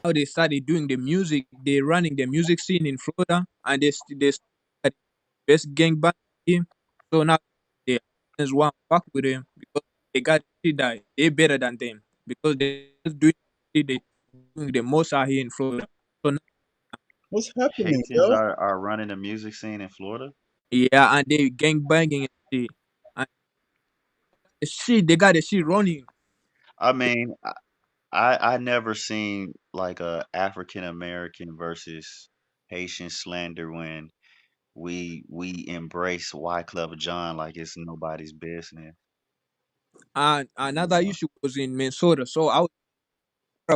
now they started doing the music. They running the music scene in Florida, and they started best gang bang team. So now the Americans want to fuck with them because they got shit that they better than them because they just doing shit they doing the most out here in Florida. So now, What's happening, Haitians yo? are running the music scene in Florida. yeah, and they gang banging and shit. And the shit they got the shit running. I mean, I never seen like a African American versus Haitian slander when we embrace Wyclef John like it's nobody's business. And You another know, issue was in Minnesota. So I was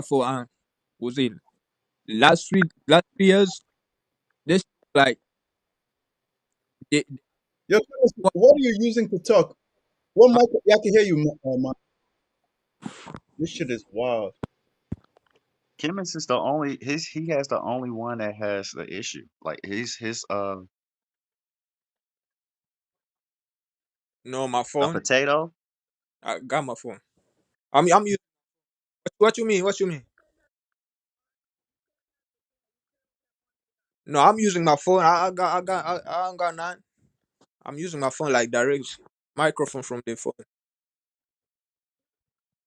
for was it last 3 years? This like they, Yo, what are you using to talk? What mic? Yeah, I can hear you, man. This shit is wild. Kimmons is the only his he has the only one that has the issue. Like his no my a phone. potato. I got my phone. I'm using what you mean? What you mean? No, I'm using my phone. I ain't got none. I'm using my phone like direct microphone from the phone.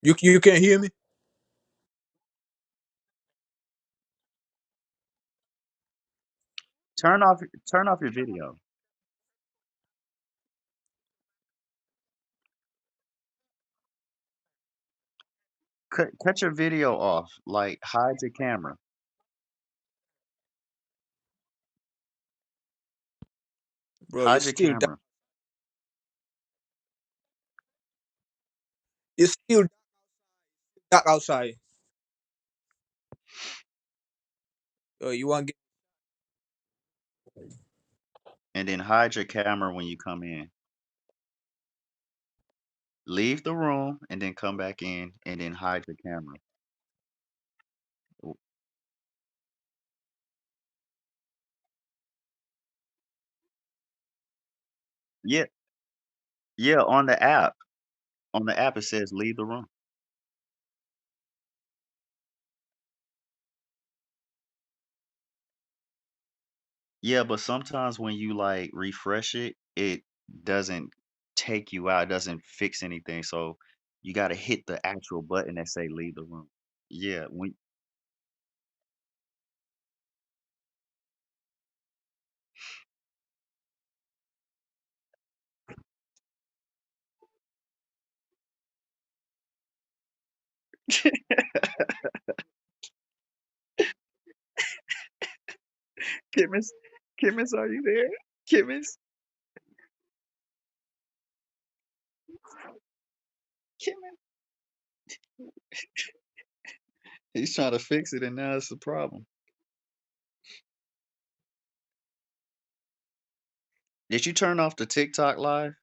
You can hear me, Turn off your video. Cut your video off. Like hide your camera. bro. Hide your camera. It's still dark outside. You want get And then hide your camera when you come in. Leave the room and then come back in and then hide your camera. W- Yeah, yeah, on the app. On the app it says leave the room. Yeah, but sometimes when you like refresh it, it doesn't take you out, it doesn't fix anything. So you got to hit the actual button that say leave the room. Yeah, when Kimmis, Kimmis, are you there? Kimmis, Kimmis. He's trying to fix it and now it's a problem. Did you turn off the TikTok live?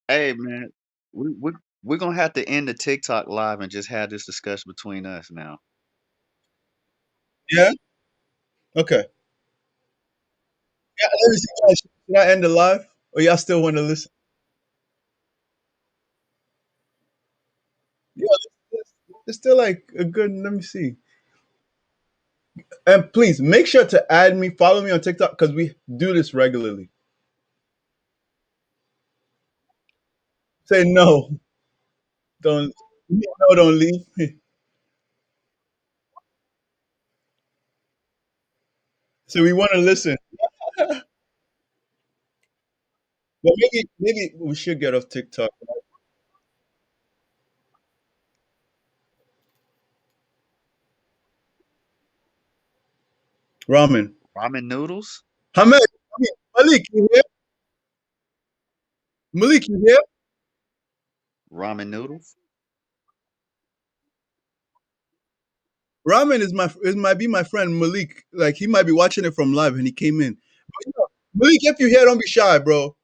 Hey man, we we we're gonna have to end the TikTok live and just have this discussion between us now. Yeah. Okay. Yeah. Let me see. Guys, should I end the live, or y'all still want to listen? Yeah. It's still like a good. Let me see. And please make sure to add me, follow me on TikTok because we do this regularly. Say no, don't. No, don't leave. So we want to listen, but maybe we should get off TikTok. Ramen. Ramen noodles? Hamed, Malik, you here? Malik, you here? Ramen noodles? Ramen is might be my friend Malik. Like he might be watching it from live, and he came in. But, Malik, if you here, don't be shy, bro.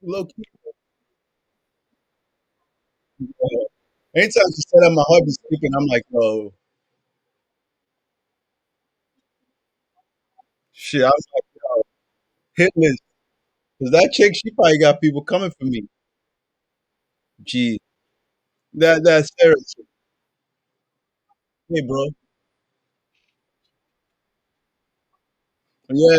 low key. Anytime she said that, my heart be skipping. I'm like, oh shit. I was like, yo, hit list. Cause that chick, she probably got people coming for me. Gee, that Sarah chick. Hey, bro. Yeah,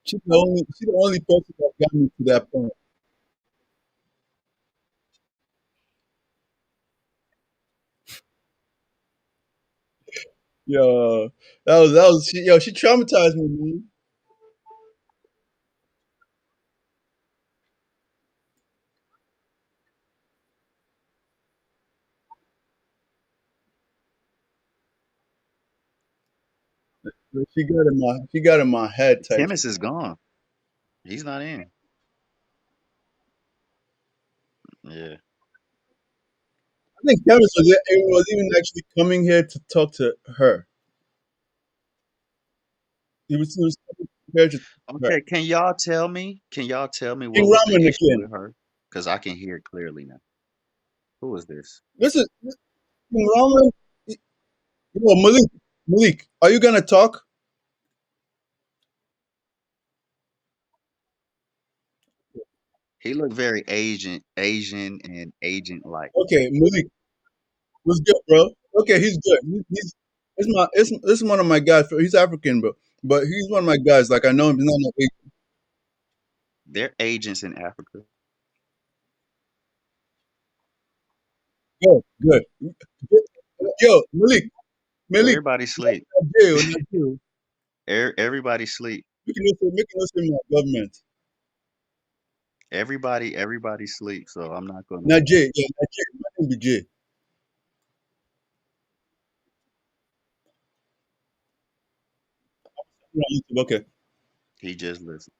she the only person that got me to that point. Yo, that was she traumatized me, man. She got in my head type. Chemist is gone. He's not in. Yeah. I think Kevin was even actually coming here to talk to her. He was coming here to talk to her. Okay, can y'all tell me? Can y'all tell me King what was the Ramen issue again. with her? Because I can hear it clearly now. Who is this? This King Ramen. Yo, Malik, are you gonna talk? He looked very Asian and agent like. Okay, Malik, what's good, bro? Okay, he's good. He's this is one of my guys. He's African, bro, but he's one of my guys. Like I know him. He's not no They're agents in Africa. Good, good. Yo, Malik, Everybody sleep. Nigeria. Everybody sleep. We can listen to my government. Everybody sleep. So I'm not gonna. Nigeria, yeah, Nigeria. My name be Jay. You're on YouTube. Okay. He just listen.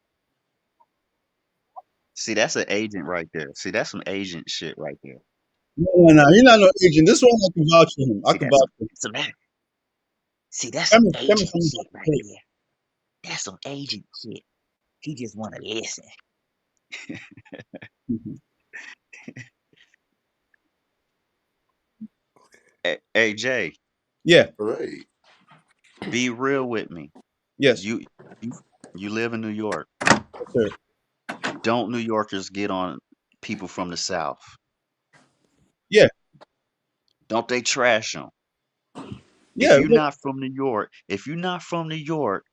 See, that's an agent right there. See, that's some agent shit right there. No, no, no. He's not no agent. This one I can vouch for him. I See, can that's vouch for him. some see, that's some Tell me agent something shit about right the there. That's some agent shit. He just wanna listen. case. Hey Jay, Yeah. Right. be real with me. Yes. You you you live in New York. Yes, sir. Don't New Yorkers get on people from the South? Yeah. Don't they trash them? If Yeah. you're Look, not from New York, if you're not from New York,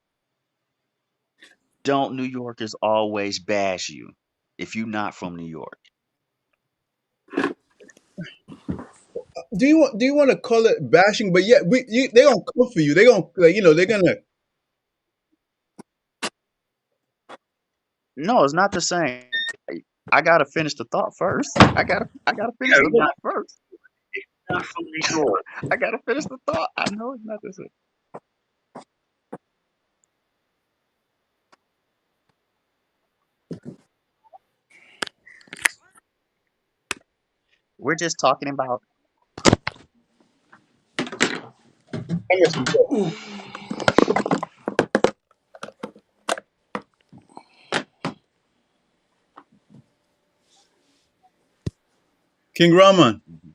don't New Yorkers always bash you? If you're not from New York, do you want to call it bashing? But yeah, they gonna come for you. They gonna like they're gonna. no, it's not the same. I gotta finish the thought first. I gotta finish Yeah. the Look, thought first. Not from New York. I gotta finish the thought. I know it's not the same. We're just talking about. I got some good. King Rahman, Mhm.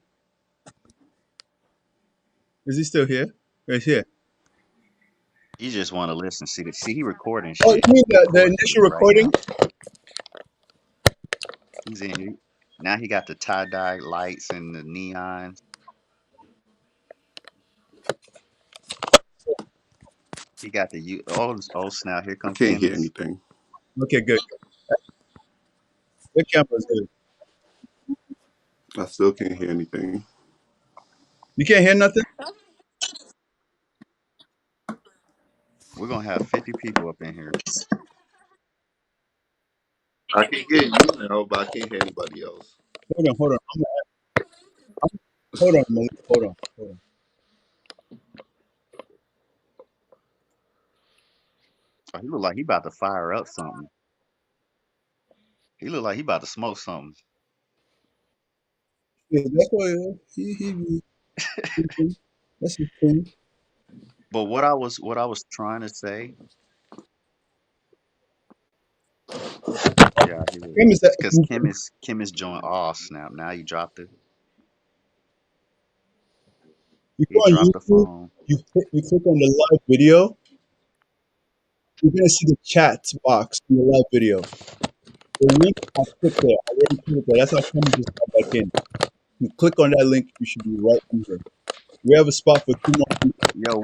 is he still here? Right here. You just want to listen. See, he recording Oh, you shit. mean He the recording initial shit right recording? now. He's in here. Now he got the tie-dye lights and the neons. He got the oh snap, here I come can't hear chemist. anything. Okay, good. The camera's good. I still can't hear anything. You can't hear nothing. We're gonna have 50 people up in here. I can hear you now, but I can't hear anybody else. Hold on. Hold on, Malik. Hold on. Oh, he look like he about to fire up something. He look like he about to smoke something. Yeah, that's what he that's his thing. But what I was trying to say, yeah, he was Kim is that because Kim is joined. Oh snap! Now you dropped the you go he on dropped the YouTube, phone. you click on the live video, you're gonna see the chat box in the live video. The link I put there, I already put it there. That's how come just got back in. You click on that link, you should be right in here. We have a spot for two more people. Yo,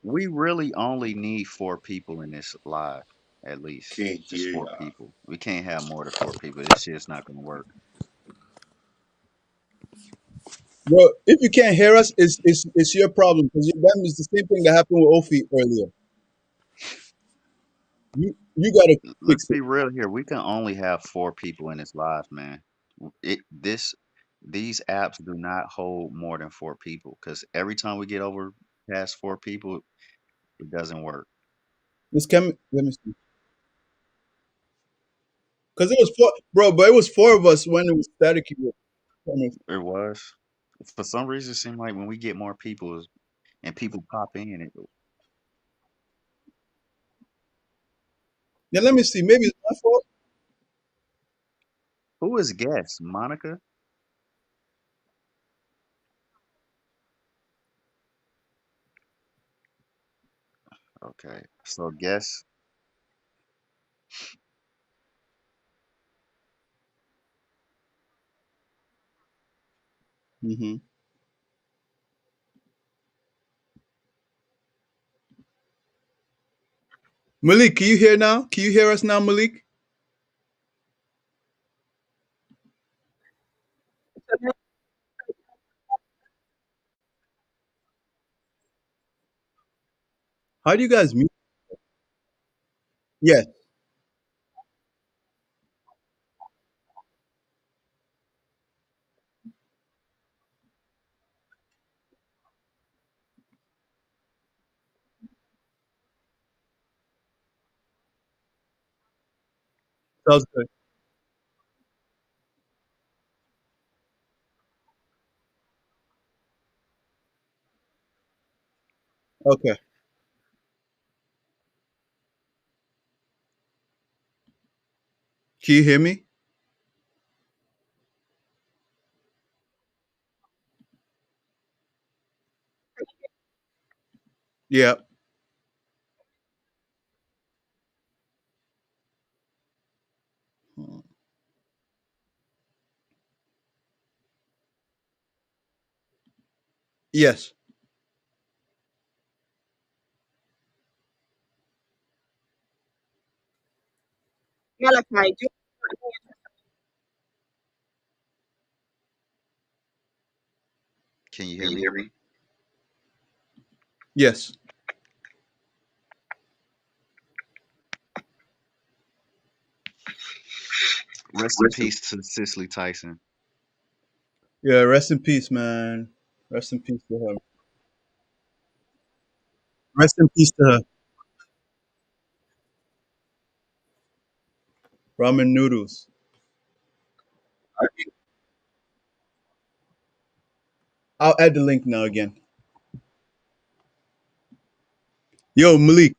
we really only need four people in this live, at least. Can't Just hear four y'all. people. We can't have more than four people. This shit's not gonna work. Bro, if you can't hear us, it's your problem because that is the same thing that happened with Ofi earlier. You gotta Let's fix it. be real here. We can only have four people in this live, man. It this these apps do not hold more than four people because every time we get over past four people, it doesn't work. This can let me see. Because it was four, bro, but it was four of us when it was static. It was. For some reason, it seemed like when we get more people and people pop in, Yeah, let me see. Maybe it's my fault. who is guest? Monica? Okay. So guess Hmm. Malik, can you hear now? Can you hear us now, Malik? How do you guys mute? Yes, sounds good. Okay. Can you hear me? Yeah. Yes. Malachi, do can you Can hear you me? hear me? Yes. Rest in Listen, peace to Cicely Tyson. Yeah. Rest in peace, man. Rest in peace to her. Rest in peace to her. Ramen noodles. I mean, I'll add the link now again. Yo, Malik.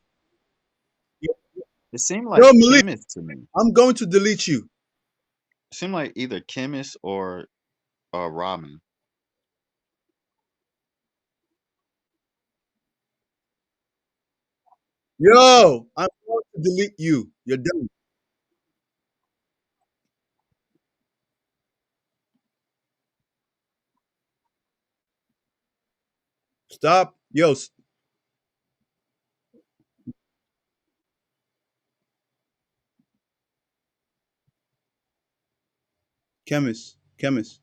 It seemed Yo, like Malik. chemist to me. I'm going to delete you. It seemed like either chemist or ramen. Yo, I'm going to delete you. You're done. Stop. Yo, chemist. Chemist.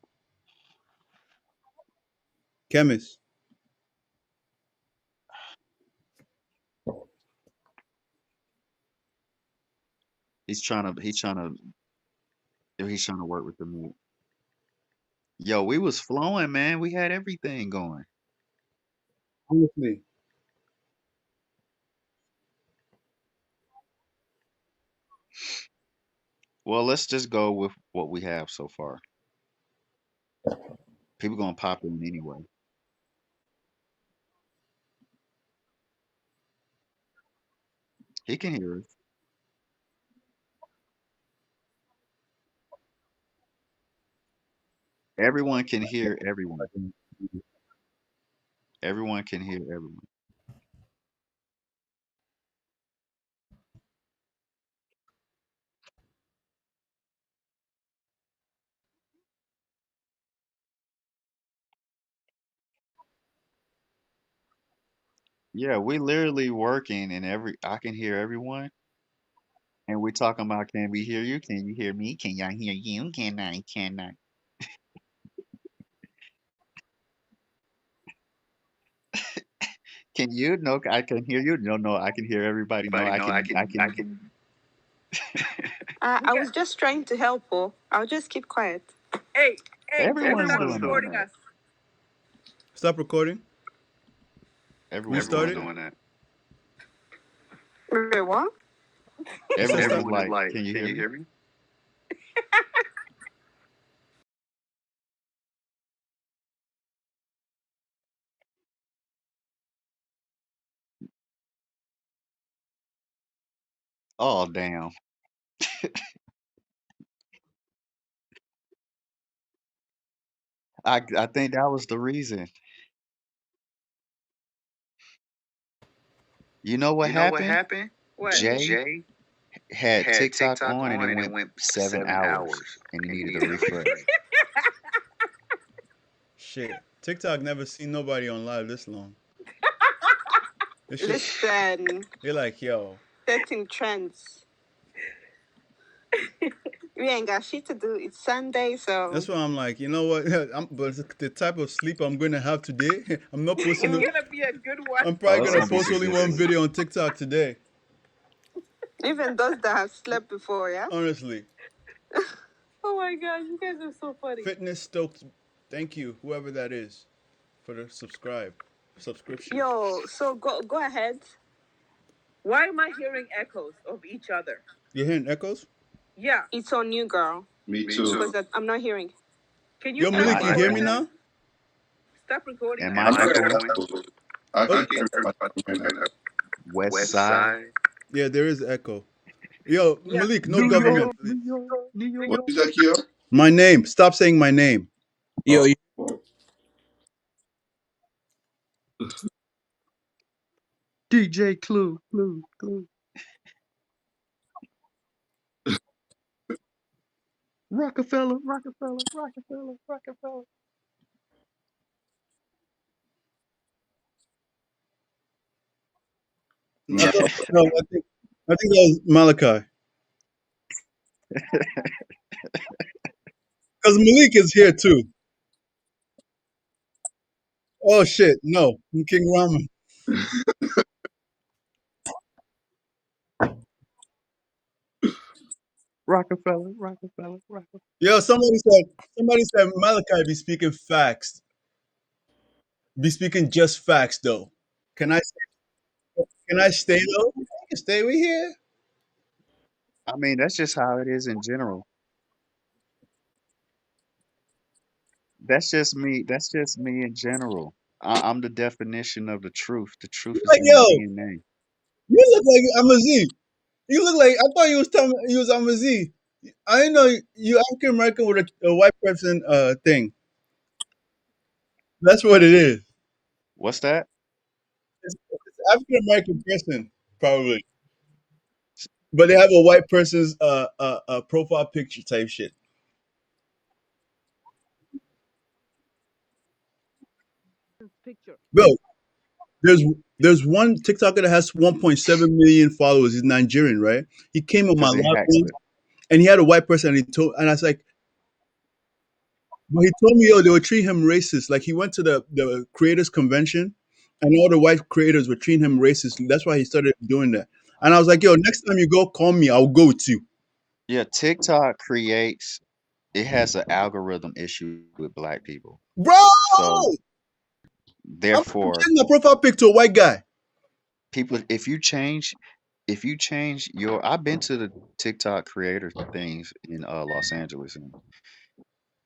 Chemist. He's trying to work with the meat. Yo, we was flowing, man. We had everything going. Honestly. Well, let's just go with what we have so far. People gonna pop in anyway. He can hear us. Everyone can hear everyone. Everyone can hear everyone. Yeah, we literally working and I can hear everyone. And we talking about can we hear you? Can you hear me? Can y'all hear you? Can I? Can I? Can you? No, I can hear you. No, no, I can hear everybody. No, I can. I was just trying to help, oh. I'll just keep quiet. Hey, Everyone's stop doing that. recording us. Stop recording. Everyone's Restart doing it. that. Wait, what? It says Everyone stop. is like, can you hear me? Me? Oh, damn. I think that was the reason. You know what happened? What? Jay had TikTok on and it went 7 hours and he needed a refresh. Shit. TikTok never seen nobody on live this long. It's just Listen, you're like, yo. setting trends. We ain't got shit to do. It's Sunday, so That's why I'm like, you know what? But the type of sleep I'm gonna have today, I'm not posting. it's gonna be a good one. I'm Oh, probably it's gonna gonna be post some only good one sleep. video on TikTok today. Even those that have slept before, yeah. Honestly, Oh my god, you guys are so funny. Fitness Stoked. Thank you, whoever that is, for the subscription. Yo, so go ahead. Why am I hearing echoes of each other? You hearing echoes? Yeah. It's on you, girl. Me too. Because I'm not hearing. Can you Yo, Am stop Malik, I you hear me recording echoing? us? now? Stop recording Am us. I I'm not echoing? echoing. I can Okay. hear everybody right now. West Side, Yeah, there is echo. Yo, Yeah. Malik, no New government, York, please. New York, New York. What is that, Kyo? My name. Stop saying my name. Yo, Oh, DJ Clue, Clue, Clue. Rockefeller, Rockefeller, Rockefeller, Rockefeller. I no. thought, no, I think that was Malachi. Because Malik is here too. Oh shit, no, King Ramen. Rockefeller, Rockefeller, Rockefeller. Yo, somebody said Malachi be speaking facts. Be speaking just facts though. Can I stay though? I can stay. We here. I mean, that's just how it is in general. That's just me. That's just me in general. I'm the definition of the truth. The truth is Like in my yo, DNA. you look like Amazi. You look like I thought you was telling me you was Amazi. I didn't know you African American with a white person thing. That's what it is. What's that? It's African American person probably, but they have a white person's profile picture type shit. Bro, there's there's one TikToker that has 1.7 million followers. He's Nigerian, right? He came on my Because he live hacks once, it. and he had a white person, and I was like, but he told me, yo, they were treating him racist. Like he went to the creators convention, and all the white creators were treating him racist. That's why he started doing that. And I was like, yo, next time you go, call me. I'll go with you, Yeah, TikTok creates, it has an algorithm issue with black people. bro. So I'm therefore, changing my profile pic to a white guy, people, if you change your, I've been to the TikTok creator things in Los Angeles, and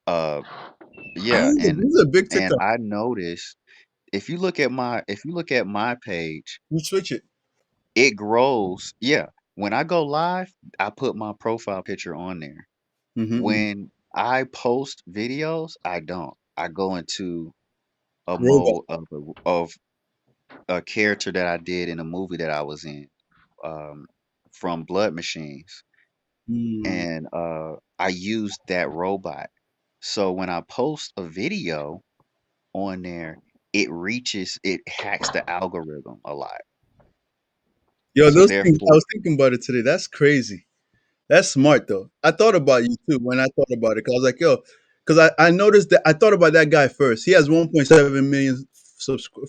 uh, yeah, This is a big and TikTok. I noticed if you look at my page, You switch it. it grows. Yeah. When I go live, I put my profile picture on there. Mm-hmm. When I post videos, I don't. I go into a Robot. mode of a character that I did in a movie that I was in, um, from Blood Machines, Mm. and I used that robot. So when I post a video on there, it hacks the algorithm a lot. Yo, So those things, I therefore, was thinking about it today. That's crazy. That's smart though. I thought about you too when I thought about it. Cause I was like, yo, because I noticed that I thought about that guy first. He has 1.7 million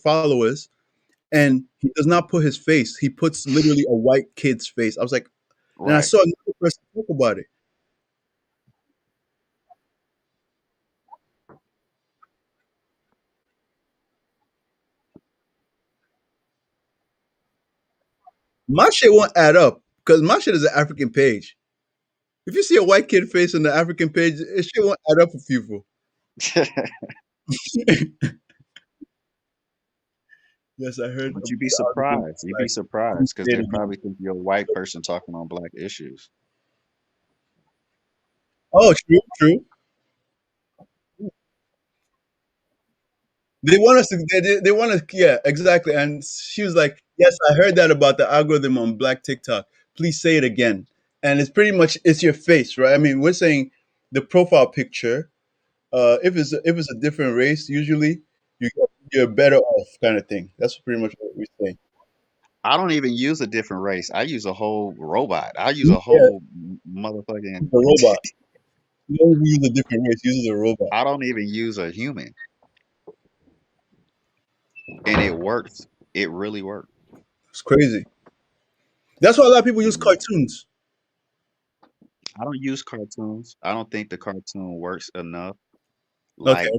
followers, and he does not put his face. He puts literally a white kid's face. I was like, and I right. saw another person talk about it. My shit won't add up because my shit is an African page. If you see a white kid face on the African page, it shit won't add up for people. Yes, I heard But about you'd be the algorithm. surprised. You'd be Like, surprised please because say it they again. probably think you're a white person talking on black issues. Oh, true, true. They want us to. They want to. Yeah, exactly. And she was like, "Yes, I heard that about the algorithm on Black TikTok. Please say it again." And it's pretty much it's your face, right? I mean, we're saying the profile picture. If it's a different race, usually you you're better off, kind of thing. That's pretty much what we're saying. I don't even use a different race. I use a whole robot. I use a Yeah, whole motherfucking. the robot. You don't use a different race. Uses a robot. I don't even use a human, and it works. It really works. It's crazy. That's why a lot of people use Mhm. cartoons. I don't use cartoons. I don't think the cartoon works enough Okay, like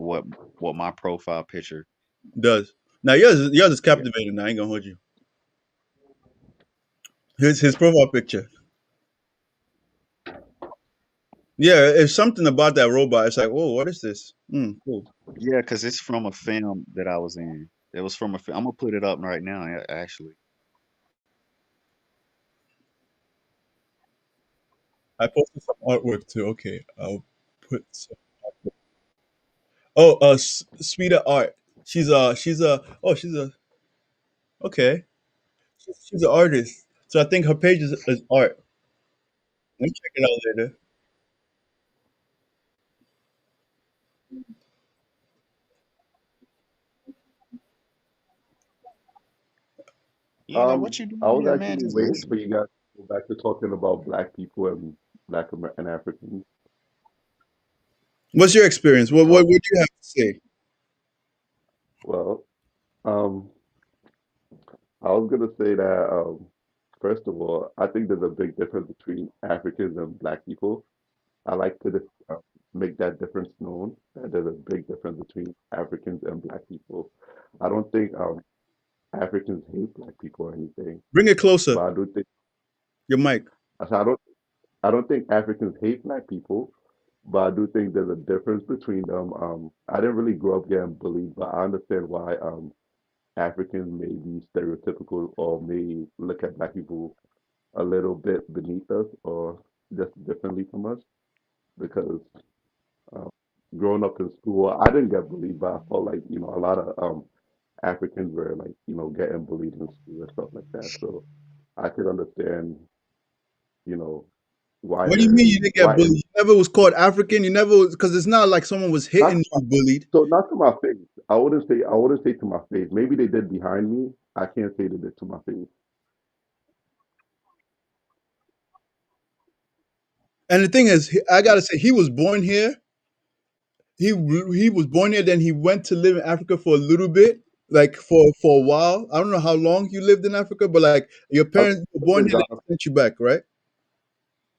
what my profile picture. it does. Now yours is Yeah. captivating. Now I ain't gonna hold you. His profile picture. Yeah, it's something about that robot. It's like, whoa, what is this? Cool. Yeah, because it's from a film that I was in. It was from a film. I'm gonna put it up right now, actually. I posted some artwork too. Okay, I'll put some. Oh, Sweeter Art. Okay. She's an artist. So I think her page is art. Let me check it out later. Yeah, like what you I doing was here, man? actually Just waiting listen. for you guys to go back to talking about black people and and Africans. What's your experience? What Um, do you have to say? well, um, I was gonna say that first of all, I think there's a big difference between Africans and black people. I like to just make that difference known that there's a big difference between Africans and black people. I don't think Africans hate black people or anything, Bring it closer. but I do think Your mic. I don't think Africans hate black people, but I do think there's a difference between them. I didn't really grow up getting bullied, but I understand why Africans may be stereotypical or may look at black people a little bit beneath us or just differently from us because um, growing up in school, I didn't get bullied, but I felt like a lot of Africans were like getting bullied in school and stuff like that. So I could understand you know why What do you mean they're you didn't get why bullied? and You never was called African. You never because it's not like someone was not hitting you bullied. not to my face. I wouldn't say to my face. Maybe they did behind me. I can't say they did to my face. And the thing is, I gotta say, he was born here. He was born here. Then he went to live in Africa for a little bit, like for a while. I don't know how long you lived in Africa, but like your I parents were lived born in here, Ghana. they sent you back, right?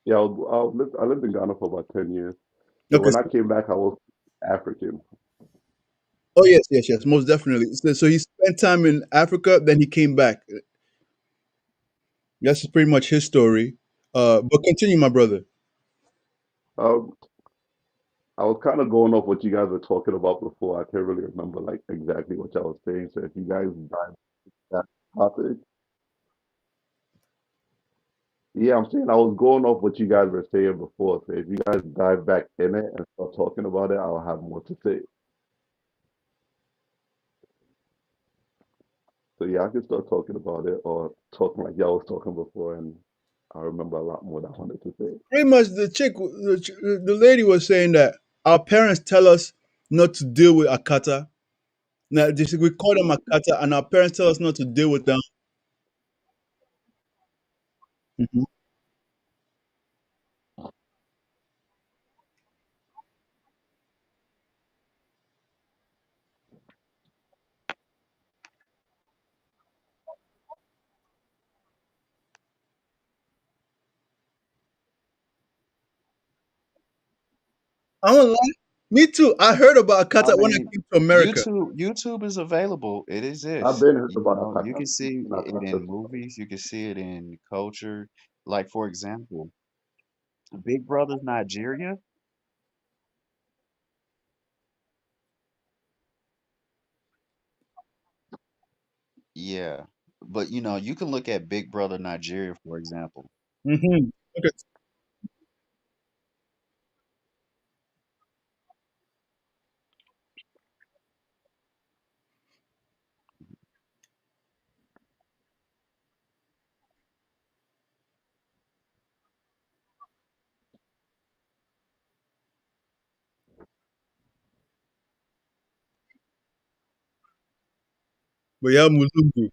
Yeah, I lived in Ghana for about 10 years. So Okay. when I came back, I was African. Oh yes, yes, yes, most definitely. So he spent time in Africa, then he came back. That's pretty much his story. But continue, my brother. Um, I was kind of going off what you guys were talking about before. I can't really remember like exactly what y'all was saying. So if you guys dive into that topic, Yeah, I'm saying I was going off what you guys were saying before. So if you guys dive back in it and start talking about it, I'll have more to say. So yeah, I can start talking about it or talking like y'all was talking before, and I remember a lot more that I wanted to say. Pretty much, the lady was saying that our parents tell us not to deal with Akata. Now, we call them Akata, and our parents tell us not to deal with them. Mhm. I won't lie. Me too. I heard about I Akata when I mean, came to America. YouTube is available. It I've exists. been heard You about know, you Akata. can see Not it in Akata. movies, you can see it in culture. Like for example, Big Brother's Nigeria. Yeah. But you know, you can look at Big Brother Nigeria, for example. Hmm. Okay. But yeah, Mulungu.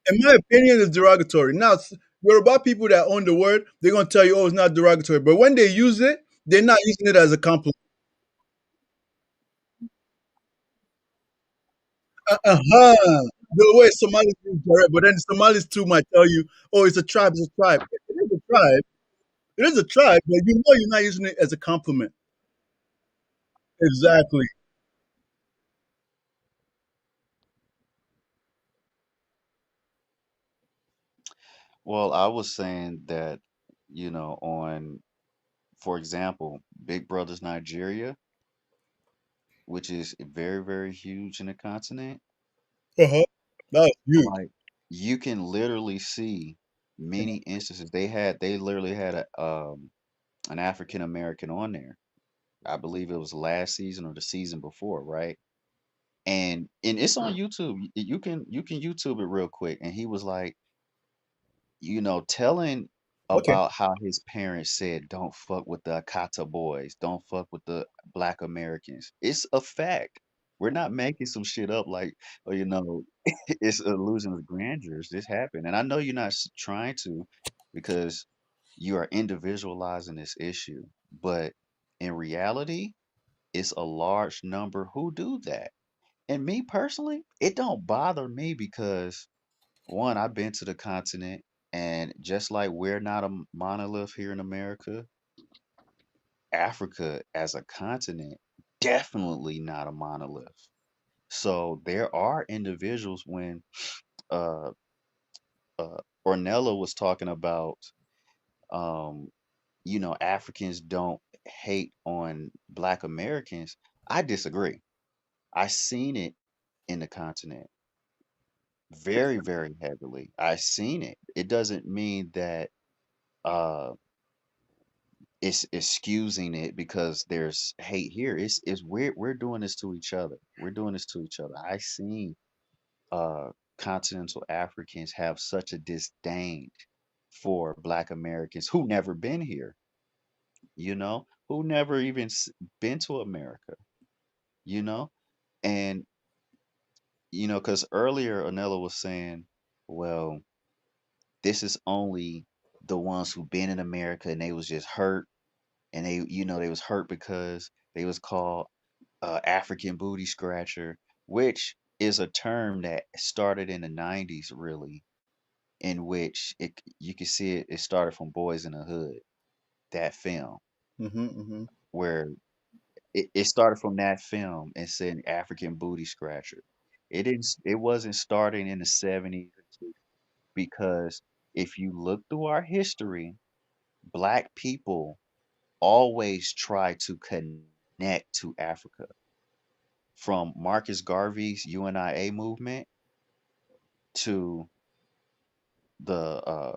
In my opinion, it's derogatory. Now, Yoruba people that own the word, they're gonna tell you, "Oh, it's not derogatory." But when they use it, they're not using it as a compliment. Uh-huh. The way Somalis use direct, but then Somalis too might tell you, "Oh, it's a tribe. It's a tribe." It is a tribe. It is a tribe, but you know you're not using it as a compliment. Exactly. Well, I was saying that, you know, on, for example, Big Brother's Nigeria, which is very, very huge in the continent, Uh-huh. That was huge. like you can literally see many instances. They literally had an African American on there. I believe it was last season or the season before, right? And it's on YouTube. You can YouTube it real quick. And he was like, you know, telling Okay. about how his parents said, "Don't fuck with the Akata boys. Don't fuck with the Black Americans." It's a fact. We're not making some shit up like, oh, you know, it's an illusion of grandeur. This happened, and I know you're not trying to, because you are individualizing this issue. But in reality, it's a large number who do that. And me personally, it don't bother me because one, I've been to the continent, and just like we're not a monolith here in America, Africa as a continent, definitely not a monolith. So there are individuals when uh, Ornella was talking about, um, you know, Africans don't hate on Black Americans. I disagree. I seen it in the continent very, very heavily. I seen it. It doesn't mean that uh it's excusing it because there's hate here. It's we're doing this to each other. We're doing this to each other. I seen uh continental Africans have such a disdain for Black Americans who never been here, you know, who never even been to America, you know, and you know, because earlier Anella was saying, well, this is only the ones who been in America and they was just hurt, and they, you know, they was hurt because they was called African booty scratcher, which is a term that started in the 90s, really, in which you can see it started from Boys in the Hood, that film, Hmm. Hmm. where it started from that film and said African booty scratcher. It wasn't starting in the 70s, because if you look through our history, black people always try to connect to Africa. From Marcus Garvey's UNIA movement to the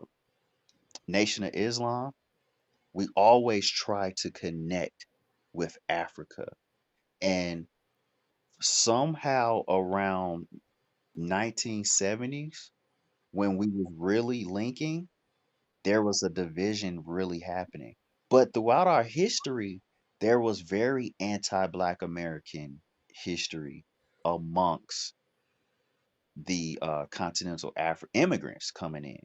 Nation of Islam, we always try to connect with Africa. And somehow around 1970s, when we was really linking, there was a division really happening. But throughout our history, there was very anti-Black American history amongst the continental immigrants coming in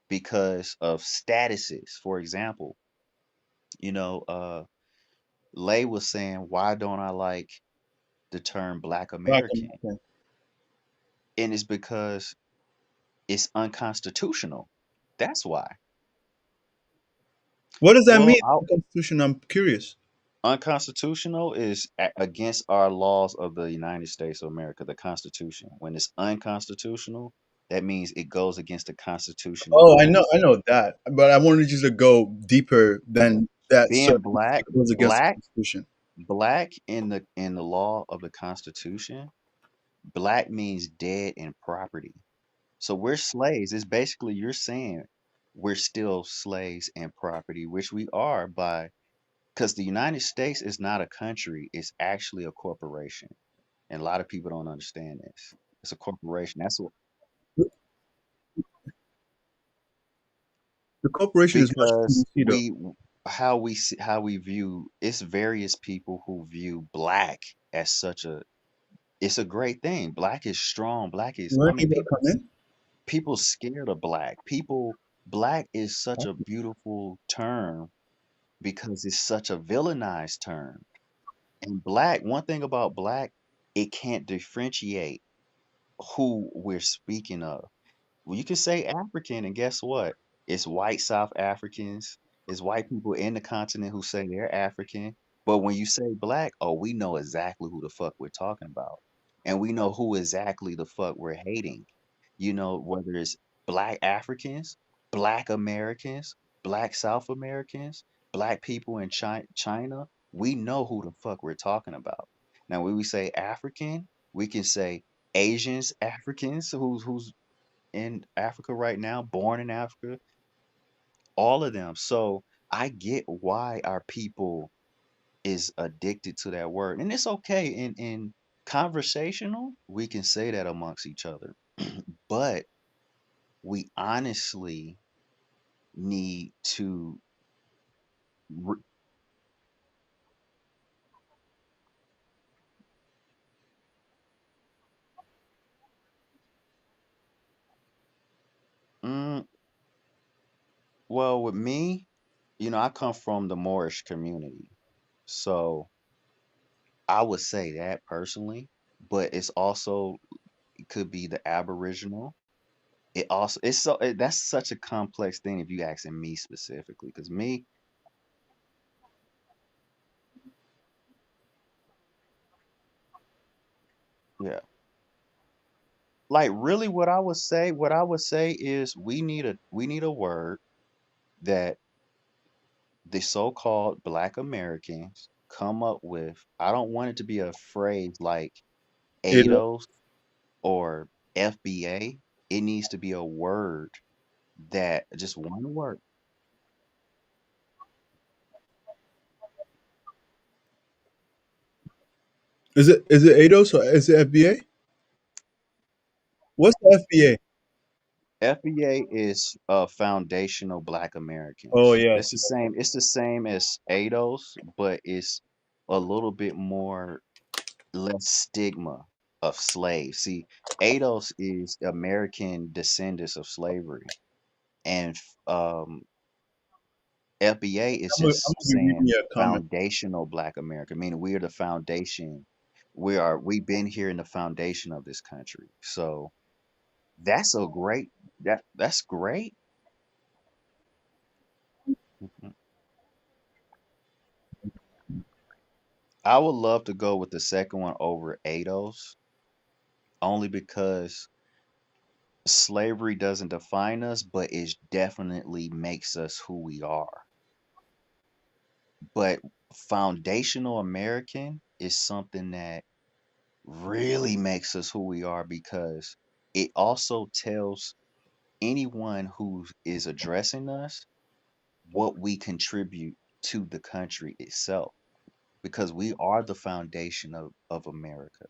because of statuses. For example, you know, Lay was saying, "Why don't I like the term Black Black American?" American. And it's because it's unconstitutional. That's why. What does that Well, mean? The Constitution. I'm curious. unconstitutional is against our laws of the United States of America, the Constitution. When it's unconstitutional, that means it goes against the Constitution of the Oh, United I States. know that, but I wanted you to go deeper than that. Being Certain black, goes against the black, Constitution. black in the law of the Constitution, black means dead in property. So we're slaves. It's basically you're saying we're still slaves and property, which we are by because the United States is not a country, it's actually a corporation. And a lot of people don't understand this. It's a corporation. That's what The corporation is because Washington D.C. though. how we view it's various people who view black as such a it's a great thing. Black is strong. Black is You I want mean people to come in? people scared of black. People black is such Huh? a beautiful term because it's such a villainized term. And black, one thing about black, it can't differentiate who we're speaking of. Well, you can say African, and guess what? It's white South Africans, it's white people in the continent who say they're African. But when you say black, oh, we know exactly who the fuck we're talking about. And we know who exactly the fuck we're hating. You know, whether it's black Africans, black Americans, black South Americans, black people in China, we know who the fuck we're talking about. Now, when we say African, we can say Asians, Africans, who's in Africa right now, born in Africa, all of them. So I get why our people is addicted to that word. And it's okay in conversational, we can say that amongst each other. But we honestly need to re- mm, well, with me, I come from the Moorish community. So I would say that personally, but it's also it could be the Aboriginal. It also it's so that's such a complex thing if you asking me specifically, because me, yeah, like really, what I would say is we need a word that the so-called Black Americans come up with. I don't want it to be a phrase like It, ADOS or FBA. It needs to be a word that just one word. is it ADOS or is it FBA? What's the FBA? FBA is foundational Black Oh Americans. yeah, It's the same. It's the same as ADOS, but it's a little bit more less stigma of slaves. See, ADOS is American descendants of slavery, and FBA is I'm just gonna be reading saying your comment. foundational Black America, meaning we are the foundation. We've been here in the foundation of this country. So that's a great that's great. Mhm. I would love to go with the second one over ADOS, only because slavery doesn't define us, but it definitely makes us who we are. But foundational American is something that really makes us who we are because it also tells anyone who is addressing us what we contribute to the country itself because we are the foundation of America.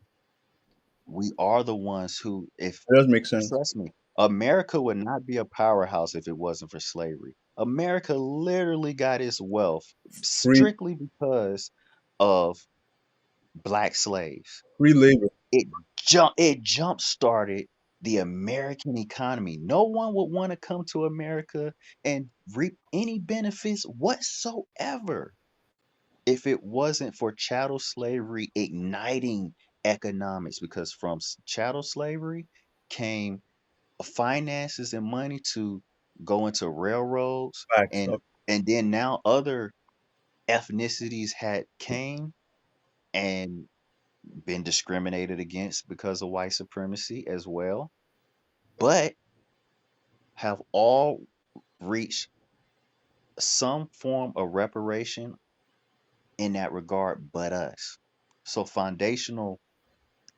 We are the ones who, if It does make sense. trust me, America would not be a powerhouse if it wasn't for slavery. America literally got its wealth Free strictly because of black slaves. free labor. It jump started the American economy. No one would want to come to America and reap any benefits whatsoever if it wasn't for chattel slavery igniting economics because from chattel slavery came finances and money to go into railroads Facts. and then now other ethnicities had came and been discriminated against because of white supremacy as well, but have all reached some form of reparation in that regard but us. So foundational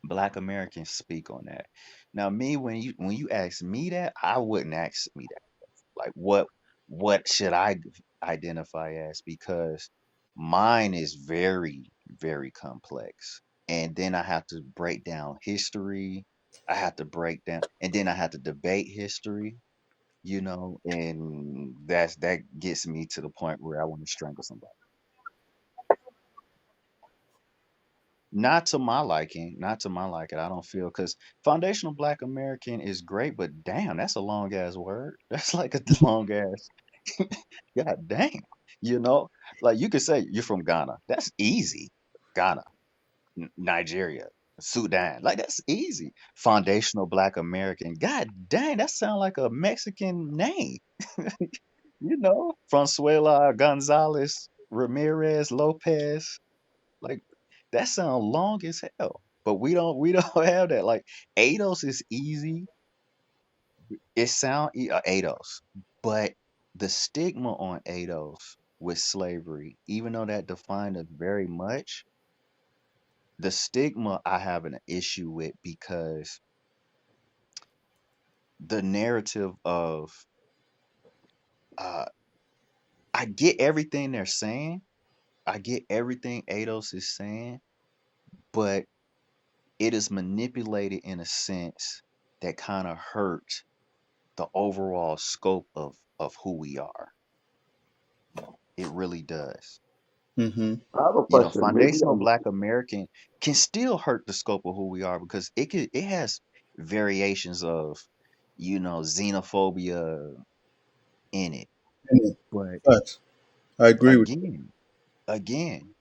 black Americans speak on that. Now me when you ask me that, I wouldn't ask me that. Like what should I identify as because mine is very very complex. And then I have to break down history. I have to break down and then I have to debate history, and that gets me to the point where I want to strangle somebody. Not to my liking, not to my liking. I don't feel because foundational Black American is great, but damn, that's a long ass word. That's like a long ass. God damn, like you could say you're from Ghana. That's easy. Ghana, Nigeria, Sudan, like that's easy. Foundational Black American. God dang, that sounds like a Mexican name. Franzuela Gonzalez Ramirez Lopez. Like that sounds long as hell. But we don't have that. Like ADOS is easy. It sound ADOS, but the stigma on ADOS with slavery, even though that defined us very much, the stigma I have an issue with because the narrative of uh I get everything they're saying. I get everything ADOS is saying, but it is manipulated in a sense that kind of hurt the overall scope of who we are. It really does. Mm-hmm. I have a question. Maybe Foundational I'm Black American can still hurt the scope of who we are because it has variations of, xenophobia in it. But Facts. I agree with again,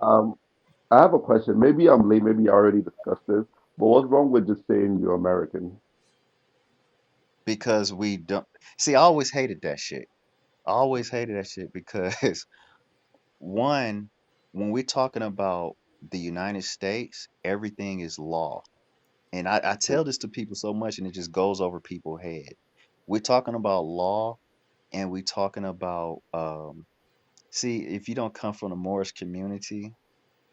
um I have a question. Maybe I'm late. Maybe I already discussed this. But what's wrong with just saying you're American? because we don't see, I always hated that shit. I always hated that shit because one, when we're talking about the United States, everything is law. And I tell this to people so much and it just goes over people's head. We're talking about law and we're talking about see, if you don't come from the Moorish community,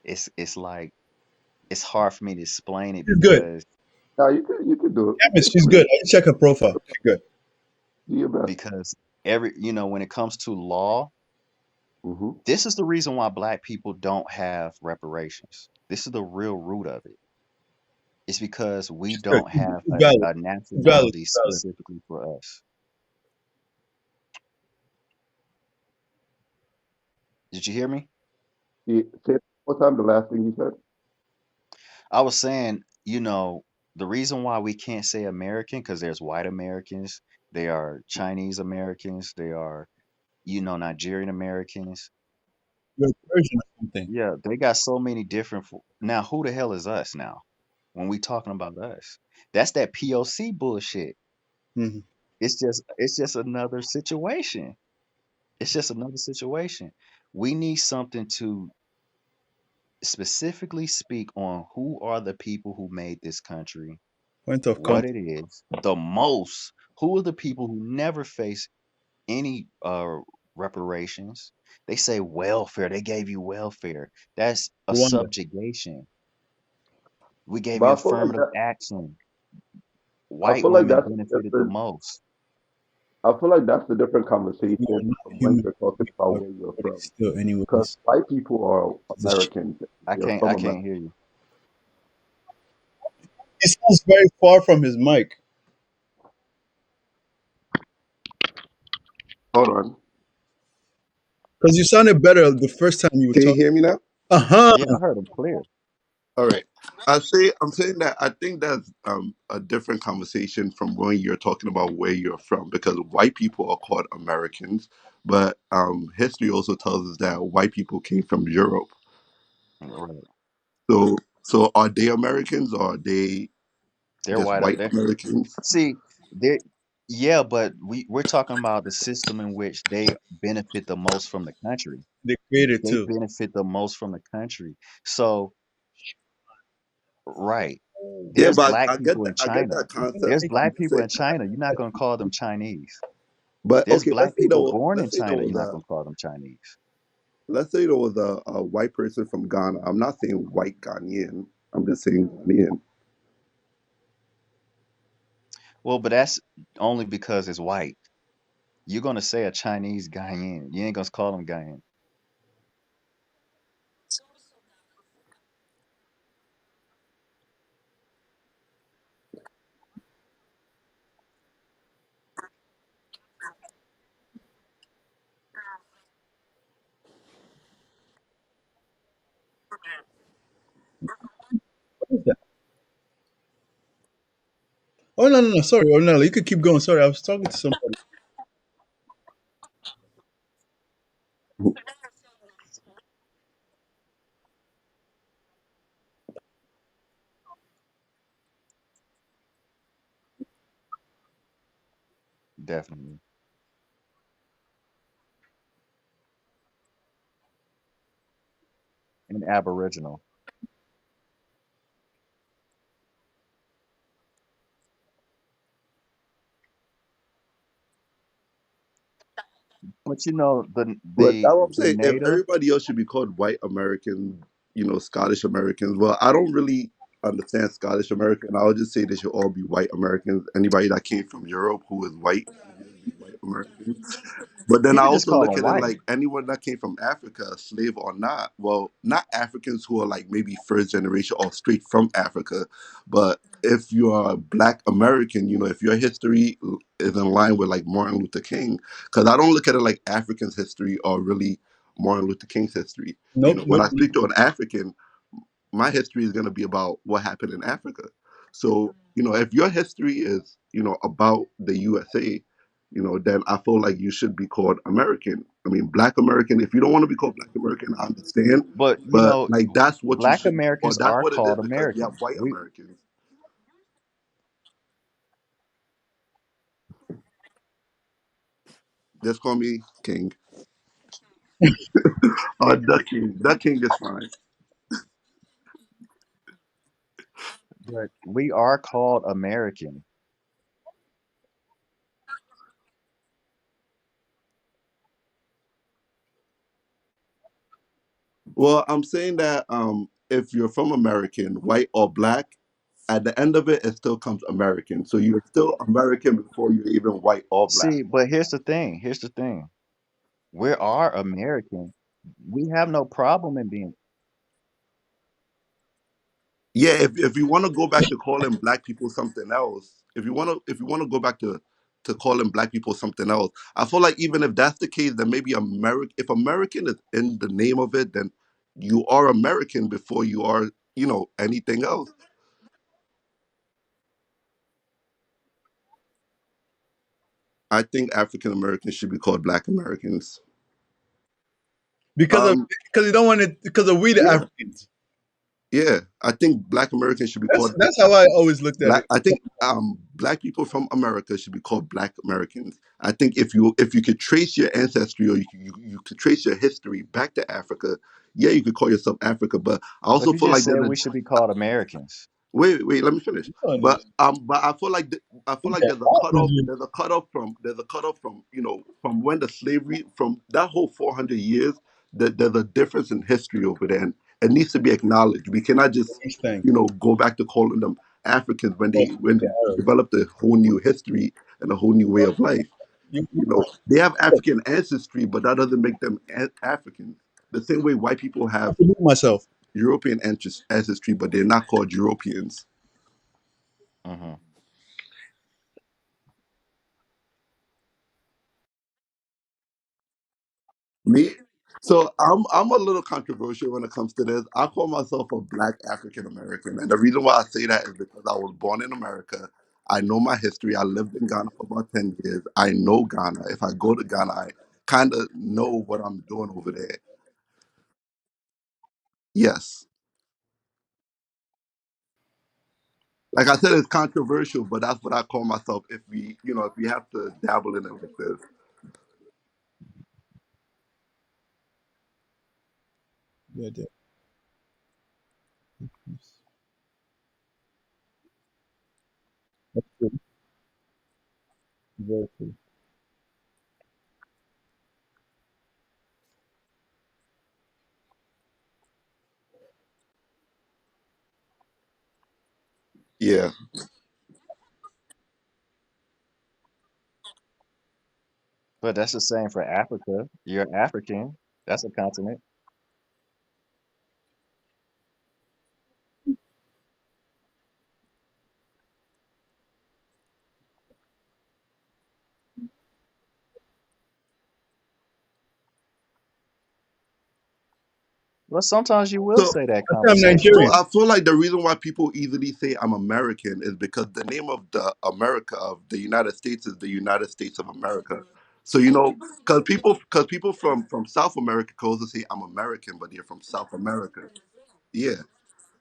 it's like it's hard for me to explain it she's good. because Yeah, you could do Yeah, it. she's good. I didn't check her profile. She's good. Do your best. because when it comes to law, Hmm. this is the reason why black people don't have reparations. This is the real root of it. It's because we She's good. don't have She's a, valid. a She's valid. nationality She's valid. specifically for us. Did you hear me? Say it one time the last thing you said. I was saying, the reason why we can't say American, because there's white Americans, they are Chinese Americans, they are, Nigerian Americans. You're a version of something. Yeah, they got so many different. Now, who the hell is us now? When we talking about us, that's that POC bullshit. Mm-hmm. It's just another situation. It's just another situation. We need something to specifically speak on who are the people who made this country, Point of what contact. it is, the most, who are the people who never face any reparations, They say welfare. They gave you welfare. That's a Rwanda. subjugation. We gave you But I feel like affirmative that. action. I White feel like women that's benefited the different. most. I feel like that's a different No, conversation not from when human. you're talking We about are where you're already from. still, Because anyways. white people are It's a sh- Americans. They're I from America. can't hear you. He sounds very far from his mic Hold on. because you sounded better the first time you were Can you talking. hear me now? Uh huh. Yeah, I heard them clear. All right. I'm saying that I think that's a different conversation from when you're talking about where you're from because white people are called Americans, but history also tells us that white people came from Europe. Right. So are they Americans or are they They're just white. white Americans? See, they yeah, but we're talking about the system in which they benefit the most from the country. They created They too. benefit the most from the country. So, right. Yeah, There's but black people in I get China. that concept. There's I'm black just people saying in that. China. You're not going to call them Chinese. But There's okay, black people born in let's say there China. was You're not a going to call them Chinese. white person from Ghana. I'm not saying white Ghanaian. I'm just saying Ghanaian. Well, but that's only because it's white. You're going to say a Chinese Guyan. You ain't going to call them Guyan. What is that? Oh no, no, no. Sorry. Oh no, you could keep going. Sorry, I was talking to somebody. Definitely. And Aboriginal. But you know, But that's what I'm the saying. If native. everybody else should be called white Americans, Scottish Americans. Well, I don't really understand Scottish American. I would just say they should all be white Americans. Anybody that came from Europe who is white should be white Americans. But then You I could just also call look them at it white. like anyone that came from Africa, slave or not. Well, not Africans who are like maybe first generation or straight from Africa, but if you are a Black American, if your history is in line with like Martin Luther King, because I don't look at it like Africans' history or really Martin Luther King's history. Nope, When nope. I speak to an African, my history is going to be about what happened in Africa. So, if your history is, about the USA, then I feel like you should be called American. I mean, Black American. If you don't want to be called Black American, I understand. But you But know, like that's what you Black should be, or Americans that's are what it is called because you have Americans. white Americans. Just call me King. Or the King. The King is fine. We are called American. Well, I'm saying that if you're from American, white or black, at the end of it, it still comes American. So you're still American before you're even white or black. See, but here's the thing. Here's the thing. We are American. We have no problem in being. Yeah, if you want to go back to calling black people something else, if you want to go back to calling black people something else, I feel like even if that's the case, then maybe American. If American is in the name of it, then you are American before you are anything else. I think African Americans should be called Black Americans. Because of Um, because you don't want it because of we the yeah, Africans. yeah. I think Black Americans should be called That's how I always looked at black. it. I think black people from America should be called Black Americans. I think if you could trace your ancestry or you could trace your history back to Africa, yeah, you could call yourself Africa. But I But also you feel just like said there's we should be called Americans. wait, let me finish. I But understand. but I feel like I feel like Yeah, that was you. there's a cutoff from from when the slavery from that whole 400 years. That there's a difference in history over there, and it needs to be acknowledged. We cannot just These things. go back to calling them Africans when Oh, they the Arabs. developed a whole new history and a whole new way of life. You They have African ancestry, but that doesn't make them Africans. The same way white people I have believe myself. European ancestry, but they're not called Europeans. Hmm. Me, so I'm a little controversial when it comes to this. I call myself a Black African American, and the reason why I say that is because I was born in America. I know my history. I lived in Ghana for about 10 years. I know Ghana. If I go to Ghana, I kind of know what I'm doing over there. Yes, like I said, it's controversial, but that's what I call myself. If we have to dabble in it like this, Yeah, yeah. That's true. Very true. yeah. But that's the same for Africa. You're African. That's a continent. Well, sometimes you will So say that I say I'm conversationally. Nigerian. I feel like the reason why people easily say I'm American is because the name of the America of the United States is the United States of America. So because people from South America can also say I'm American, but they're from South America. Yeah.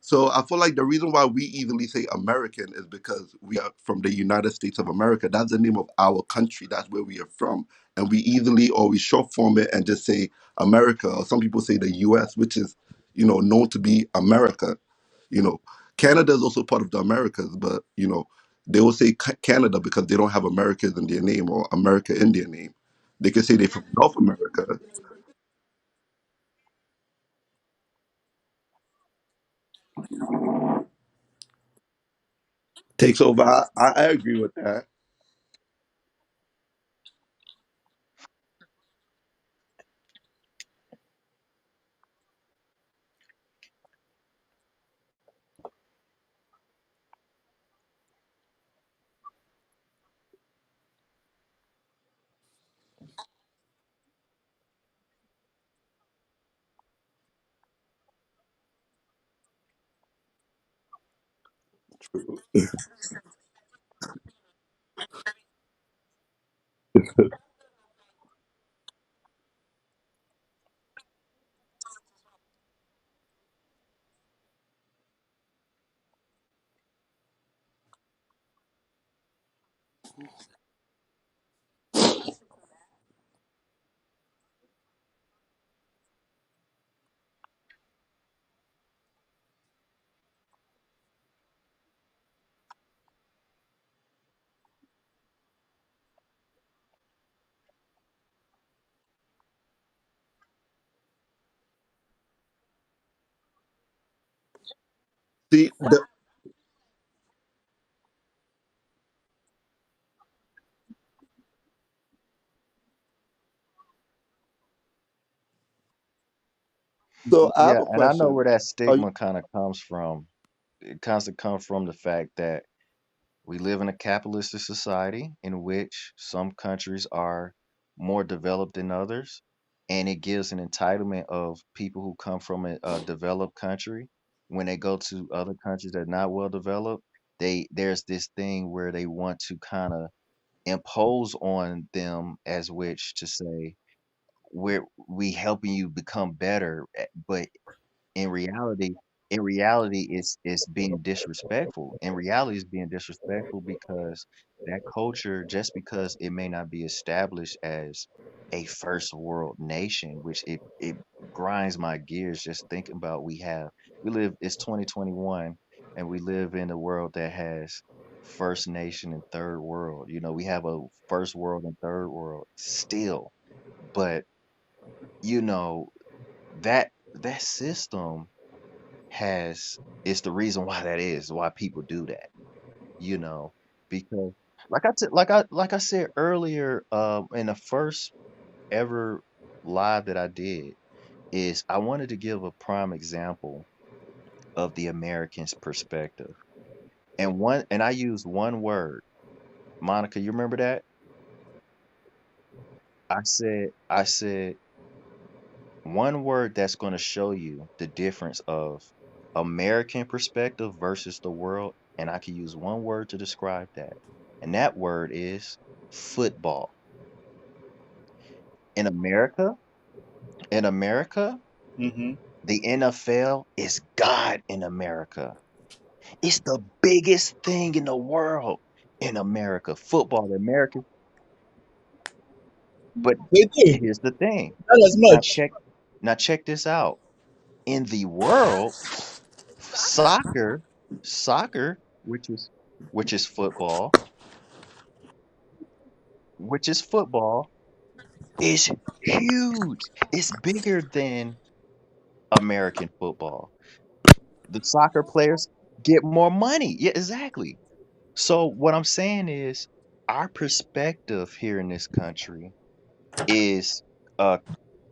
So I feel like the reason why we easily say American is because we are from the United States of America. That's the name of our country. That's where we are from. And we easily always short form it and just say America. Or some people say the US, which is, known to be America. You know, Canada is also part of the Americas, but they will say Canada because they don't have Americas in their name or America in their name. They can say they're from North America. Takes over. I agree with that. See, so I have Yeah, a and I know question. where that Are you, stigma kind of comes from. It kind of comes from the fact that we live in a capitalistic society in which some countries are more developed than others, and it gives an entitlement of people who come from a developed country when they go to other countries that are not well developed. There's this thing where they want to kind of impose on them as which to say we helping you become better, but in reality it's being disrespectful. In reality it's being disrespectful because that culture, just because it may not be established as a first world nation, which it grinds my gears just thinking about. We live, it's 2021, and we live in a world that has First Nation and Third World. We have a First World and Third World still, but you know that system has is the reason why that is why people do that. You know, because like I said earlier, in the first ever live that I did, is I wanted to give a prime example of the American's perspective. And I used one word. Monica, you remember that? I said one word that's going to show you the difference of American perspective versus the world, and I can use one word to describe that. And that word is football. In America, in America, Mm-hmm. the NFL is God in America. It's the biggest thing in the world in America. Football, America. But They do. here's the thing. Not as Now much. check now check this out. In the world, soccer, soccer, which is football, which is football, is huge. It's bigger than American football. The soccer players get more money. Yeah, exactly. So what I'm saying is our perspective here in this country is uh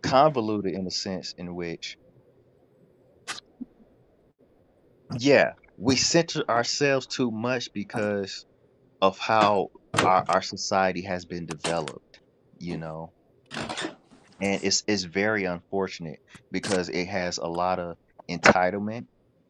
convoluted in a sense in which, yeah, we center ourselves too much because of how our society has been developed, you know, and it's very unfortunate because it has a lot of entitlement.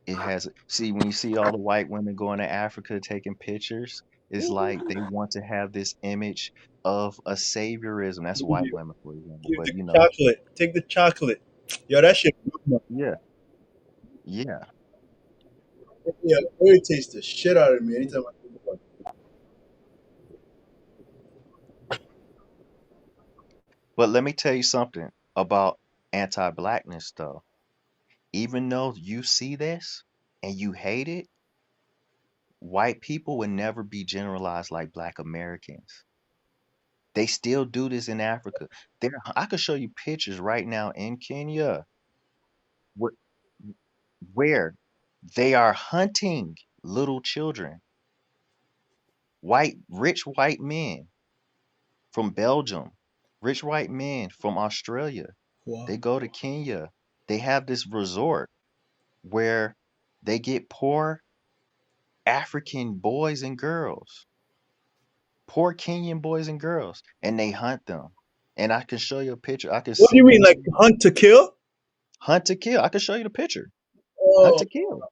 It has see when you see all the white women going to Africa taking pictures, it's like they want to have this image of a saviorism. That's white women, for example. Give But the chocolate. Take the chocolate. Yo, that shit. yeah, yeah. Yeah, it irritates the shit out of me anytime I think about it. But let me tell you something about anti-blackness, though. Even though you see this and you hate it, white people would never be generalized like black Americans. They still do this in Africa. I could show you pictures right now in Kenya where, where they are hunting little children, rich white men from Belgium, rich white men from Australia. Wow. They go to Kenya. They have this resort where they get poor African boys and girls, poor Kenyan boys and girls, and they hunt them. And I can show you a picture. I can What do you send mean, it to like you. hunt to kill? Hunt to kill. I can show you the picture. Hunt Oh, to kill.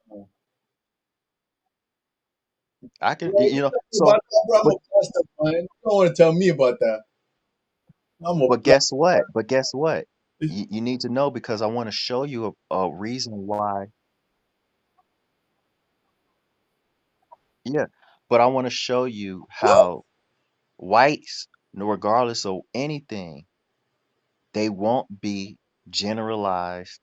I can, well, so, about that, bro, I'm but, a pastor, man. You don't want to tell me about that. I'm a but black. guess what? But guess what? You need to know because I want to show you a reason why. Yeah. But I want to show you how whites, regardless of anything, they won't be generalized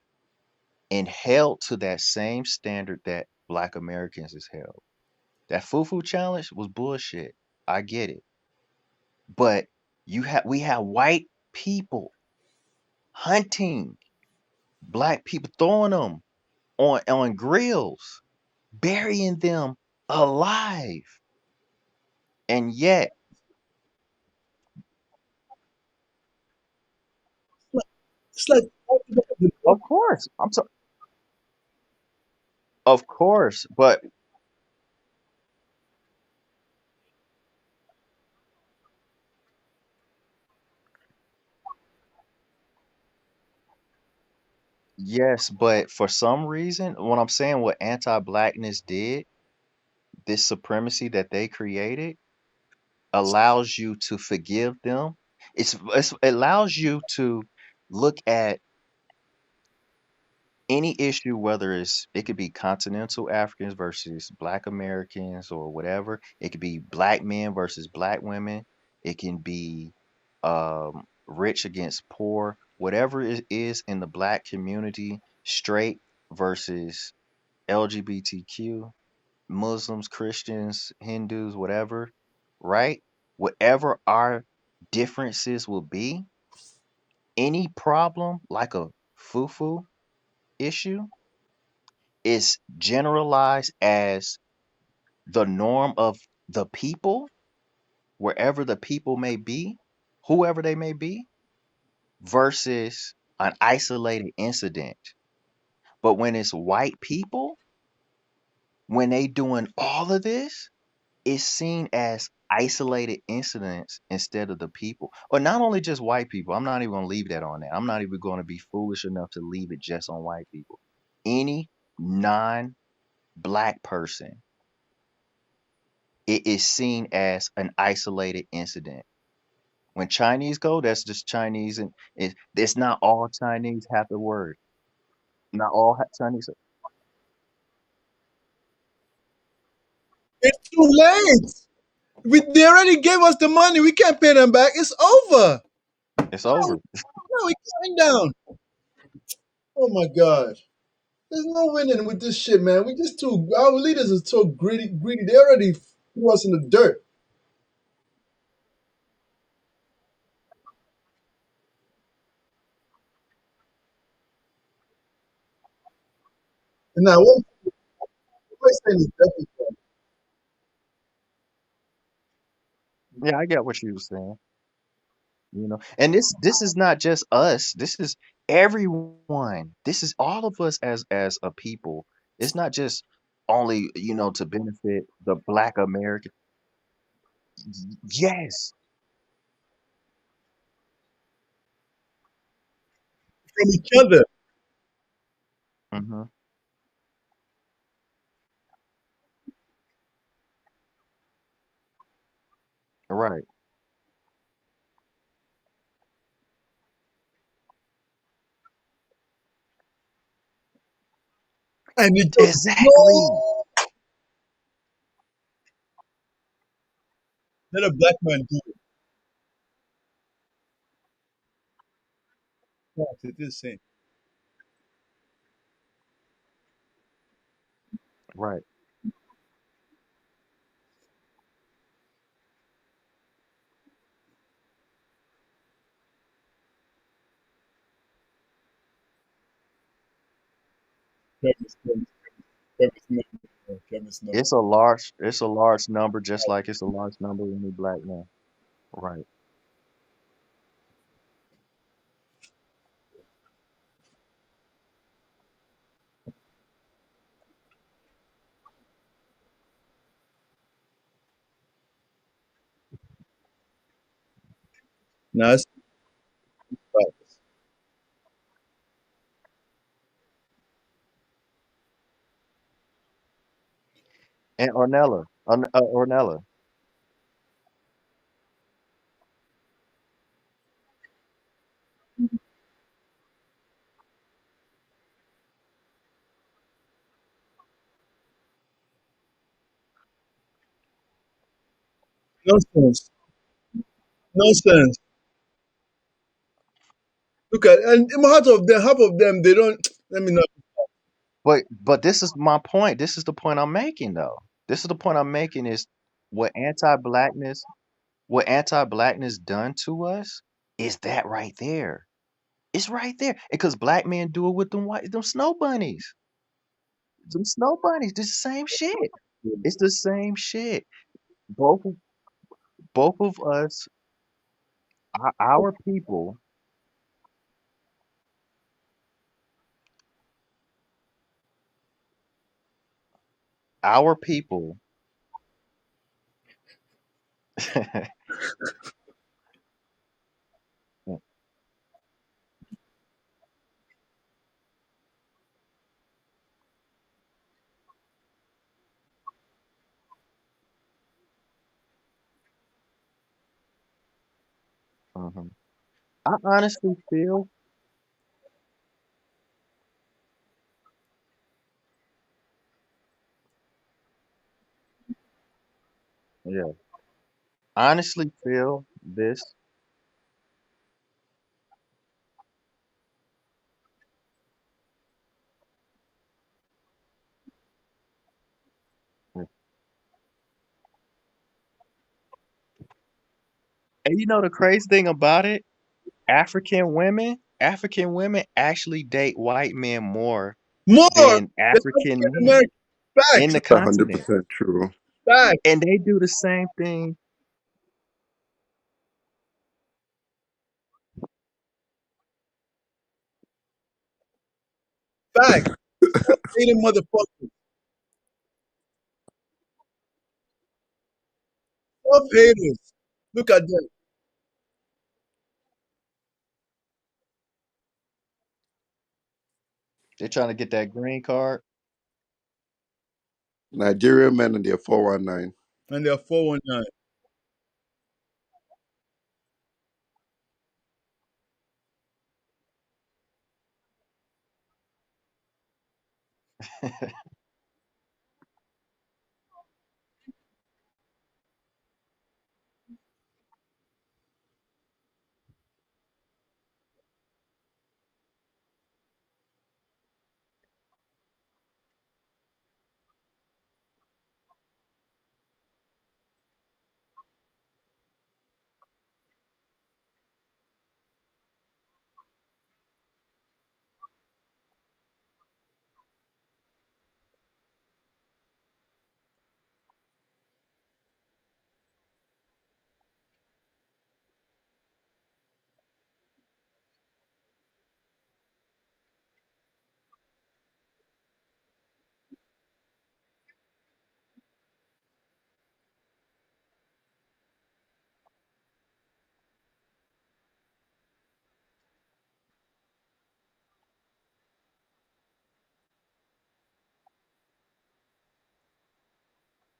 and held to that same standard that black Americans is held. That Fufu challenge was bullshit. I get it. But we have white people hunting black people, throwing them on grills, burying them alive. And yet, It's like of course, of course, but yes, but for some reason, what I'm saying, what anti-blackness did, this supremacy that they created, allows you to forgive them. It allows you to look at any issue, whether it could be continental Africans versus Black Americans or whatever. It could be black men versus black women. It can be rich against poor. Whatever it is in the black community, straight versus LGBTQ, Muslims, Christians, Hindus, whatever, right? Whatever our differences will be, any problem like a fufu issue is generalized as the norm of the people, wherever the people may be, whoever they may be, versus an isolated incident. But when it's white people, when they doing all of this, it's seen as isolated incidents instead of the people. Or not only just white people. I'm not even going to leave that on there. I'm not even going to be foolish enough to leave it just on white people. Any non-black person, it is seen as an isolated incident. When Chinese go, that's just Chinese, and it's not all Chinese have the word. Not all Chinese. It's too late. They already gave us the money. We can't pay them back. It's over. It's No, over. no, we counting down. Oh my God. There's no winning with this shit, man. We just too. Our leaders are so greedy. They already threw us in the dirt. And now what saying is definitely Yeah, I get what you were saying. And this is not just us. This is everyone. This is all of us as a people. It's not just only, to benefit the black American. Yes. from each other. Hmm. Right. And it just Exactly. no. Let a black man do it. Yes, it is same. Right. Kevin Smith. Kevin Smith. Kevin Smith. It's a large number, just like it's a large number in the black man. Right. No, it's right. And Ornella. Nonsense. Nonsense. Look at and half of them, they don't. Let me not. But this is my point. This is the point I'm making, though. This is the point I'm making is what anti-blackness what anti-blackness done to us is that right there. It's right there. Because black men do it with them snow bunnies. Them snow bunnies, it's the same shit. It's the same shit. Both of both of us, our people, our people. Mhm. I honestly feel, yeah, honestly feel this. And you know the crazy thing about it? African women actually date white men more More than than African African men American. in Facts, the That's 100 continent. percent true. facts, And they do the same thing. facts. Hating motherfuckers. Love haters. Look at them. They're trying to get that green card. Nigerian men and their 419. And they're 419.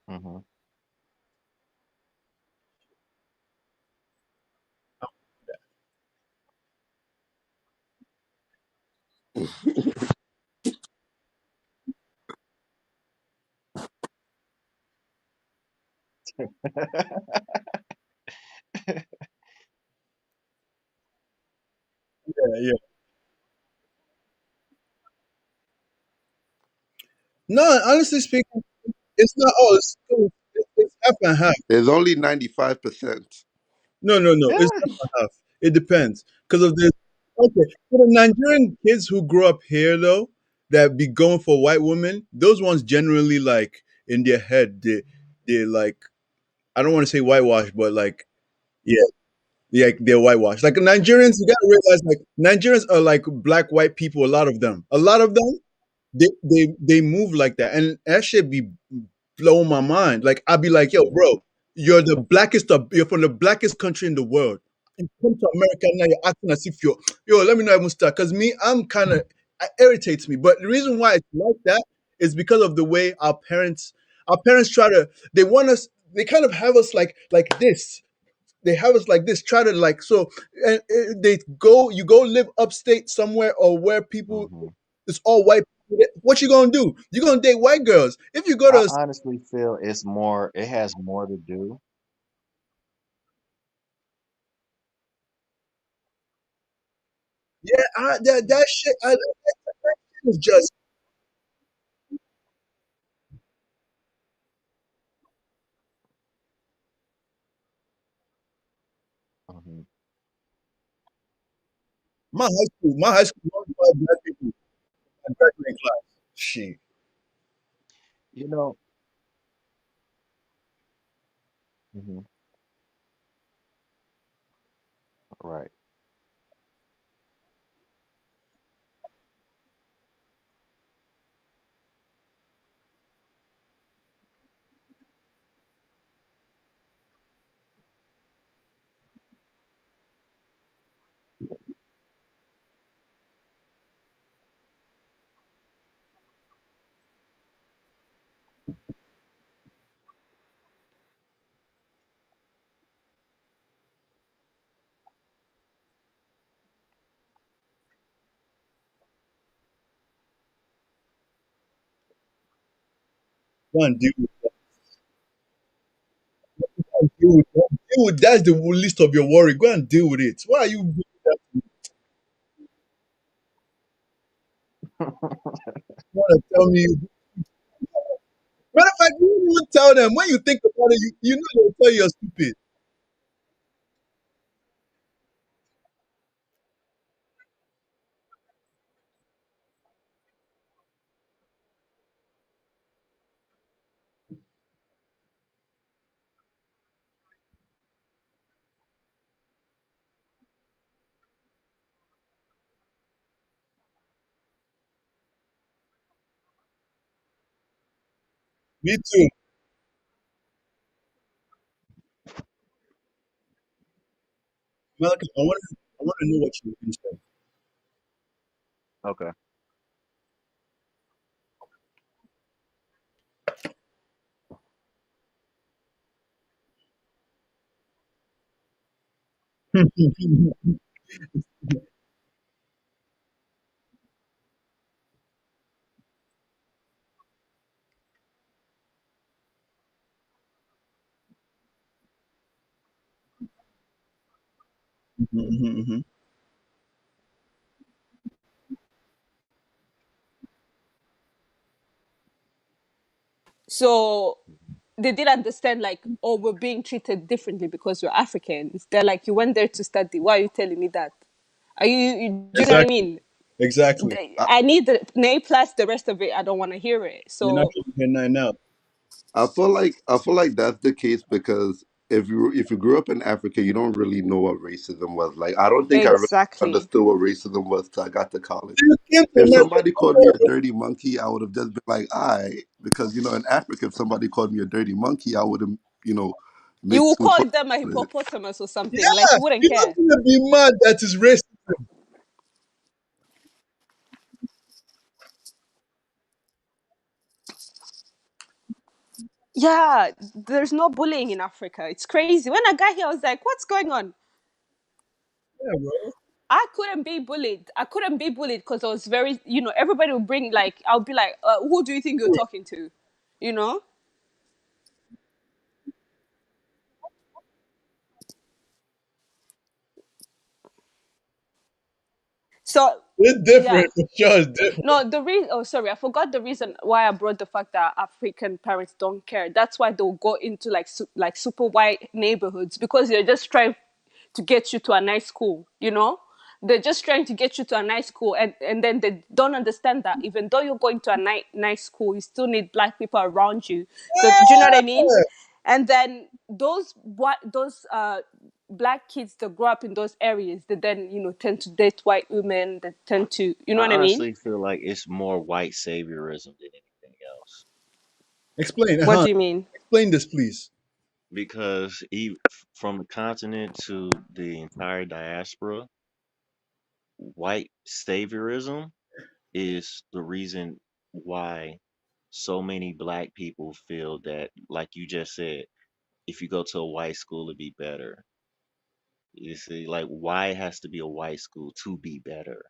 Hmm. Yeah, yeah. No, honestly speaking, it's not all. It's half and half. There's only 95%. No, no, no. It's Yeah. half and half. It depends. Because of this. Okay. For the Nigerian kids who grow up here, though, that be going for white women, those ones generally, like, in their head, they like, I don't want to say whitewash, but like, yeah, like they're whitewashed. Like Nigerians, you gotta realize, like, Nigerians are like black, white people, a lot of them. A lot of them, they move like that. And that should be blow my mind. Like I'd be like, yo, bro, you're from the blackest country in the world. You come to America now, you're acting as if yo, let me not even start. Cause me, I'm kind of, it irritates me. But the reason why it's like that is because of the way our parents try to, they want us, they kind of have us like this. They have us like this, try to like, so, and you go live upstate somewhere or where people, Hmm. it's all white. What you gonna do? You're gonna date white girls. If you go I to, honestly feel it has more to do. yeah, that shit, that shit is just, Hmm. my high school, only five black people in my graduating class. Shit. You know, hmm, right. Go and deal with that. Deal with that's the least of your worry. Go and deal with it. Why are you doing that? You want to tell me? Matter of fact, you didn't even tell them. When you think about it, you know they'll tell you you're stupid. Me too. Malcolm, I want to know what you can say. Okay. So they did understand, like, oh, we're being treated differently because we're Africans. They're like, you went there to study. Why are you telling me that? Do you know what I Exactly. mean? Exactly. I need an A plus. The rest of it, I don't want to hear it. You're not So trying to hear nothing else. I feel like that's the case because if you grew up in Africa, you don't really know what racism was like. I don't think I really exactly. understood what racism was till I got to college. You came to If America. somebody called me a dirty monkey, I would have just been like, "I," because in Africa, if somebody called me a dirty monkey, I would have you know You make will two call points them a with it. hippopotamus or something. Like Yeah, you wouldn't you're not care. gonna be mad that is racism. Yeah, there's no bullying in Africa. It's crazy. When I got here, I was like, what's going on? Yeah, bro. I couldn't be bullied. I couldn't be bullied because I was very, everybody would bring, like, I'll be like, who do you think you're talking to? You know? So, It's yeah. different. For sure, it's different. No, the reason, oh, sorry, I forgot the reason why I brought the fact that African parents don't care. That's why they'll go into like like super white neighborhoods because they're just trying to get you to a nice school, They're just trying to get you to a nice school, and then they don't understand that even though you're going to a nice school, you still need black people around you. So, do you know what I mean? Yeah. And then those black kids that grow up in those areas, they then tend to date white women. They tend to, you know I what I mean? honestly feel like it's more white saviorism than anything else. Explain. What do you mean? Explain this, please. Because from the continent to the entire diaspora, white saviorism is the reason why so many black people feel that, like you just said, if you go to a white school, it'd be better. You see, like, why it has to be a white school to be better?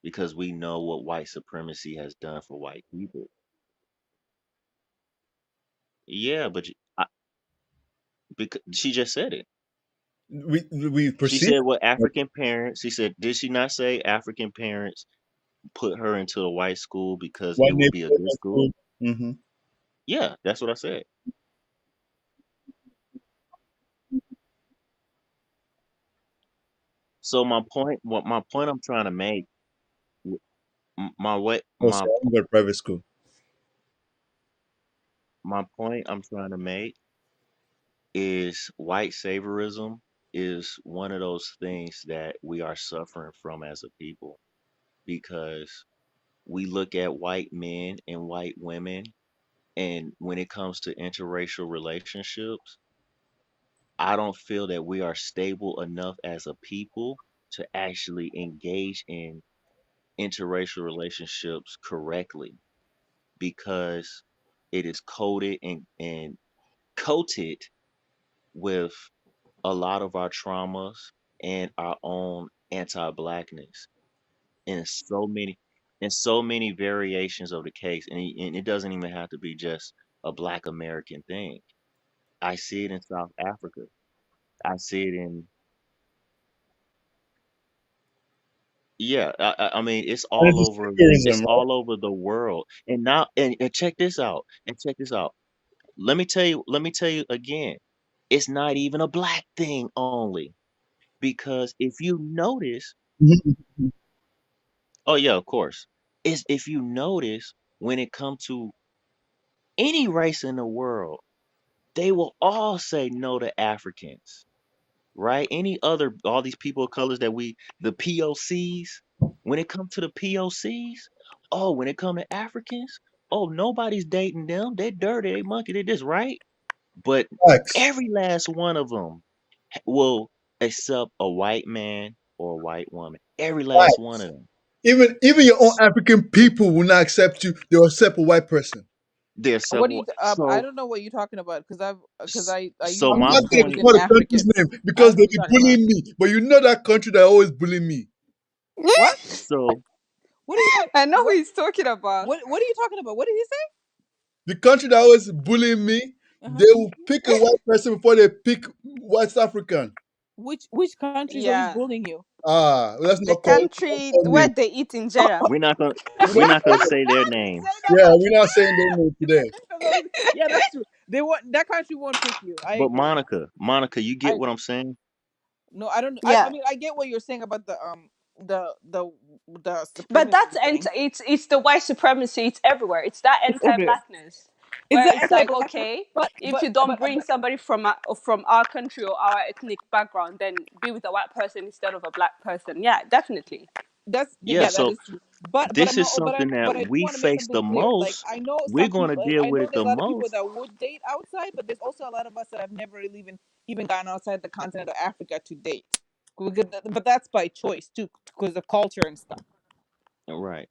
Because we know what white supremacy has done for white people. Yeah, but because she just said it. We She proceed. said what African parents, she said, did she not say African parents put her into a white school because it One will be a neighborhood good high school? school. Mm-hmm. Yeah, that's what I said. So my point I'm trying to make, w- my way, Oh, sorry, I'm going to private school. my point I'm trying to make is white saviorism is one of those things that we are suffering from as a people because we look at white men and white women, and when it comes to interracial relationships, I don't feel that we are stable enough as a people to actually engage in interracial relationships correctly because it is coded and coated with a lot of our traumas and our own anti-blackness in so many variations of the case, and it doesn't even have to be just a black American thing. I see it in South Africa. I see it in, yeah, I mean it's And all it's over, a it's secularism, right? all over the world. And now, and check this out. And check this out. Let me tell you again. It's not even a black thing only because if you notice, Mhm. oh yeah, of course. Is if you notice when it comes to any race in the world, they will all say no to Africans, right? Any other, all these people of colors that the POCs, when it comes to the POCs, oh, when it comes to Africans, oh, nobody's dating them. They dirty. They monkey. They this, right? But Facts. every last one of them will accept a white man or a white woman. Every last one Facts. of them. Even your own African people will not accept you. They will accept a white person. They're What do acceptable. you? I So, don't know what you're talking about because s- I so I'm used my not to gonna live point. in call the country's Africa. name I because don't know they what be you're talking about. bullying me. But you know that country that always bully me. What? So What are you talking? I know who What? he's talking about. What are you talking about? What did he The country that always bullying me, say? they will pick a white person before they pick West African. Which countries are he Yeah, bullying you? Let's the not country call where names. they eat injera. we're not gonna What? we're not gonna Say say their names. that Yeah, country. we're not saying their name today. Yeah, that's true. They want that country won't pick you. I But agree. Monica, you I get what I'm saying? no, I don't. I Yeah, mean, I get what you're saying about the the the but supremacy that's thing. it's the white supremacy. It's everywhere. It's that It's everywhere. anti-blackness It's where the it's like, anti-blackness, okay, but if you don't bring but somebody from our country or our ethnic background, then be with a white person instead of a black person. Yeah, definitely. Yeah, that so is true. But this I'm not. is something that But I do we want to make face something the clear. Like most. I know We're some gonna people. deal I with know it there's the a lot of people most. that would date outside, but there's also a lot of us that have never really even gone outside the continent of Africa to date. But that's by choice too, because of culture and stuff. Right.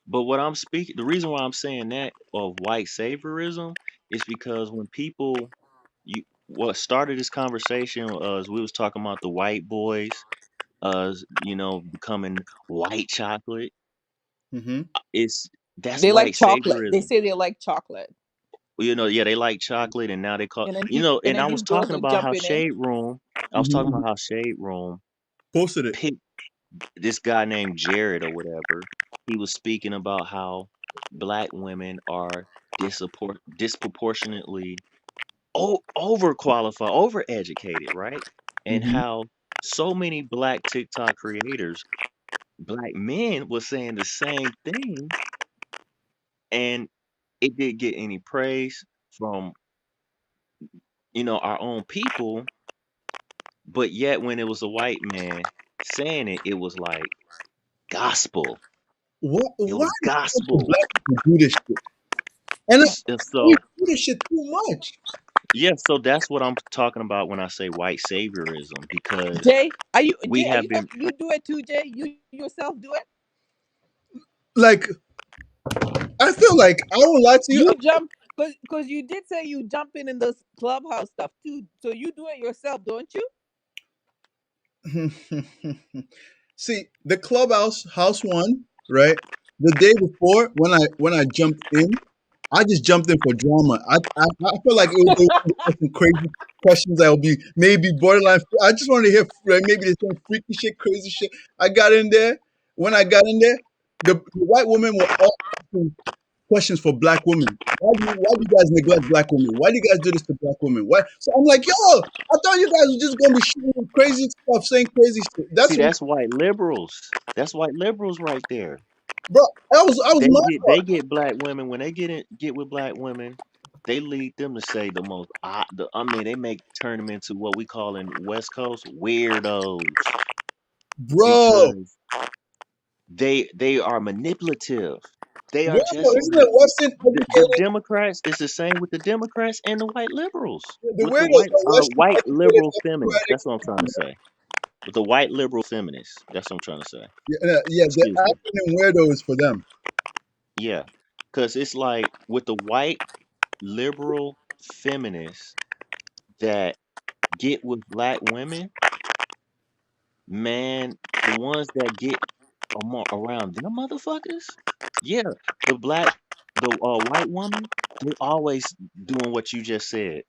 But what I'm speaking, the reason why I'm saying that of white saviorism is because when people, what started this conversation was we was talking about the white boys, becoming white chocolate. Hmm. It's That's They like white chocolate. They saviorism. say they like chocolate, Yeah, they like chocolate, and now they call, and and then I was these girls talking are about how jumping in. Shade Room, I was talking Hmm. about how Shade Room Posted it. picked this guy named Jared or whatever. He was speaking about how black women are disproportionately overqualified, overeducated, right? And Hmm. how so many black TikTok creators, black men, was saying the same thing, and it didn't get any praise from our own people, but yet when it was a white man saying it, it was like gospel. What? It Why was do gospel. black people do this shit? And we So do this shit too much. yeah, so that's what I'm talking about when I say white saviorism, because Jay, we Are have you been you do it too, Jay? You yourself do it? Like I feel like I won't lie to you. You jump because you did say you jump in those clubhouse stuff too. So you do it yourself, don't you? See, the clubhouse house one, right? The day before when I jumped in, I just jumped in for drama. I felt like it was there would be some crazy questions that would be maybe borderline. I just wanted to hear like, maybe there's some freaky shit, crazy shit. I got in there. When I got in there, the white women were all asking questions for black women. Why do you guys neglect black women? Why do you guys do this to black women? Why? So I'm like, yo, I thought you guys were just gonna be shooting crazy stuff, saying crazy shit. See, That's what, that's white liberals. That's white liberals right there. bro. I was They mad. get black women when they get with black women, they lead them to say the most I mean they make turn them into what we call in West Coast weirdos, Bro. because they are manipulative. They are Bro, just isn't it Western the educated? Democrats. It's the same with the Democrats and the white liberals. The With the weirdos are Western white educated liberal feminists. Democratic. That's what I'm trying to say. With the white liberal feminists. That's what I'm trying to say. Yeah, the Excuse me. acronym weirdo is for them. Yeah, because it's like with the white liberal feminists that get with black women, man, the ones that get around them motherfuckers, yeah, the black, the white woman, they always doing what you just said.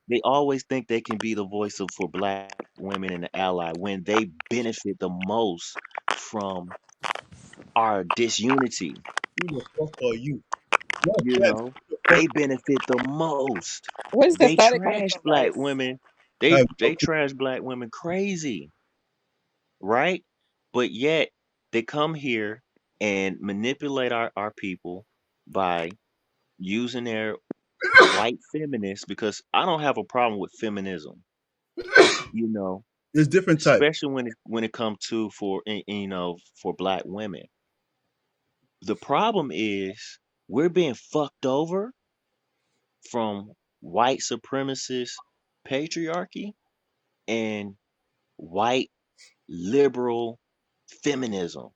They always think they can be the voice for black women and the ally when they benefit the most from our disunity. Who the fuck are you? No You offense. know, Who the fuck they benefit the most. Where's the They static coming trash from, black guys? women. I have no They trash black women crazy, right? But yet they come here and manipulate our people by using their white feminists, because I don't have a problem with feminism, you know, There's different type. especially when it comes to for for black women. The problem is We're being fucked over from white supremacist patriarchy and white liberal feminism.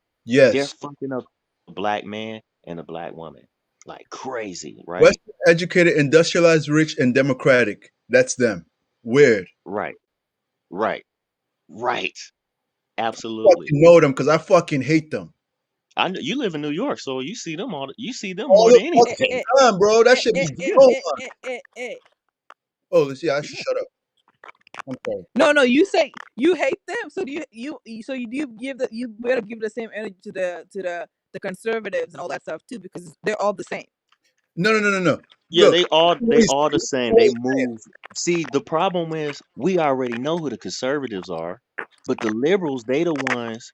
They're Yes. fucking up the black man and the black woman like crazy, right? Western educated, industrialized, rich, and democratic. That's them. Weird. Right, right, right. Absolutely. Fucking know them because I fucking hate them. I know you live in New York, so you see them all. You see them All more the than Eh, fucking anything. eh, time, bro. That eh, should eh, be eh, so eh, on. eh, eh, eh. Oh, let's see. I should Yeah. shut up. I'm sorry. No, no, you say you hate them, so do so you do give the you better give the same energy to the conservatives and all that stuff too, because they're all the same. No, no, no, no, no. Yeah, Look, they all the same. They move. See, the problem is we already know who the conservatives are, but the liberals, they the ones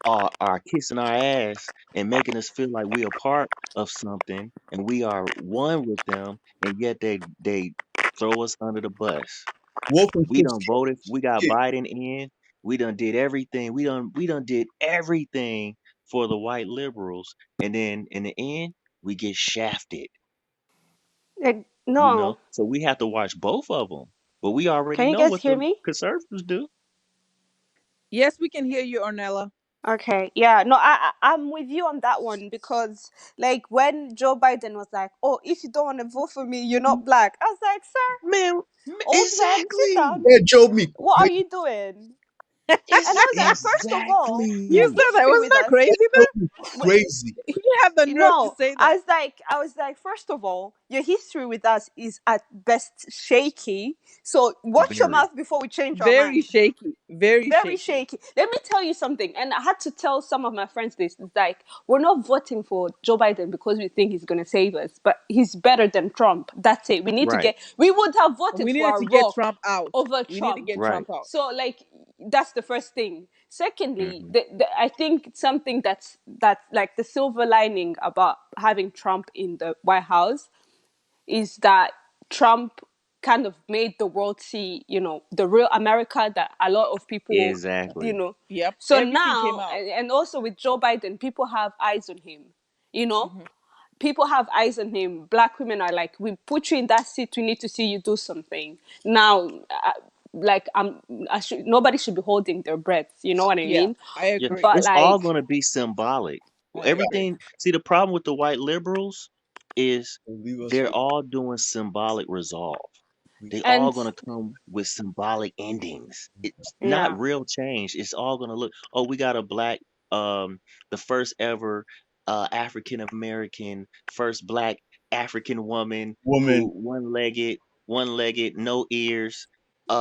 are kissing our ass and making us feel like we are part of something and we are one with them, and yet they throw us under the bus. Wolf and We Kid done voted. We got Kid. Biden in. We done did everything. We done did everything for the white liberals, and then in the end, we get shafted. No, So we have to watch both of them. But we already can you know guys what hear the me? conservatives do. Yes, we can hear you, Ornella. Okay, yeah, no, I'm with you on that one because, like, when Joe Biden was like, "Oh, if you don't want to vote for me, you're not black," I was like, "Sir, Man, old man, sit exactly. down. Yeah, Joe me. What are you doing?" And I was like, first of all, You your Exactly. said that, history wasn't with that us. crazy, Joe man? me w- crazy. You have the nerve to No, say I that. was like, first of all, your history with us is at best shaky. So watch your Very. mouth before we change our Very mind. shaky, very Very shaky. shaky. Let me tell you something, and I had to tell some of my friends this. It's like, we're not voting for Joe Biden because we think he's going to save us, but he's better than Trump. That's it. We need to Right. get. We would have voted We for needed a to get rock Trump out. over We need to Trump. get Right. Trump out. So, like, that's the first thing. Secondly, Hmm. I think something that's like the silver lining about having Trump in the White House is that Trump kind of made the world see, the real America that a lot of people, you Exactly. know. Yep, So everything came now, out. and also with Joe Biden, people have eyes on him, you know. Hmm. People have eyes on him. Black women are like, we put you in that seat. We need to see you do something. Now, like, nobody should be holding their breath. You know what I Yeah, mean? I Yeah. agree. But It's all like, going to be symbolic. I agree. Everything. See, the problem with the white liberals is Leave us they're with all doing symbolic resolve. we They all and gonna come with symbolic endings. It's not yeah, real change. It's all gonna look, oh, we got a black, the first ever African American, first black African woman who woman. one legged, no ears,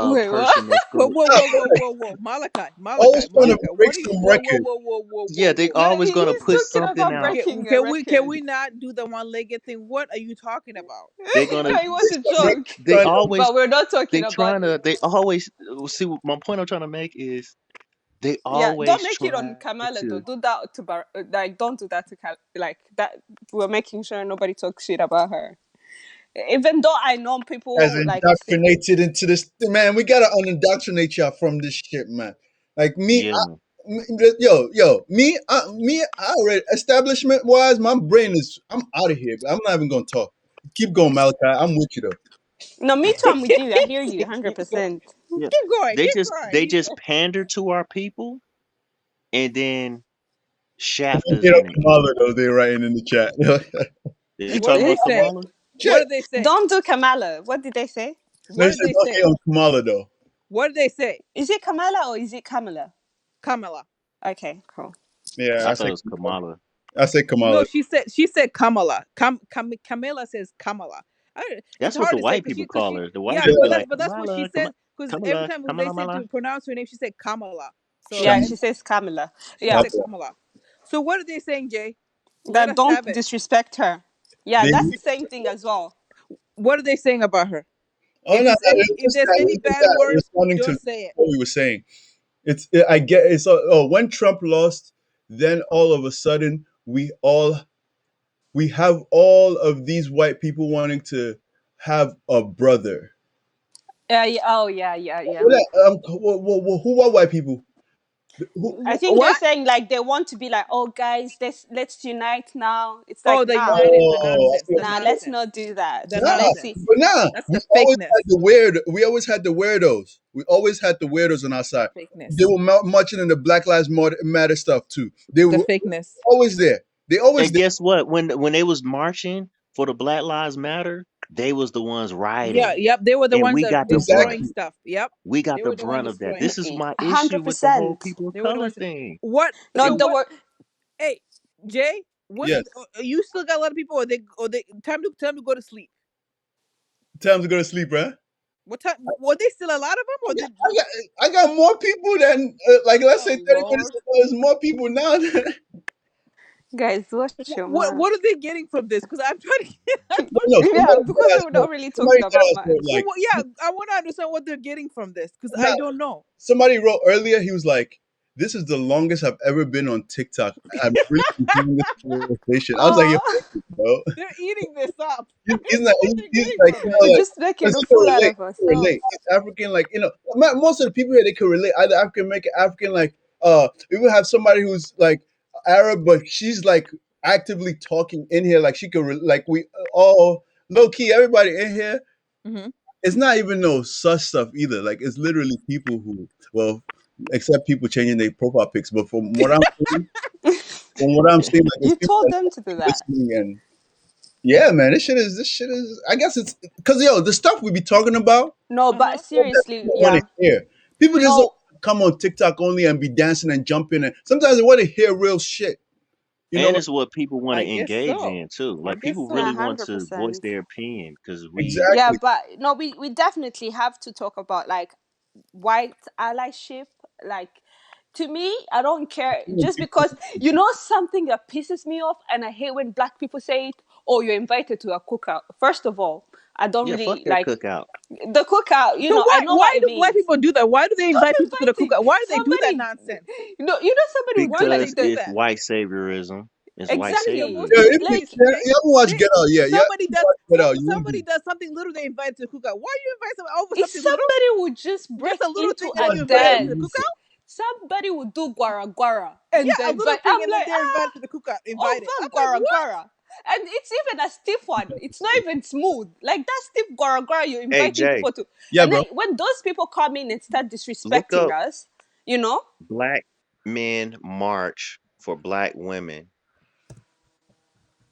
wait, what? person that's Whoa, gonna whoa, Yeah, whoa, whoa, whoa, whoa, Malachi, Malachi, always trying to Malachi. break What are you? some Whoa, whoa, record. whoa, whoa, whoa, whoa, yeah, they whoa. always gonna He's put talking something about out. breaking a Can record. we not do the one-legged thing? What are you talking about? They're gonna No, it was a Break joke. they some record. always But we're not talking they about trying it. to they always see my point I'm trying to make is they Yeah, don't always make it on try Kamala though. to. Do that to like, don't do that to like that. We're making sure nobody talks shit about her. Even though I know As people like say, indoctrinated into this man. We gotta unindoctrinate y'all from this shit, man. Like me, Yeah, man. me, I already establishment wise, my brain is. I'm out of here. I'm not even gonna talk. Keep going, Malachi. I'm with you though. no, me too. I'm with you. I hear you, hundred Keep going. percent. Yeah. Keep going. They Keep just they going. just pander to our people and then shaft Don't us get in up the end. Kamala though. They're writing in the chat. You What talking did they about say? Kamala? What Chat. did they say? Don't do Kamala. What did they say? What They did said they don't hate say? on Kamala though. What did they say? Is it Kamala or is it Kamala? Kamala. Okay, cool. Yeah, I thought it was Kamala. I say No, Kamala. she said Kamala. Camilla says Kamala. It's That's what hard the to say white because people call her. The white yeah, people Yeah. be but like that's what she Kamala, said. Because every Kamala, time when they Kamala, said Mala. to pronounce her name, she said Kamala. So Yeah, Shama. she says Kamala. she Yeah, said Okay. Kamala. So what are they saying, Jay? Let that us don't have it. disrespect her. Yeah, They, that's the same thing as well. What are they saying about her? oh no, no, If it's just there's that any it's just bad that words, responding to don't say it. what we were saying. I get it's when Trump lost, then all of a sudden we have all of these white people wanting to have a brother. Yeah, oh yeah, yeah, yeah. Who are white people? I think they're What? saying like they want to be like, oh guys, let's unite now. It's Oh, like, the nah, united, the Oh, nonsense, the nah, let's nonsense, not do that. the nah, Let's see. nonsense. but nah, That's we the always fakeness. had the weird. We always had the weirdos. We always had the weirdos on our side. Fakeness. They were marching in the Black Lives Matter stuff too. They The were fakeness. always there. They always And there. guess what? When they was marching for the Black Lives Matter, they was the ones Yeah, rioting, yep. They were the and ones we that got the brunt. destroying Exactly. stuff. Yep. We got They the were the one brunt of that. destroying This is stuff. my issue with the whole 100%. people of They were the color ones. thing. What? No, So Ex- the what? word. Hey, Jay, what? Yes. You still got a lot of people, or they time to go to sleep. Time to go to sleep, right? What time? Were they still a lot of them, or did? I got more people than like let's say Oh 30 minutes Lord. ago. There's more people now. Guys, watch your mouth. What are they getting from this? Because I'm trying to. I No, don't no, know. Yeah, somebody did because ask we're for. not really Somebody talking did about ask for much. like. Yeah, I want to understand what they're getting from this because Nah, I don't know. somebody wrote earlier. He was like, "This is the longest I've ever been on TikTok. I'm really enjoying this conversation." I was like, "You're Oh, faking, bro." They're eating this up. He's not. What they're He's getting like, from you it. know, we're like just making because a he can fool out relate. of He can ourselves. relate. He's African, like most of the people here they can relate. Either African American, African, like we will have somebody who's like Arab, but she's like actively talking in here, like she could, like we all low key. Everybody in here, Hmm. it's not even no sus stuff either. Like it's literally people who, well, except people changing their profile pics. But from what I'm seeing, like it's You people told that them to do that. listening and yeah, man, this shit is. I guess it's because the stuff we be talking about, No, Uh-huh. but people that seriously, people want to yeah. hear. People just don't No, come on TikTok only and be dancing and jumping, and sometimes they want to hear real shit. You know And what? it's what people want to I guess engage so. in too. I Like guess people a really so. want to voice 100%. their opinion because we Yeah, Exactly. but no, we definitely have to talk about like white allyship. Like, to me, I don't care just because something that pisses me off, and I hate when black people say it. Oh, you're invited to a cookout. First of all, I don't yeah, fuck really that like cookout. the cookout. So I why know what why it do black means. people do that? Why do they invite people to the Don't invite cookout? Why do they do that somebody. nonsense? Somebody would Why do do they like Because do the it's that? white saviorism. It's white That is the exactly most Yeah, saviorism. if you, please, yeah, Jay. you haven't watched Jay, Get Out yet, yeah, somebody you does watch Get Out, you won't somebody be. does something little, they invite to the cookout. Why you invite somebody over if something little? somebody would just Just break a little into thing and a you invite them Exactly. to the dance, cookout? somebody would do guara guara and Yeah, a then little invite. thing I'm and then like, they're invited to the cookout. Invited. I'm over like, guara what? guara. And it's even a stiff one. It's not even smooth. Like that stiff guara guara you're Hey inviting Jay, people to. Yeah, And then bro. when those people come in and start look disrespecting up us, you know, black men march for black women.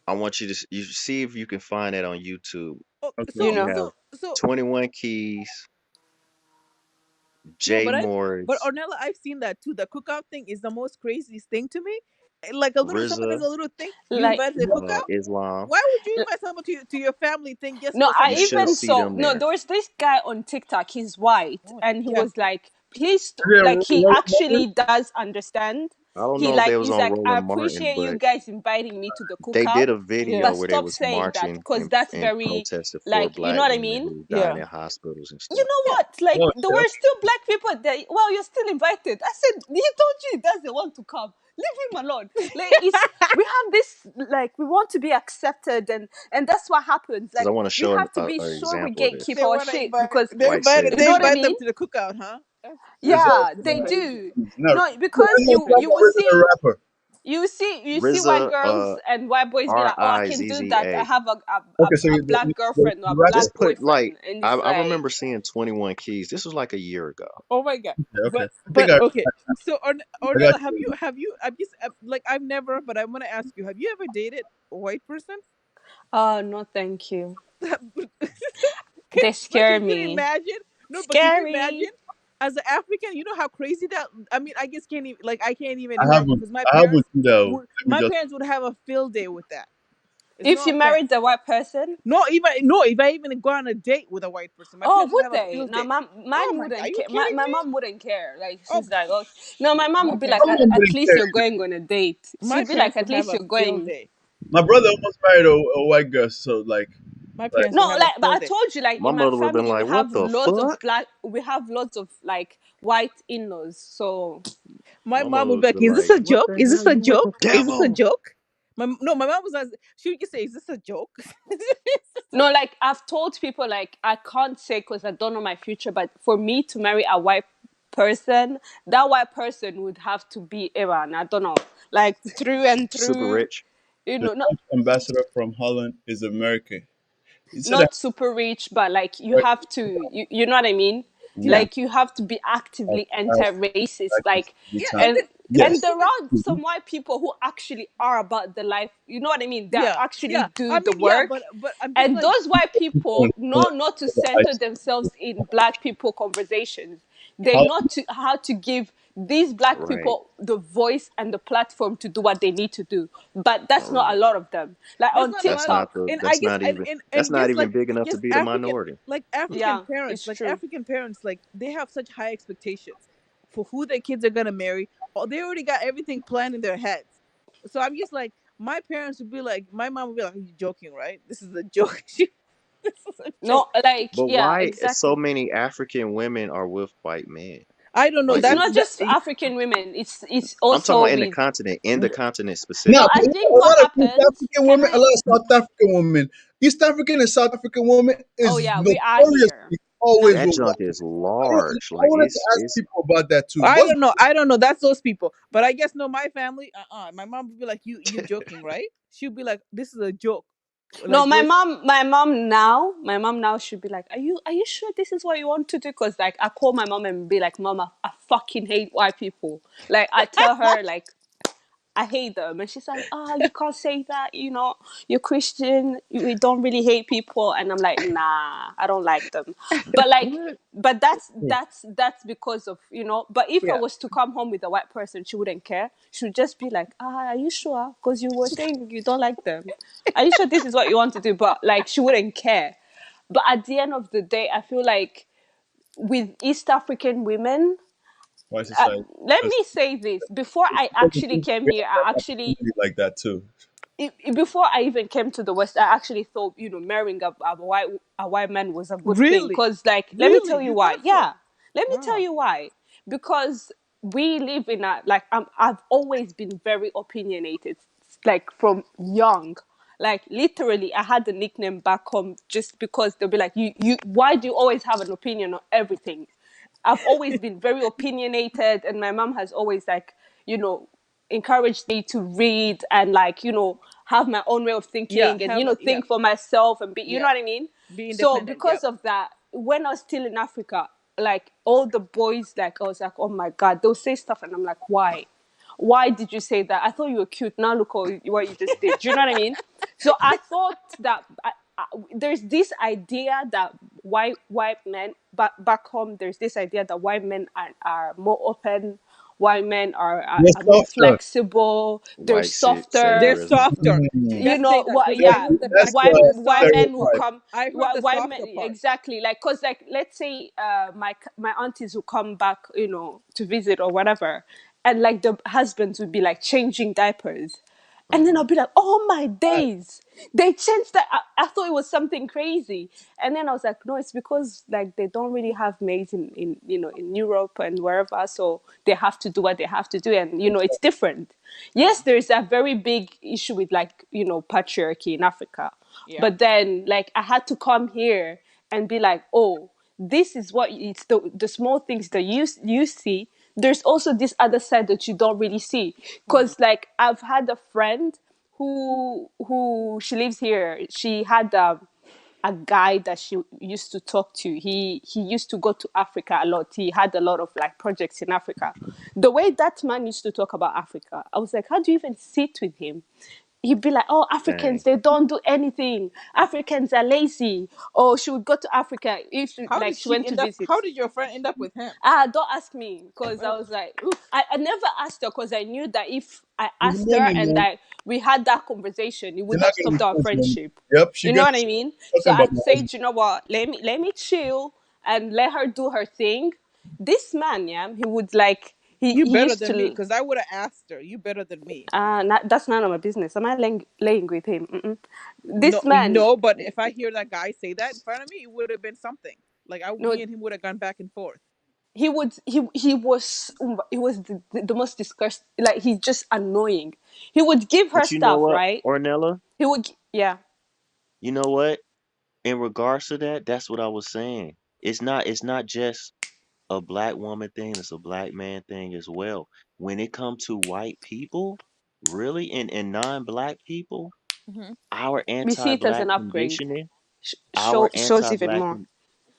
I want you to you see if you can find that on YouTube. Oh, Okay. you so You know. have so so 21 Keys, no, Jay but Morris, Ornella, I've seen that too. The cookout thing is the most craziest thing to me. Like a little somebody does RZA, a little thing, you Like invite to the cookout. Islam. Why would you invite someone to your family thing just no, for I You something should little? even see saw them no. there. There was this guy on TikTok. He's white, and he Yeah. was like, "Please, Yeah, like he Roland Martin? actually does understand." I don't He know if like they was he's on like, "I Roland Martin, appreciate you but guys inviting me to the they cookout, did a Yeah. video but where they stop was saying that marching because that's and very protested for like you know black what I women mean." who died Yeah. in hospitals and You stuff. know what? Like Oh, there yeah. were still black people there. Well, you're still invited. I said he told you he doesn't want to come. Leave him alone. Like it's we have this like we want to be accepted and that's what happens. Because I Like want to we show have to an be sure we example of gatekeep this. They our want to shit invite. because They White invited. you They know what I saviors. invite them mean? to the cookout, huh? It's That's Yeah, all they crazy. do. no, No, because you will RZA a see rapper. you see white RZA, girls and white boys be like, oh, I can do that. I RIZZA. have Okay, so a the, black the, girlfriend or a the Just black rapper. put like boyfriend, and I, it's I like, remember seeing 21 Keys. This was like a year ago. Oh my god. Okay, okay. But I think okay. So I got Ornella, have you. you I've just like I've never, but I'm gonna ask you, have you ever dated a white person? oh no, thank you. Can, They like, scare can you me. imagine? No, but can you imagine Scary. as an African? You know how crazy that. I mean, I guess can't even like I can't even I imagine haven't because my I haven't parents seen that. would Let me just have a field day with that. It's If no you offense. married the white person, No, if I even go on a date with a white person, my oh, parents would would have a they? field No, day. Oh mine my god, are wouldn't you care. My, kidding my me? mom wouldn't care. Like Oh, she's like, oh no, my mom my would be like, parents, someone at wouldn't least care. you're going on a date. my She'd be like, parents at would have least a you're field going. day. My brother almost married a white girl, so My like parents No, would have a like, but I field day. told you, like My in my mother would have been family, like, "What the fuck?" we have lots of like white in-laws. So My My mom mother would would be have like, been "Is this like, a "What joke? the Is this hell? a You with the joke? Is this a devil?" joke?" My mom was not. She would just say, "Is this a joke?" no, like I've told people, like I can't say because I don't know my future, but for me to marry a white person, that white person would have to be Iran. I don't know, like through and Super through. rich. You The know, not French ambassador from Holland is American. He said that not super rich, but like you right. have to, you know what I mean? Yeah, Like you have to be I've, actively I've anti-racist, like, practiced every Yeah, time. and and then and Yes. there are Mhm. some white people who actually are about the life. You know what I mean? They yeah, actually yeah. do I the mean, yeah, work, but I'm just and like, those white Going- people going know not to to the center ice. themselves in black people conversations. They Holland, know to how to give these black Right. people the voice and the platform to do what they need to do. But that's All not a right. lot of them. Like there's on not a That's lot of, not TikTok. the. and I That's guess, not even. That's and not guess even like, big enough to guess be the African, minority. like African Yeah, parents, it's true. like they have such high expectations for who their kids are gonna marry. Or they already got everything planned in their heads. So I'm just like, my parents would be like, my mom would be like, "Are you joking, right? This is a joke. This is a joke." No, like But yeah, why so exactly. many African women are with white men? I don't know. Like It's it, not just African women. It's I'm talking about also in the with. continent, in the continent now, No, but I specifically. a think what lot of East happens. African Can women, a I? lot of South African women, East African and South African women Oh is yeah, we are here. notoriously No, always That with junk white. is I, don't, large. I Like wanted to ask it's people about that too. I What's don't know. I don't know. That's those people. But I guess no, my family. My mom would be like, "You joking, right?" She'd be like, "This is a joke." no, Like we're my mom now should be like, are you sure this is what you want to do? Because like I call my mom and be like, Mom, I fucking hate white people. Like I tell her like I hate them. And she's like, you can't say that, you're Christian, we don't really hate people. And I'm like, nah, I don't like them. But like, what? but that's because of, but if I yeah, was to come home with a white person, she wouldn't care. She would just be like, are you sure? Because you were saying you don't like them. Are you sure this is what you want to do? But like, she wouldn't care. But at the end of the day, I feel like with East African women, white society? let Because me say this before I we actually came have here, that I actually opportunity like that too. before I even came to the West, I actually thought, marrying a white man was a good thing. really, Cause like, let me really, tell you you why. thought so? Yeah, let me tell Wow. you why. Because we live in a like I've always been very opinionated, like from young. Like literally, I had the nickname back home just because they'll be like, you, why do you always have an opinion on everything? I've always been very opinionated, and my mom has always like, you know, encouraged me to read and like, have my own way of Yeah, thinking and, yeah, think for myself and be, you know yeah. what I mean? Be So independent. Yep. because of that, when I was still in Africa, like all the boys, like I was like, oh my God, they'll say stuff and I'm like, why? Why did you say that? I thought you were cute. Now look what you just did. Do you know what I mean? So I thought that there's this idea that white men back home. There's this idea that white men are more open. White men Yes, are more softer. flexible. They're White They're softer. saviorism. softer. Mm. You Let's say know that what? because I Yeah, heard the That's fact. I white heard the white softer. men will stereotype. come. I heard the White men softer part. exactly like because like let's say my aunties will come back to visit or whatever, and like the husbands would be like changing diapers. And then Hmm. I'll be like, oh my days, they changed that. I thought it was something crazy. And then I was like, no, it's because like they don't really have maids in Europe and wherever. So they have to do what they have to do. And, it's different. Yeah, Yes, there is a very big issue with like, patriarchy in Africa. yeah, But then like I had to come here and be like, oh, this is what it's the small things that you see. There's also this other side that you don't really see. hmm, Because like I've had a friend who she lives here. She had a guy that she used to talk to. He used to go to Africa a lot. He had a lot of like projects in Africa. The way that man used to talk about Africa, I was like, how do you even sit with him? He'd be like, oh, Africans, Dang. they don't do anything. Africans are lazy. Or she would go to Africa if how did she she went to end up? visit. How did your friend end up with him? Don't ask me because I Oh, was like, oof. I never asked her because I knew that if I No, asked no, her and no. that we had that conversation, it They're would not have going to stopped be our friends anymore. friendship. Yep, she You know gonna what I start mean? So talking about I'd my say, husband. you know what? Let me chill and let her do her thing. This man, yeah, he would like You he better used than me to. because I would have asked her. You better than me. That's none of my business. Am I laying with him? Mm-mm. No, This man, no. But if I hear that guy say that in front of me, it would have been something. Like no, me and him would have gone back and forth. he was the most disgust, like he's just annoying. He would give her But you know stuff, what, right? Ornella? Yeah. You know what? In regards to that, that's what I was saying. It's not just a black woman thing, it's a black man thing as well. When it comes to white people, really, and non-black people, Hmm. our We see it as anti-black an upgrade. conditioning, our Shows even anti-black, more.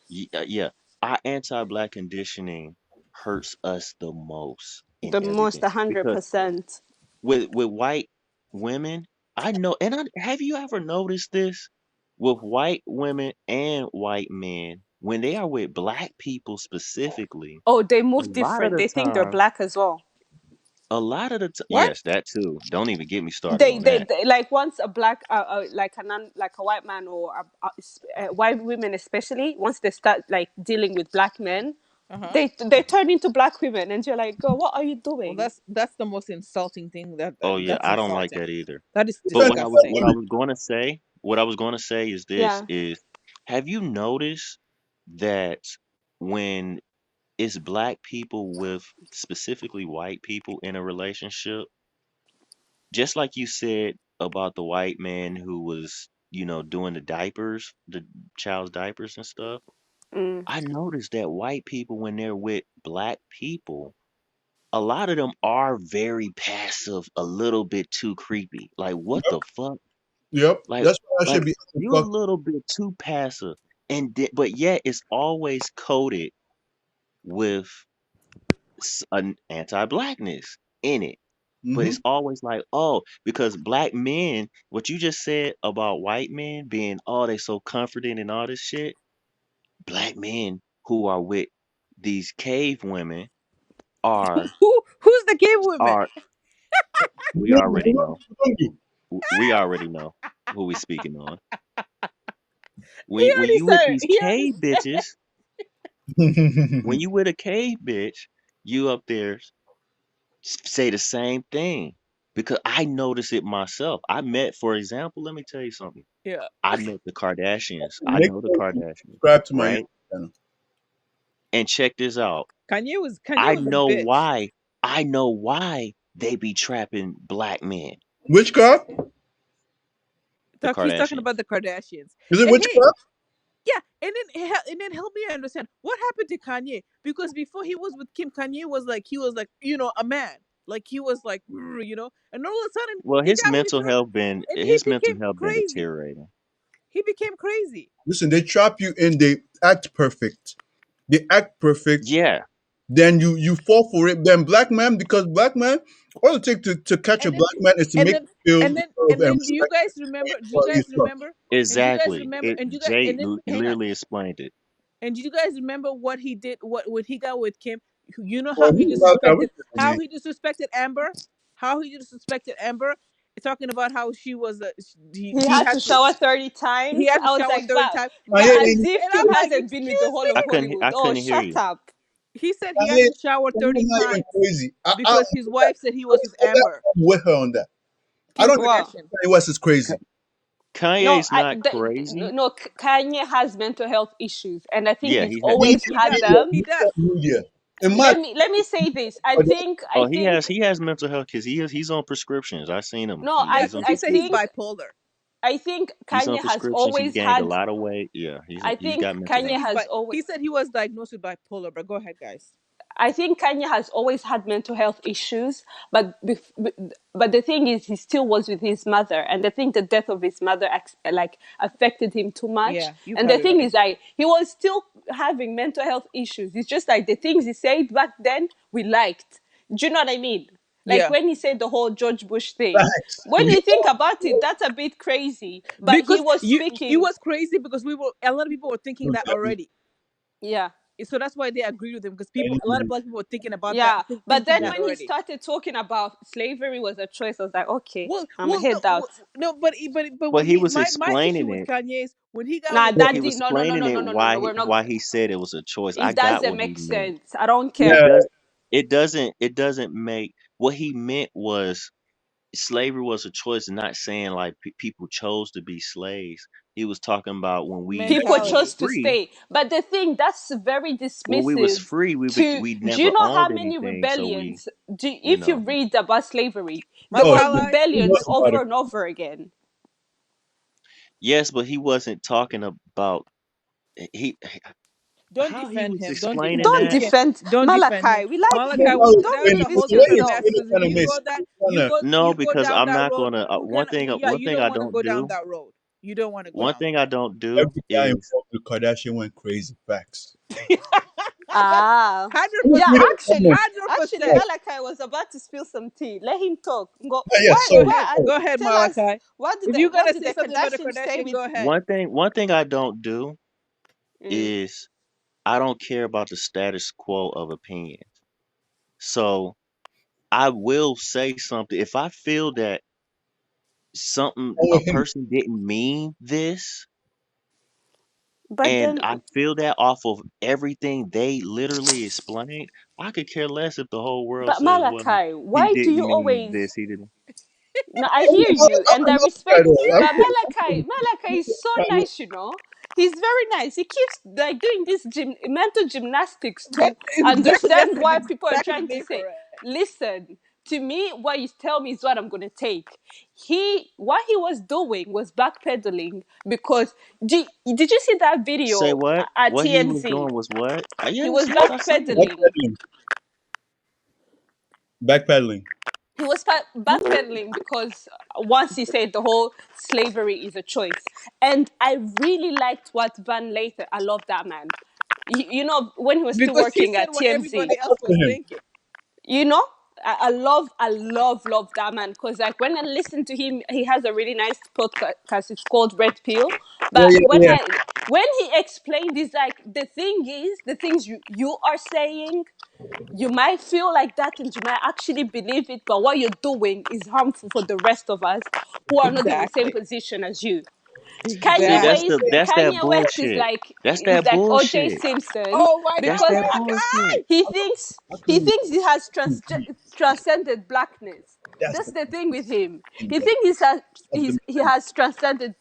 yeah, our anti-black conditioning hurts us the most in The most everything because 100%. with white women, I know, and have you ever noticed this with white women and white men when they are with black people specifically? Oh, they A move lot of different. the They think they're time, black as well. What? yes, that too. Don't even get me started They, on they, that. they like once a black, like a white man or white women especially, once they start like dealing with black men, Uh-huh. they turn into black women, and you're like, girl, what are you Well, doing? that's the most insulting thing. Oh yeah, That's I don't like insulting. that either. That is But Depends disgusting. on it. what I was going to say is this Yeah. is, have you noticed that when it's black people with specifically white people in a relationship, just like you said about the white man who was, doing the diapers, the child's diapers and stuff, Mm. I noticed that white people, when they're with black people, a lot of them are very passive, a little bit too creepy. Like, what Yep. the fuck? Yep. Like, That's why I should like be you a fucked. little bit too passive, but yet it's always coated with an anti-blackness in it. But Mm-hmm. it's always like, oh, because black men, what you just said about white men being, oh, they so comforting and all this shit. Black men who are with these cave women are Who's the gay woman? are we already know. We already know who we speaking on. He When already you with said it. these He already cave said. bitches, when you with a cave bitch, you up there say the same thing. Because I notice it myself. For example, let me tell you something. Yeah. I met the Kardashians. I Make know the sure you Kardashians, subscribe to my right? YouTube channel. And check this out. Kanye I was a know bitch. why. I know why they be trapping black men. Witchcraft? The He's talking Kardashians. about the Kardashians. Is it And hey, witchcraft? yeah, and then help me understand what happened to Kanye, because before he was with Kim, Kanye was like, a man, like he was like, and all of a sudden Well, he got with her and he his mental became health been crazy. deteriorating. He became crazy. Listen, they trap you in. They act perfect. They act perfect. Yeah. Then you fall for it. Then black man, because black man, all it takes to catch a And then black man is to and make then you feel and then love and and then do you respect guys remember? Do you for his guys trust. remember? And do you guys Exactly. remember? And you guys and then hang on. Literally explained it. And do you guys remember what he did? What when he got with Kim? You know Well, how he he was out disrespected there with Amber? How he disrespected Amber? Talking about how she was He he had had to to shower 30 times. he had to I was shower like, 30 but times. but And Kanye, I'm as if and Kim I'm like, hasn't been with the excuse whole me. of Hollywood. I Oh, couldn't hear shut you. up. He said he had Kanye, to shower 30 Kanye not even times crazy. because his wife said he was with Amber. I'm with her on that. I Kim don't think Well, Kardashian. Kanye West is crazy. no, Kanye's not crazy. no. Kanye has mental health issues, and I think Yeah, he's he had Media, always He had does. media, them. He does. media. In my Let me say this. oh, I think he has mental health because he's on prescriptions. I seen him. no. Yeah, He's because on he said he's prescriptions. bipolar. I think He's on Kanye has prescriptions. He always gained a had. lot of weight. Yeah, I he's think got mental He said Kanye health. has always. he said he was diagnosed with bipolar. But go ahead, guys. I think Kanye has always had mental health issues, but the thing is, he still was with his mother, and I think the death of his mother like affected him too much. Yeah, you're And the probably thing right. is, like, he was still having mental health issues. It's just like the things he said back then we liked. Do you know what I mean? Like Yeah, when he said the whole George Bush thing. facts. When you think about it, that's a bit crazy. But he because was it speaking. was crazy because a lot of people were thinking that already. Yeah. So that's why they agreed with him, because a lot of black people were thinking about that, Yeah, but thinking then that when he already. started talking about slavery was a choice, I was like, okay, I'm Well, no, head out. no, but But when he he was my issue explaining with it. Kanye is when he got Nah, with But that he Kim. was did no, no, no, explaining no, it no, no, no, no. We're not. why he said it was a choice. I It got doesn't what he make meant. sense. I don't It care. Yeah, does. It doesn't make what he meant was slavery was a choice, not saying like people chose to be slaves. He was talking about People was chose Mentality. to free. stay, but the thing that's very When we was dismissive. free, we Do you never know how owned many anything, so we, rebellions? you If you know. read about slavery, there My oh, were ally. he rebellions knows about over it. and over again. Yes, but he wasn't talking about he. Don't how he defend was him. explaining Don't You that. can't. defend Don't defend him. Malachi. We like No, Malachi, you. I was Don't that saying was a it. make The whole this way different he's yourself. mess. saying it Because if kind of you makes go sense. that, Kind of, No, you go because down I'm that not road, gonna. you're One gonna, thing, yeah, one you thing don't I want to don't go down do. that road. You don't want to go One down thing I don't do every guy is involved with Kardashian went crazy. Facts. Ah, Who yeah. 100%. made a comment? Actually, 100%. Right. Malachi was about to spill some tea. Let him talk. Go. Yeah, Why? Go sorry, ahead. Why? sorry. Go ahead, Tell us. Malachi. If you're What gonna did say the something about the Kardashians say Kardashian, with? go ahead. one thing I don't do Mm. is I don't care about the status quo of opinions. So I will say something if I feel that something Oh, a with him. person didn't mean this, But and then, I feel that off of everything they literally explained. I could care less if the whole world but says, well, Malachi, he why do didn't you mean always? this, he didn't. No, I I'm, hear you I'm and a I nice guy respect. though. But Malachi is so I'm nice, you know. He's very nice. He keeps like doing this mental gymnastics That, to exactly. That's understand why people are exactly the trying to name say, for it. listen, to me, what you tell me is what I'm gonna take. What he was doing was backpedaling because did you see that Say video what? at What he was TMZ? doing was what? He Yes, was yes, I saw it. backpedaling. backpedaling. Backpedaling. He was backpedaling because once he said the whole slavery is a choice, and I really liked what Van Lathan. I love that man. You know, when he was still Because he working said at what TMZ, everybody else To was him. thinking. you know, love that man because like when I listen to him, he has a really nice podcast. It's called Red Pill. Yeah, But yeah, yeah. when he explained this, like the thing is, the things you are saying, you might feel like that and you might actually believe it, but what you're doing is harmful for the rest of us who are not in the same Exactly. position as you. See, Kanye that's Exactly. West, the that's that Kanye West bullshit. That's is that like OJ bullshit. Simpson Oh my That's God, because that bullshit. Malachi! How he can you thinks he has compete? transcended blackness. That's That's the the thing with him. thing, He but thinks of the he has transcended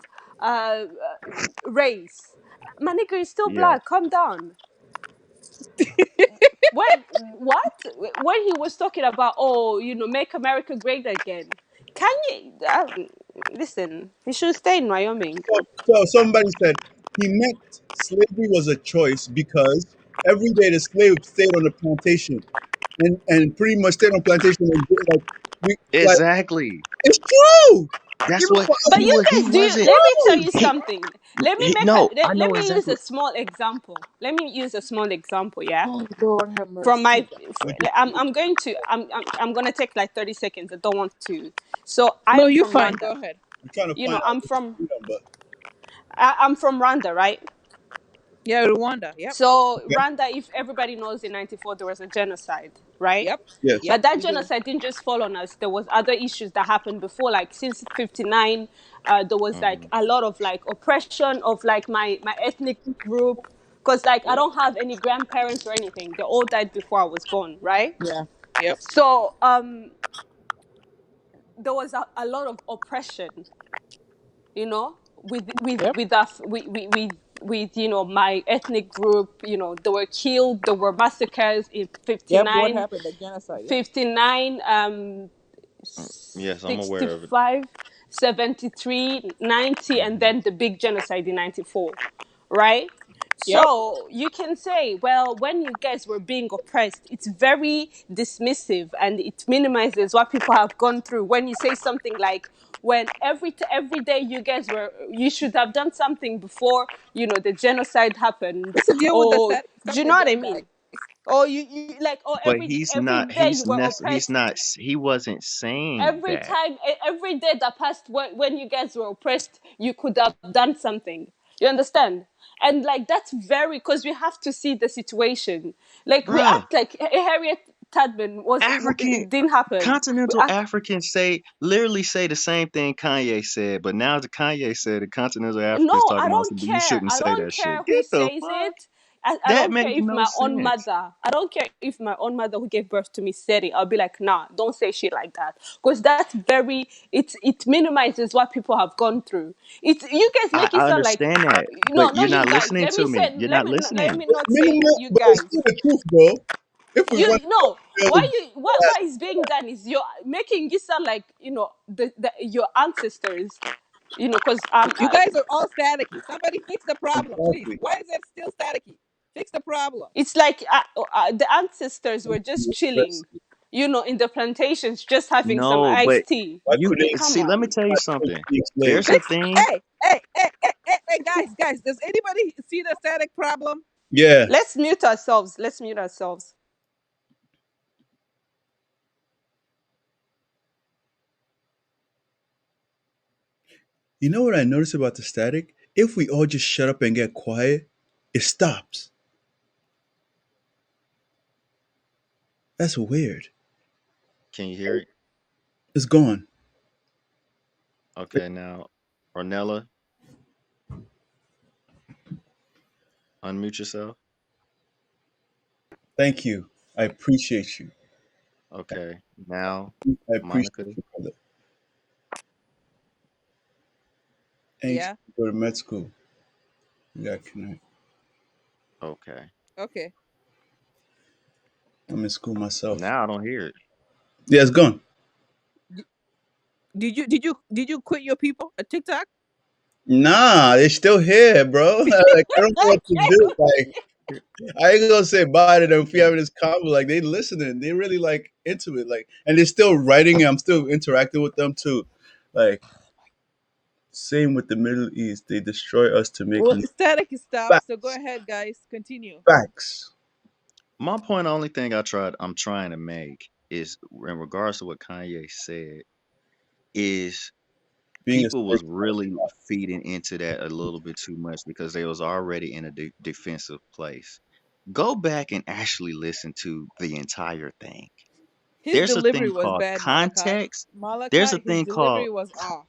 race. My nigga is still Yeah. black. Calm down. When he was talking about, oh, make America great again, Kanye, listen, he should stay in Wyoming. so somebody said he meant slavery was a choice because every day the slave stayed on the plantation and pretty much stayed on plantation and did, like we like Exactly. it's true. That's Even what for us, But he it's you was. He guys, wasn't. let me tell true. you He, something. Let me no, I let know me use exactly. a small example. Let me use a small example, yeah. Oh Lord have From mercy. my, What you I'm going to take like 30 seconds. I don't want to. So I No, am you from fine. Go Rwanda. ahead. I'm trying to You find know, out what's freedom, but I'm from Rwanda, right? Yeah, Rwanda. Yep. So okay. Rwanda, if everybody knows, in '94 there was a genocide, right? Yep. Yes. Yep. But that We do. genocide didn't just fall on us. There was other issues that happened before, like since '59, there was like Mhm. a lot of like oppression of like my ethnic group, because like I Yep. don't have any grandparents or anything. They all died before I was born, right? Yeah. Yep. So there was a lot of oppression, Yep. with us, with my ethnic group. They were killed. There were massacres in Yep. What 59, happened? The genocide. Yep. 59, Yes, I'm aware of it. 65, 73, 90, and Mhm. then the big genocide in 94, right? Yep. So you can say, well, when you guys were being oppressed, it's very dismissive and it minimizes what people have gone through. When you say something like, when every day you should have done something before, the genocide happened, Deal with the or set. do Stop you the know what I dead guy. mean? Or you like, or But every day you were he's oppressed. not. He wasn't saying that. Every day that passed when you guys were oppressed, you could have done something. You understand? And like that's very, because we have to see the situation. Like we Bruh, act like Harriet Tubman African it didn't happen. We continental act, Africans literally say the same thing Kanye said, but now the Kanye said the continental Africans no, talking about something. You shouldn't I say don't that shit. care who Get the says fuck? it. I That don't care makes if no my own sense. mother, I don't care if my own mother who gave birth to me said it. I'll be like, nah, don't say shit like that. Because that's it minimizes what people have gone through. You guys make it I sound like, understand that, no, but not you're you not guys. listening Let me to me. say, You're not let listening. me not say Minimum, you but it's guys. still the truth, though. If we You want know to build what is being done is you're making it sound like your ancestors, because You guys are all staticky. Somebody fix the problem, please. exactly. Why is it still staticky? Fix the problem. It's like the ancestors were just chilling, in the plantations, just having some No, but iced tea. Why you couldn't Come see. Let me on. tell you why couldn't something. she explain? There's a Let's thing. hey, guys. Does anybody see the static problem? Yeah. Let's mute ourselves. Let's mute ourselves. You know what I noticed about the static? If we all just shut up and get quiet, it stops. That's weird. Can you hear it? It's gone. Okay, now, Ornella, unmute yourself. Thank you. I appreciate you. Okay, now, I appreciate Monica. you, brother. Ain't Yeah. go to med school. We got connect. Okay, Okay. I'm in school myself. now I don't hear it. Yeah, it's gone. Did you quit your people at TikTok? Nah, they're still here, bro. Like, I don't know what to do. Like, I ain't gonna say bye to them if we having this convo. Like, they listening. They really like into it. Like, and they're still writing. I'm still interacting with them too. Like, same with the Middle East. They destroy us to make Well, money. static is stopped. So go Facts. ahead, guys. Continue. Facts. My point, the only thing I'm trying to make is in regards to what Kanye said, is Being a people was really feeding into that a little bit too much because they was already in a defensive place. Go back and actually listen to the entire thing. His There's a delivery thing was called bad, Malachi. context. There's a Malachi, his thing called delivery was off.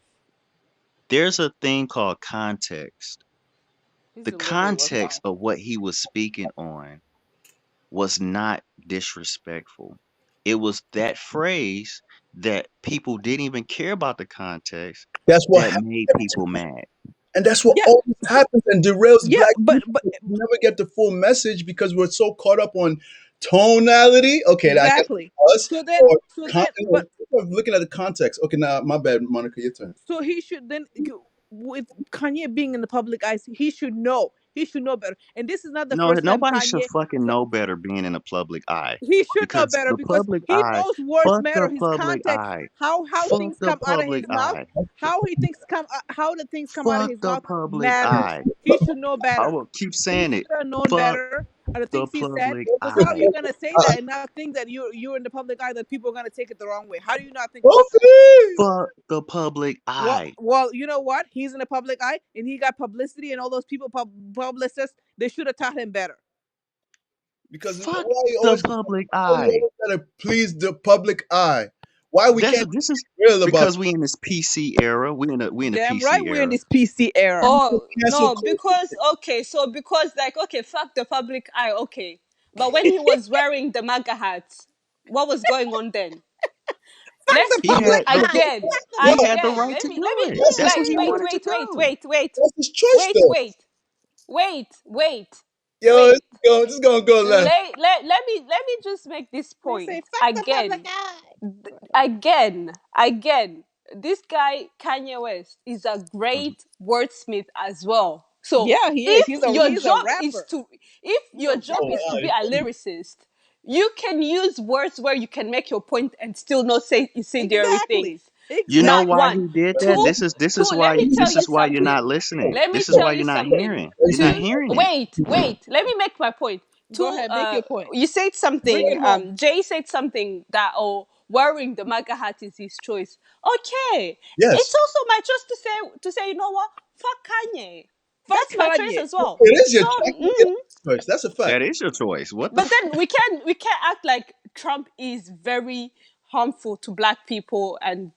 context. His The delivery was context off. of what he was speaking on was not disrespectful. It was that phrase that people didn't even care about the context That's what that happens, made people mad. and that's what Yeah. always So happens and derails yeah, black but people. We never get the full message because we're so caught up on tonality. Okay, I guess exactly. us So then, or so then, but looking at the context. Okay, now my bad, Monica, your turn. so he should then, with Kanye being in the public eyes, he should know. He should know better. And this is not the No, first time nobody should Kanye. fucking know better being in the public eye He should know because better the because public he eye, knows words fuck matter. the His public context, eye, how fuck things the come out of public his mouth, eye, how the things come out of fuck his the mouth public matters. eye. He should know I better. will keep He saying it. should have known Fuck better. And the the things he said. public Because how are eye. you gonna say that and not think that you're in the public eye that people are gonna take it the wrong way? How do you not think about that? Okay. Fuck the public eye. Well, you know what? He's in the public eye, and he got publicity, and all those people, publicists, they should have taught him better. Because Fuck why you the always, public why you eye. always gotta please the public eye? Why we can't This is be real about because we in this PC era. We in the Damn right, PC we're in era. this PC era. Oh cancel no, culture? because like, okay, fuck the public eye, okay. But when he was wearing the MAGA hat, what was going on then? Fuck Let's the He put public had the eye. again, Fuck the Yo, he public had the eye. right let to me let me do it. that's his That's where guys, he choice. wait, wanted to wait, wait, go. wait, wait, That's his choice, wait, though. wait, wait, wait, Yo, wait. it's gonna go left. Let me just make this They say point fuck the public again, eye. again. This guy Kanye West is a Mhm. great wordsmith as well. So Yeah, he is. if He's a your he's a job is rapper. to if He's your a job Oh, is rapper. to wow, be a lyricist, you can use words where you can make your point and still not say incendiary Exactly. things. You know That Exactly. why one. he did that? Two, This two. is Let why me tell you you're not something. listening. Let me This is why tell you're you not something. hearing. You're not Two. hearing it. Wait. Let me make my point. Go Two. ahead, make your point. You said Bring something. it home. Jay said something that wearing the MAGA hat is his choice. Okay, it's yes, also my choice to say you know what? Fuck Kanye. Fuck That's my choice Kanye. as well. it is your So, choice. It is your choice. That's a fact. That is your choice. What the but then we can't act like Trump is very harmful to black people. And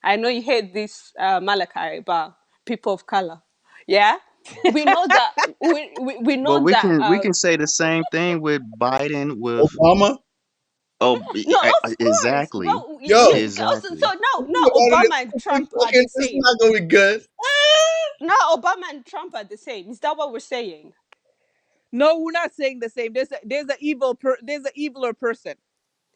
I know you hate this, Malachi, but people of color, yeah, we know that we But know that. we can say the same thing with Biden with Obama, No, of course. exactly. Well, yo, you also, Exactly. so now think about it. Obama and Trump are the Fucking, this is same. not gonna be good. Now Obama and Trump are the same. Is that what we're saying? No, we're not saying the same. There's an eviler person.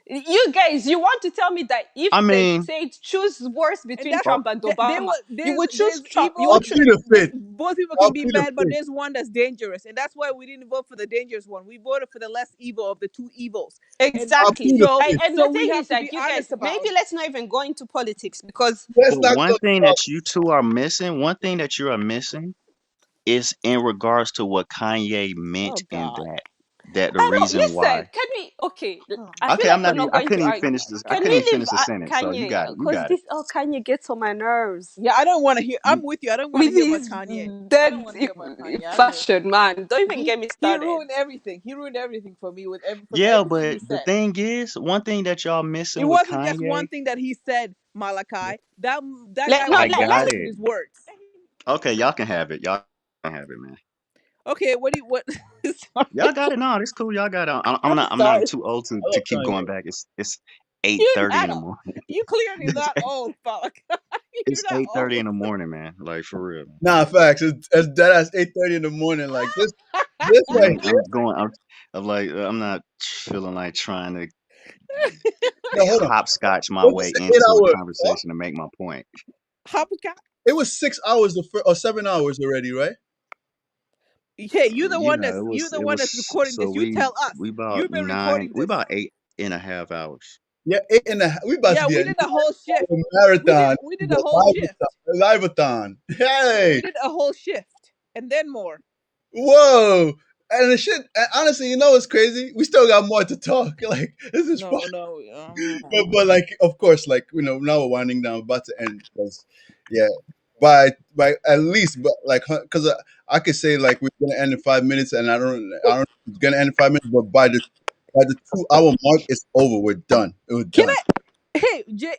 You guys, you want to tell me that if I they mean, said choose worse And between that's oh, Trump and they Obama, will. you would choose There's Trump? You evil. would I'll choose plead the fifth. Both people I'll can be plead the bad, but fifth. there's one that's dangerous, and that's why we didn't vote for the dangerous one. We voted for the less evil of the two evils, and I'll exactly. plead the so fifth. And the so we thing have is, to be like, you guys, honest about maybe it. let's not even go into politics because Let's but not one go. thing that you two are missing, one thing that you are missing is in regards to what Kanye oh meant in god. that the I don't reason listen. why. Can we? Okay, Oh. I feel Okay, I'm like we're not not even, I going to couldn't even argue. finish this. I Can couldn't we even leave finish the sentence. So you Kanye? got it. You Because got it. this Kanye gets on my nerves Yeah, I don't want to hear. You, I'm with you. I don't want to with hear about his Kanye. I don't dead want to hear about Kanye. I don't know. fashion, man. Don't even He get me he started. ruined everything. He ruined everything for me with from yeah, everything but he the said. thing is, one thing that y'all It missing with wasn't just Kanye, one thing that he said, Malachi. That Let guy no, I was got bold let's with it. his words. Okay, y'all can have it. Y'all can have it, man. Okay, what? Sorry, Y'all got it. No, it's cool. Y'all got it. I'm I'm not. I'm not sorry. too old I to love keep Kanye. going back. It's eight You're thirty not. in the morning. You clearly it's not old, Malachi. You're it's not 8:30 in old. the morning, man. Like for real. Nah, facts. It's dead ass 8:30 in the morning. Like this Yeah, right I'm, here. I'm going. I'm like I'm not feeling like trying to No, hold on. hopscotch my Was this way an into a 8 hour talk? conversation to make my point. Hopcat. It was 6 hours or 7 hours already, right? Hey, you're the one Yeah, that's it recording this. so You tell us. we about You've been recording we this. about 8.5 hours. Yeah, 8 and a half. We about to Yeah, be we a did a whole shift. 9 hour marathon. We did a The whole shift. live-a-thon. Hey, We did a whole shift and then more. whoa. And the shit, and honestly, you know what's crazy? We still got more to talk. Like, this is fun. No. But like, of course, like, now we're winding down, about to end. Because, yeah, by at least, but like, because I could say, like, we're going to end in 5 minutes, and I don't know if it's going to end in 5 minutes, but by the 2 hour mark, it's over. We're done. It was Can done. Hey, J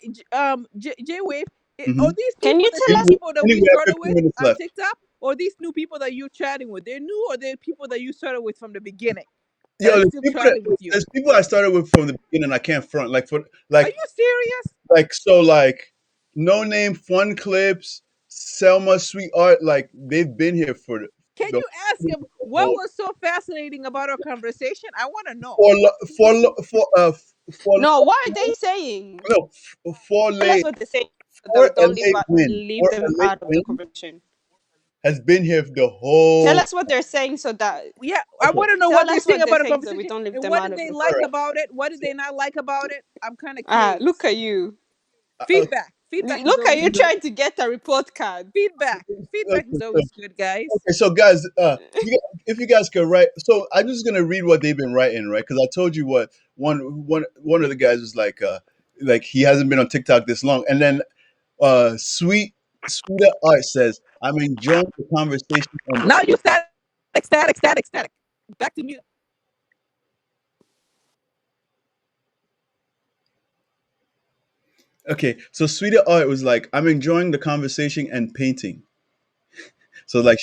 Wave, Mm-hmm. are these can people you the tell same us? people that we Anyway, we have started 15 with minutes on left. TikTok? Or these new people that you're chatting with? They're new or they're people that you started with from the beginning that Yo, are still chatting with you? there's people I started with from the beginning. I can't front like for Are like you serious? like no name fun clips, Selma Sweetheart. Like they've been here for Can the you ask him what whole was so fascinating about our conversation? I want to know. for No, what are they saying? no for Tell us late what they're saying so that we for a don't late win leave for a them late out of the win conversation. has been here the Tell whole. us what they're saying so that Yeah, I Okay, want to know what tell they're us saying what they're about our saying so we conversation don't leave and them what out did of they the all like right. about it? What did So, they not like about it? I'm kind of look curious. at you. uh, Feedback. Feedback is Look at always you okay, good. trying to get a report card. Feedback. Feedback is so always good, guys. Okay, so guys, if you guys could write, so I'm just gonna read what they've been writing, right? Because I told you what one of the guys was like he hasn't been on TikTok this long, and then Sweeter Art says, "I'm enjoying the conversation and Now you static. Back to mute. okay." So Sweeter Art was like, "I'm enjoying the conversation and painting." So like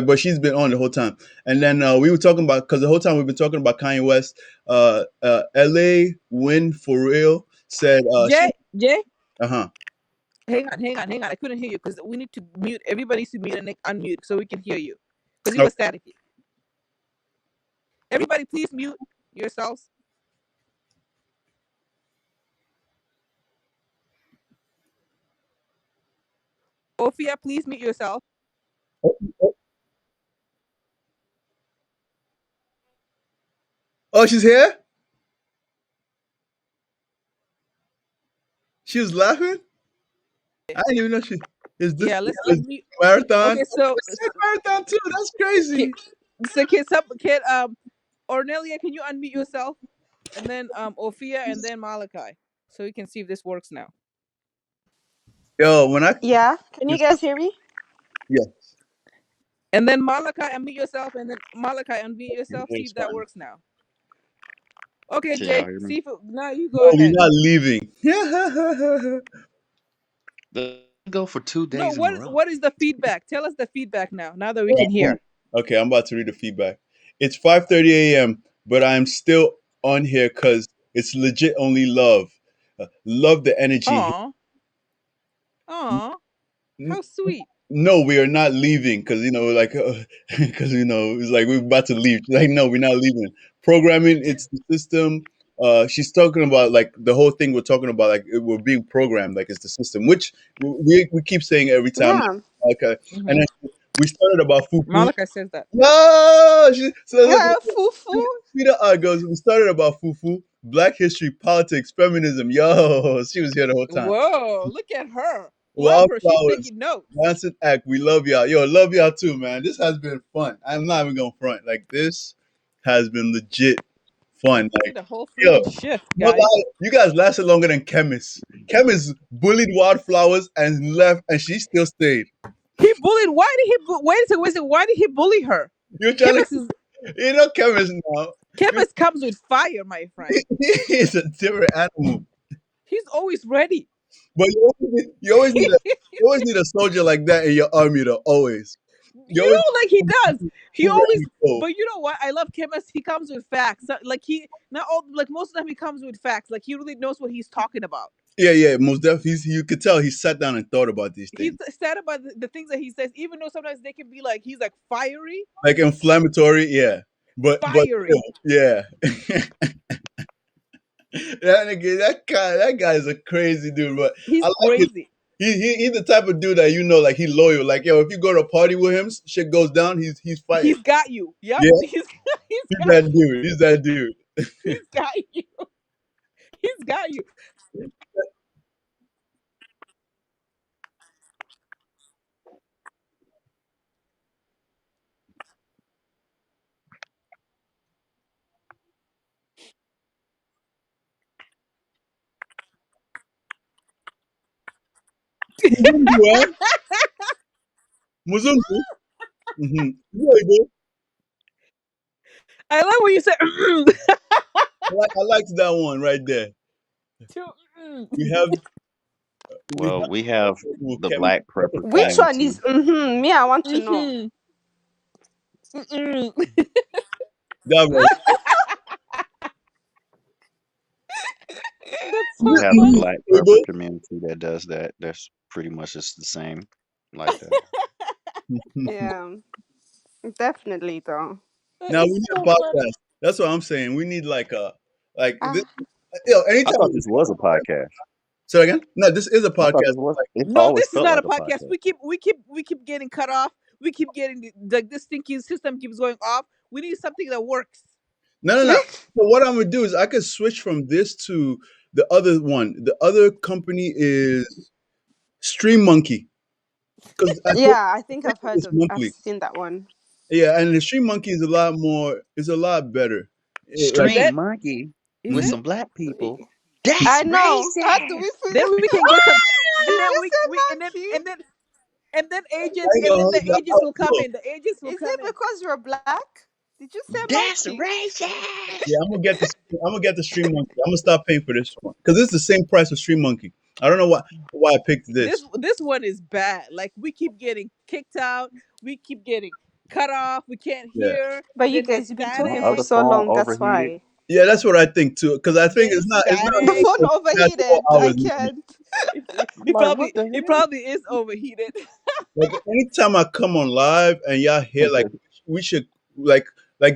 but she's been on the whole time, and then we were talking about because the whole time we've been talking about Kanye West. L.A. Win for real said, Jay, uh huh. hang on. I couldn't hear you because we need to mute. Everybody needs to mute and unmute so we can hear you because you were staticky. Everybody, please mute yourselves. Ophia, please mute yourself. Oh, she's here. She was laughing. I didn't even know she is this Yeah, let's is unmute. marathon. Okay, Oh, so I said marathon too. That's can, crazy. Ornelia, can you unmute yourself? And then Ophia and then Malachi. So we can see if this works now. Yo, when I Yeah, can you guys hear me? yeah, And then Malachi, unmute yourself, and then Malachi, unmute yourself. See It's if that fine. works now. Okay, Can y'all Jay. hear me? See if now you go no, we're ahead. not leaving. Let's go for two No, days in a row. what is the feedback? Tell us the feedback now. Now that we Yeah, can hear. okay, I'm about to read the feedback. It's 5:30 a.m., but I'm still on here because it's legit only love. Love the energy. Aw, aw, how sweet. No, we are not leaving because like because it's like we're about to leave. Like no, we're not leaving. Programming, it's the system. she's talking about like the whole thing we're talking about, like we're being programmed, like it's the system, which we keep saying every time. Yeah. Okay, and Hmm. then we started about fufu. Malachi says that. No, so look, Fufu. Peter goes. We started about fufu, Black history, politics, feminism. Yo, she was here the whole time. Whoa, look at her. Love her. She's Wildflowers, taking notes. Lancet Act. We love y'all. Yo, love y'all too, man. This has been fun. I'm not even gonna front. Like this has been legit fun. Did Like, a whole yo, freaking shift, no guys. lie, you guys lasted longer than Chemist. Chemist bullied Wildflowers and left, and she still stayed. He bullied. Why did he? Wait a second. Why did he bully her? You're trying to, Chemist is Chemist now. Chemist comes with fire, my friend. He's a different animal. He's always ready. But you always need a soldier like that in your army, though. Always. You You always know, like he does. He who ready always. to go. But you know what? I love Chemist. He comes with facts. Like he not all. Like most of the time, he comes with facts. Like he really knows what he's talking about. Yeah, most definitely. You could tell he sat down and thought about these He's things, sad about the things that he says, even though sometimes they can be like he's like fiery, like inflammatory. Yeah, but fiery. yeah. That guy is a crazy dude, but He's I like it. crazy. He's the type of dude that like he's loyal. Like yo, if you go to a party with him, shit goes down. He's fighting. He's got you. Yep. Yeah, He's he's got that you. dude. He's that dude. He's got you. He's got you. Muzungu, eh? Muzungu. Mm-hmm. Yeah, you go. I like when you say I liked that one right there. too. We have we Well, have we have with the Kevin black prepper Which came one too. is me? I want to know. Mhm. Mhm. that one. That's We so have a funny. black We prepper community that does that. That's pretty much just the same, like that. Yeah, definitely though. That Now is we need a so funny. podcast. That's what I'm saying. We need like a like this. Ah, I Anytime. thought this was a podcast. Say that again. No, this is a I thought podcast. this was. Like, It No, always this is felt not a like a podcast. podcast. We keep getting cut off. We keep getting like this thinking system keeps going off. We need something that works. no. But what I'm gonna do is I could switch from this to the other one. The other company is Stream Monkey because I think yeah, I think it's I've monthly. seen that one. Yeah, and the Stream Monkey is a lot more. It's a lot better. Like Is Stream it? monkey Is with mhm. it? some black people. That's I know. How do we racist. feel? Then we can get some. And Did then you we, say we monkey? and then I agents ain't and gonna then hold the you. agents will come in. The agents will Is come it in. because you're black? Did you say That's monkey? racist. Yeah, I'm gonna get the Stream Monkey. I'm gonna stop paying for this one because it's the same price for Stream Monkey. I don't know why I picked This this. this one is bad. Like we keep getting kicked out. We keep getting cut off. We can't Yeah, hear. But you Then there's guys, you've been My talking for other static. so phone long. That's overheated. why. yeah, that's what I think too. Because I think There's it's not The static. phone natural overheated. hours. I can't. I'm like, what the It hell? probably is overheated. Like anytime I come on live and y'all hear like we should like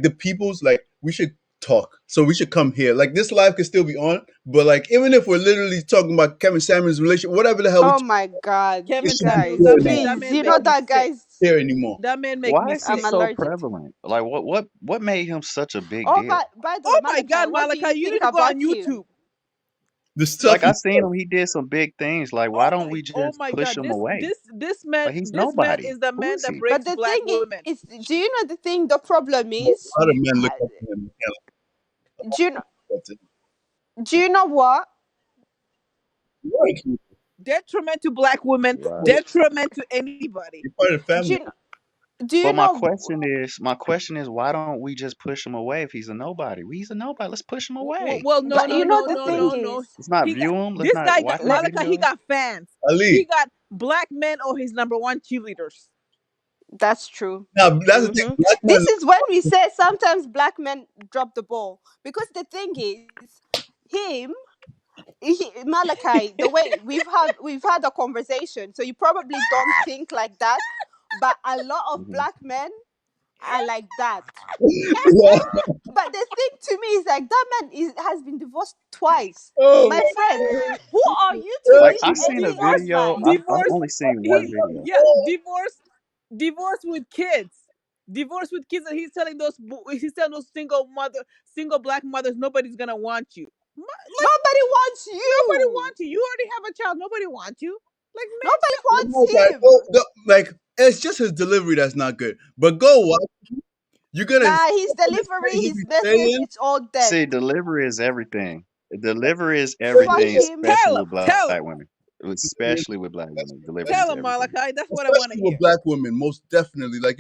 the people's like we should talk. So we should come here. Like this live could still be on, but like even if we're literally talking about Kevin Samuel's relation, whatever the hell we Oh talk, my God, it you Kevin should be Samuels, guys, here that anymore. please. man You know make me that, sick. guys. Here anymore. That man make Why me is he I'm sick. so allergic. prevalent? Like, what made him such a big Oh, deal? by the way, Oh my Malachi, God, what do you Malachi, you need think to go on about him? YouTube. The stuff Like, he I seen him. He did some big things. Like, why don't we Oh just my push God. him This away? this this man Like, he's this man nobody. is the Who man is that he? breaks But the black thing women. is, do you know the thing? The problem a is, lot of men look up uh, to him. do you know? Do you know what? Like, Detriment to black women, Right. detriment to anybody. you're part of the Do family. you know? Do you But my know? question is, why don't we just push him away if he's a nobody? He's a nobody. Let's push him away. Well, no, But no, you know no, the no, thing no, Let's, no. is, let's not He got view him. Let's this not guy watch got his let Malachi. He videos. got fans. He Ali. got black men or his number one cheerleaders. that's true. Now that's the thing. Black men This is when we say sometimes black men drop the ball because the thing is, him, Malachi. The way we've had a conversation, so you probably don't think like that. But a lot of Hmm. black men I like that. Yeah. But the thing to me is like that man has been divorced twice. Oh My friend, my who are you to Like give I any seen a divorce, video. advice? I've divorce. only seen one He, video. yeah, divorce with kids. Divorce with kids, and he's telling he's telling those single black mothers, nobody's gonna want you. Like Nobody wants nobody you. wants you. You already have a child. Nobody wants you. Like man, Nobody shut. wants no, like, him. like it's just his delivery that's not good. But go watch. You're gonna Nah, his some of the delivery, things he his be message, saying. it's all dead. See, delivery is everything. Delivery is Fuck everything, him. especially with black Tell him. women. Especially with black women, delivery Tell is him, everything. Malachi. That's what I want to Especially with hear. black women, most definitely. Like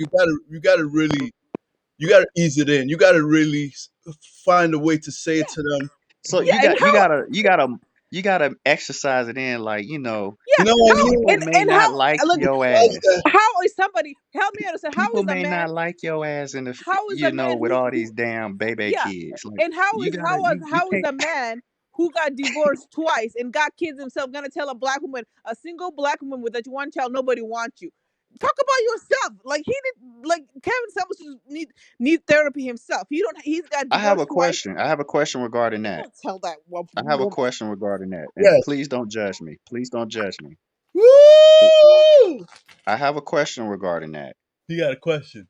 you gotta ease it in. You gotta really find a way to say it Yeah, to them. So yeah, and how? you gotta exercise it in. Like You Yeah, know what I how? people mean? may And not how? like Look, your Like ass. that. how is somebody? Help me understand. How People is a may man? not like your ass in the How is a man with all who these damn baby yeah, kids. Like and how you is gotta you how is can't. a man who got divorced twice and got kids himself gonna tell a black woman, a single black woman with that one child, nobody wants you? Talk about yourself. Like he did. Like Kevin Samuels need therapy himself. He don't. He's got I have a divorced twice. question. I have a question regarding You that. don't tell that I have a woman. question regarding that. And Yes. please don't judge me. Please don't judge me. Woo! I have a question regarding that. You got a question.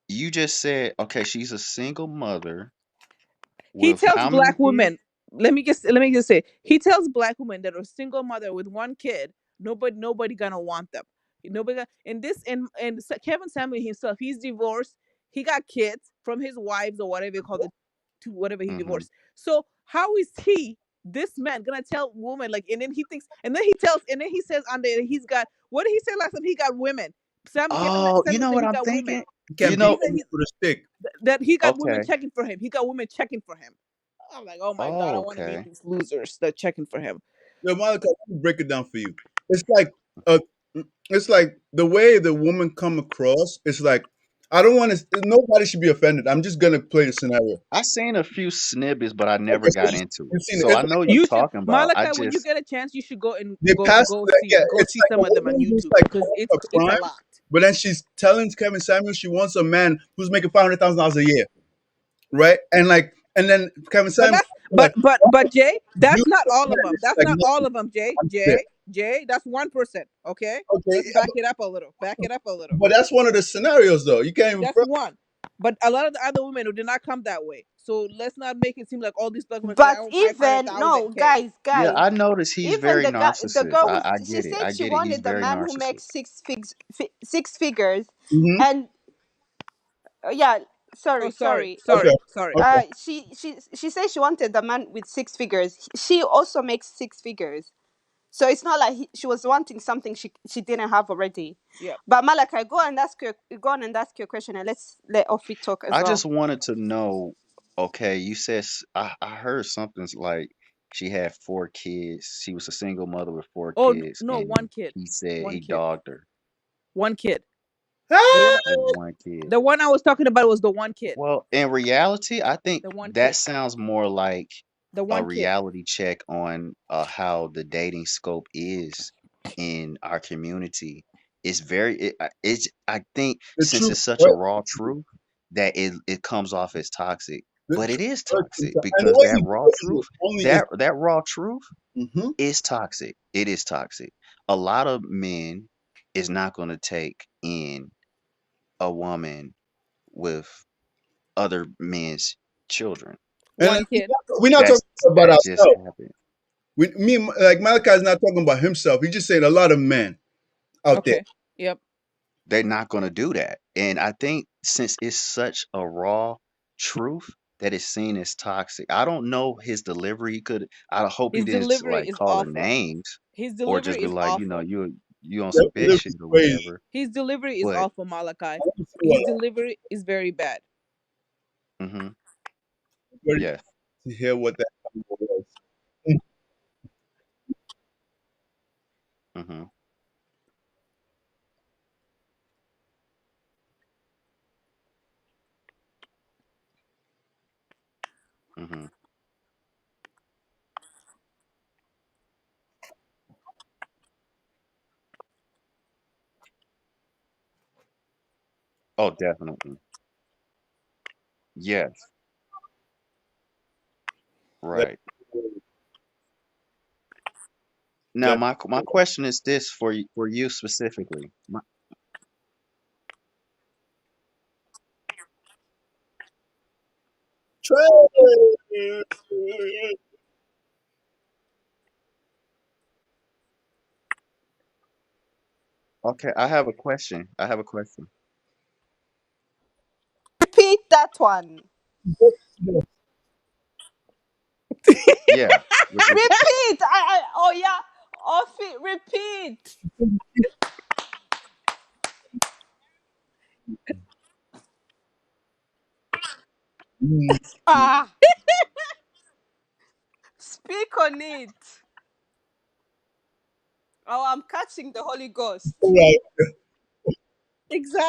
You just said, okay, she's a single mother He with tells how many black kids? women, let me just say, he tells black women that are single mother with one kid, nobody gonna want them. Nobody gonna, and this and Kevin Samuel himself, he's divorced. He got kids from his wives or whatever you call it, to whatever he Hmm. divorced. So how is he, this man, gonna tell woman like, and then he thinks, and then he tells, and then he says on there he's got, what did he say last time? He got women. Kevin Oh, you Samuel know said what he I'm got women. thinking? You You can't He beat know, said women with a stick. that he got women okay. checking for him. He got women checking for him. I'm like, oh my god, I Oh, want to meet okay. these losers that checking for him. Yo, Monica, let me break it down for you. It's like uh it's like the way the woman come across, it's like I don't want to nobody should be offended. I'm just gonna play the scenario. I seen a few snippets, but I Okay, never so got into it. you've seen it. So It's I know like you're You should, talking about. I Malachi, when you just get a chance, you should go and they pass like yeah, go it's see like some a of them on woman who's YouTube like because committing a it's a crime, lot. but then she's telling Kevin Samuel she wants a man who's making $500,000 a year, right? And then Kevin But Samuel that's like, but Jay, you that's not the all of man. them. It's That's like not all nothing. of them. I'm there. Jay, that's 1%. Okay, Okay, let's back it up a little. Back it up a little. but that's one of the scenarios though. You can't even That's one. But a lot of the other women who did not come that way. So let's not make it seem like all these black women say, I But want five hundred even thousand no, k. yeah, guys, I noticed he's even very the narcissist. girl who I she get it. said I she get it. He's wanted a very man who narcissist. makes six figures, hmm and yeah, Oh, sorry, sorry, sorry. Okay. sorry, sorry. Okay. She said she wanted a man with six figures. She also makes six figures. So it's not like she was wanting something she didn't have already. Yeah. But Malachi, go on and ask your question, and let's let Ofi talk as I well. just wanted to know, okay, you said I heard something like she had 4 kids. She was a single mother with four Oh kids, no, and one kid, he said one he kid, dogged her one kid. The Ah! one, with 1 kid. the one I was talking about was the one kid, Well, in reality, I think the one that kid, sounds more like the a one kid. reality check on how the dating scope is in our community. It's very, it's, I think The since truth it's such a hurts. raw truth that it comes off as toxic, The but it truth is hurts toxic sometimes. And the because way that he raw puts truth, it only is that raw truth hmm is toxic. It is toxic. A lot of men is not going to take in a woman with other men's children. and One kid. we're not That's talking about that just ourselves. happened. Like Malachi is not talking about himself. He's just saying a lot of men out there. Okay. Yep. They're not going to do that. And I think since it's such a raw truth that is seen as toxic, I don't know his delivery. He could, I hope he His didn't delivery like is call her awful. names His or delivery just be is like, awful. you on That some bitch live shit is or crazy. whatever. His delivery is But, awful, Malachi. Let me see His what delivery is very bad. hmm I'm ready yes, to hear what that combo was. hmm hmm oh, definitely. Yes, That, right. Now, my question is this for you specifically. Okay, I have a question. I have a question. Repeat that one. Yeah. Repeat. Oh yeah. Off it. Repeat. Ah. Speak on it. Oh, I'm catching the Holy Ghost. right.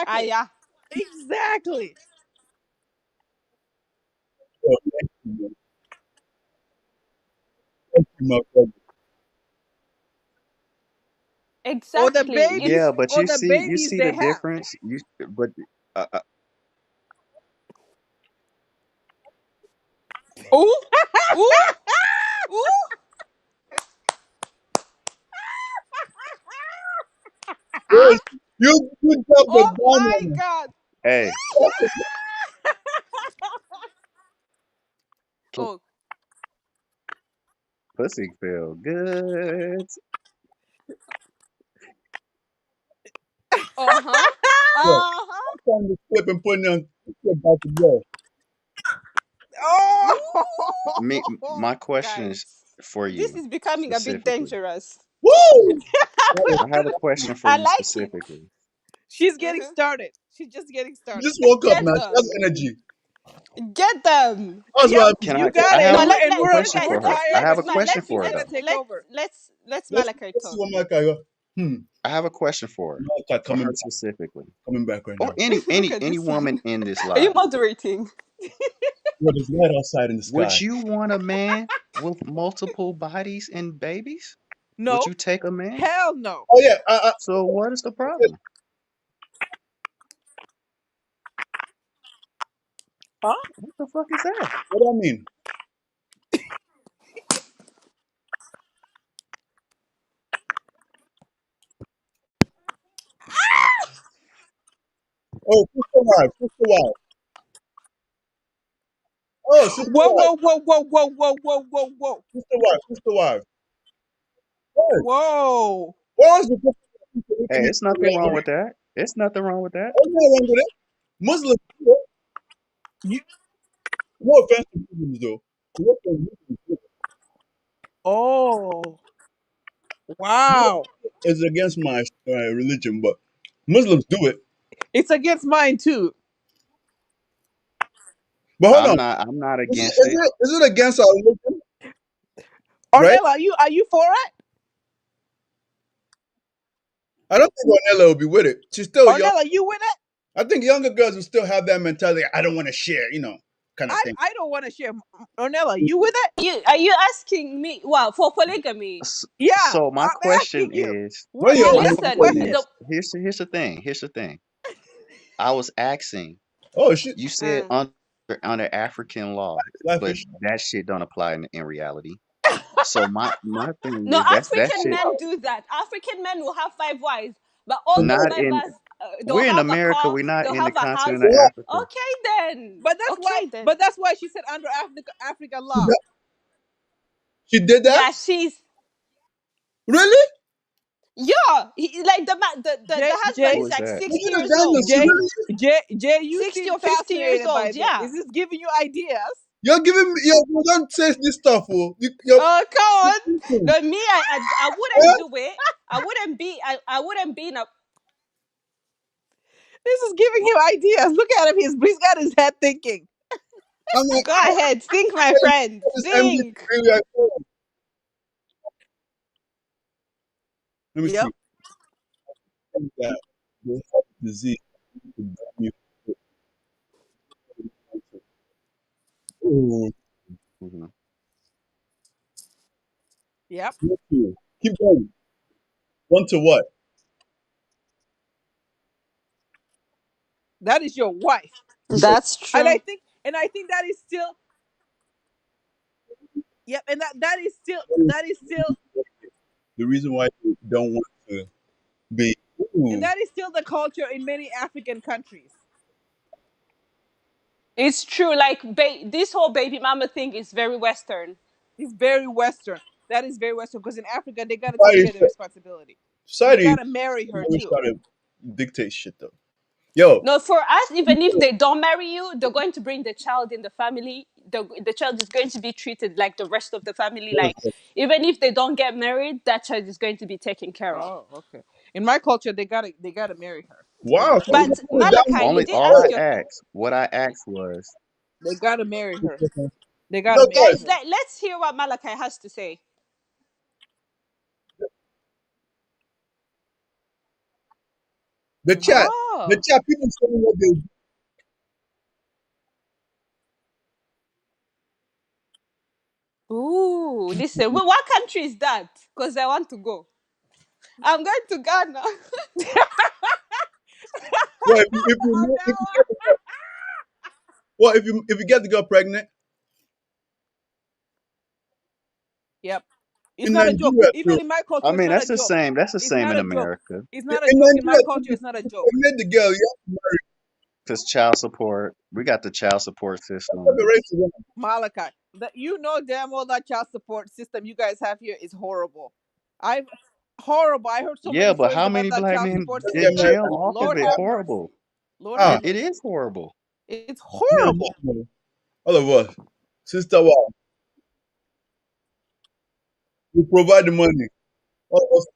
Ah Exactly. yeah. Exactly. Oh, thank you, my brother. Or the Exactly. Yeah, babies, It's but or the you babies see they the have. difference. But uh, uh, ooh, ooh, ooh. Yes, you dropped the Oh bomb my on God. hey, pu- Oh. pussy feel good. Uh huh. her. Uh huh. Trying to flip and putting on about to go. Oh, My question is Guys, for this you is becoming a bit specifically. dangerous. Woo! That is I have a question for I you like it. specifically. she's getting Uh-huh. started. She's just getting she started. just woke up Get now. She has them. energy. Get them. That's Yep, why Can you I? got I it. have No, a And we're question guys, for her. I tired, have but a question for her she's gonna though. take over. let's let's Malachi let's see talk. what Malachi got. I have a question Malachi for her specifically, coming back right or now. Look at any this woman one. in this Are you live. moderating? Well, there's light outside in the Would sky. you want a man with multiple bodies and babies? Would No, you take a man? hell no. Oh yeah, So what is the problem? Huh? What the fuck is that? what do I mean? Oh, sister wife, sister wife. Oh, sister Whoa, wife, whoa, whoa, whoa, whoa, whoa, whoa, whoa, whoa, sister wife, sister wife. What? whoa. What was the difference Hey, between it's nothing wrong with that. It's nothing wrong with that. There's nothing wrong with it. Muslims do it. You, No offense to Muslims though. What the Muslims do oh, it wow. is against my religion, but Muslims do it. It's against mine too. But hold on, I'm not is it, against is it. it is it against our religion? Right? Ornella, are you for it? I don't think Ornella will be with it. She's still young. Ornella, you with it? I think younger girls will still have that mentality. I don't want to share, kind of thing. I don't want to share. Ornella, you with it? Are you asking me? Well, for polygamy. Yeah, So my I'm question asking you. is, Where We're your my asking Listen, question questions. the is, here's the thing. Here's the thing. I was asking, oh shit, you said uh, under African law, but Blackfish. that shit don't apply in reality. So my thing no, is that African shit men do that. African men will have 5 wives, but all the not in members, they'll we're in have a America, car, we're not they'll in the have a house. continent of Africa. Okay then. But that's why. Okay then. But that's why she said under African She law. got- she did that? Yeah, she's Really? yeah. Like the J husband J is Who is like that? Look 60 at the years dangles. old. She J really? J. You 60 seem or 50 years fascinated by old. this. Yeah. Is this giving you ideas? You're giving me. Yo, don't say this stuff, fool. You're Oh come on. thinking. No, me, I wouldn't Yeah? do it. I wouldn't be in a This is giving him ideas. Look at him. He's got his head thinking. I'm like, go ahead. Think, my what friend. is Think. MVP really like? Let me see. Yep. That they have disease. Oh, Mhm. Yep. keep going. One to what? That is your wife. Yes. That's And I true. think And I think that is still, yep, and that is still, The reason why they don't want to be. and Ooh, that is still the culture in many African countries. It's true. Like this whole baby mama thing is very Western. It's very Western. That is very Western because in Africa they gotta take society, care of the responsibility. You society gotta marry her always too. try to dictate shit though. Yo, No, for us, even if they don't marry you, they're going to bring the child in the family. The child is going to be treated like the rest of the family. Like, even if they don't get married, that child is going to be taken care of. Oh, okay. In my culture, they gotta marry her. wow, so But it's down Malachi, you Only did all I ask your asked, what I asked was, They gotta marry her. here. They gotta No, marry guys, guys. her. Let's hear what Malachi has to say. the Hmm. chat, the Oh, chat, people saying what they. ooh, listen. What country is that? Because I want to go. I'm going to Ghana. Well, if you Oh know, if you no! get the girl, well, if you get the girl pregnant Yep. It's in not a joke. Nigeria too, Even in my I culture, it's mean, not a that's the joke. same. That's the It's same not in a joke. America, It's in not a joke. In my Nigeria too, culture, if it's not a you joke. pregnant the girl, you have to marry. because child support. We got the child support That's what system. the race is. Malachi, that you know damn well that child support system you guys have here is horrible. I've horrible. I heard so Yeah, many but stories how about many that black child men support Let's get did system. married. jail off of Lord it? have Horrible. mercy. Lord Ah, have It mercy. is horrible. It's me and horrible. mom, all of us, sister, wow, we provide the money. All of us.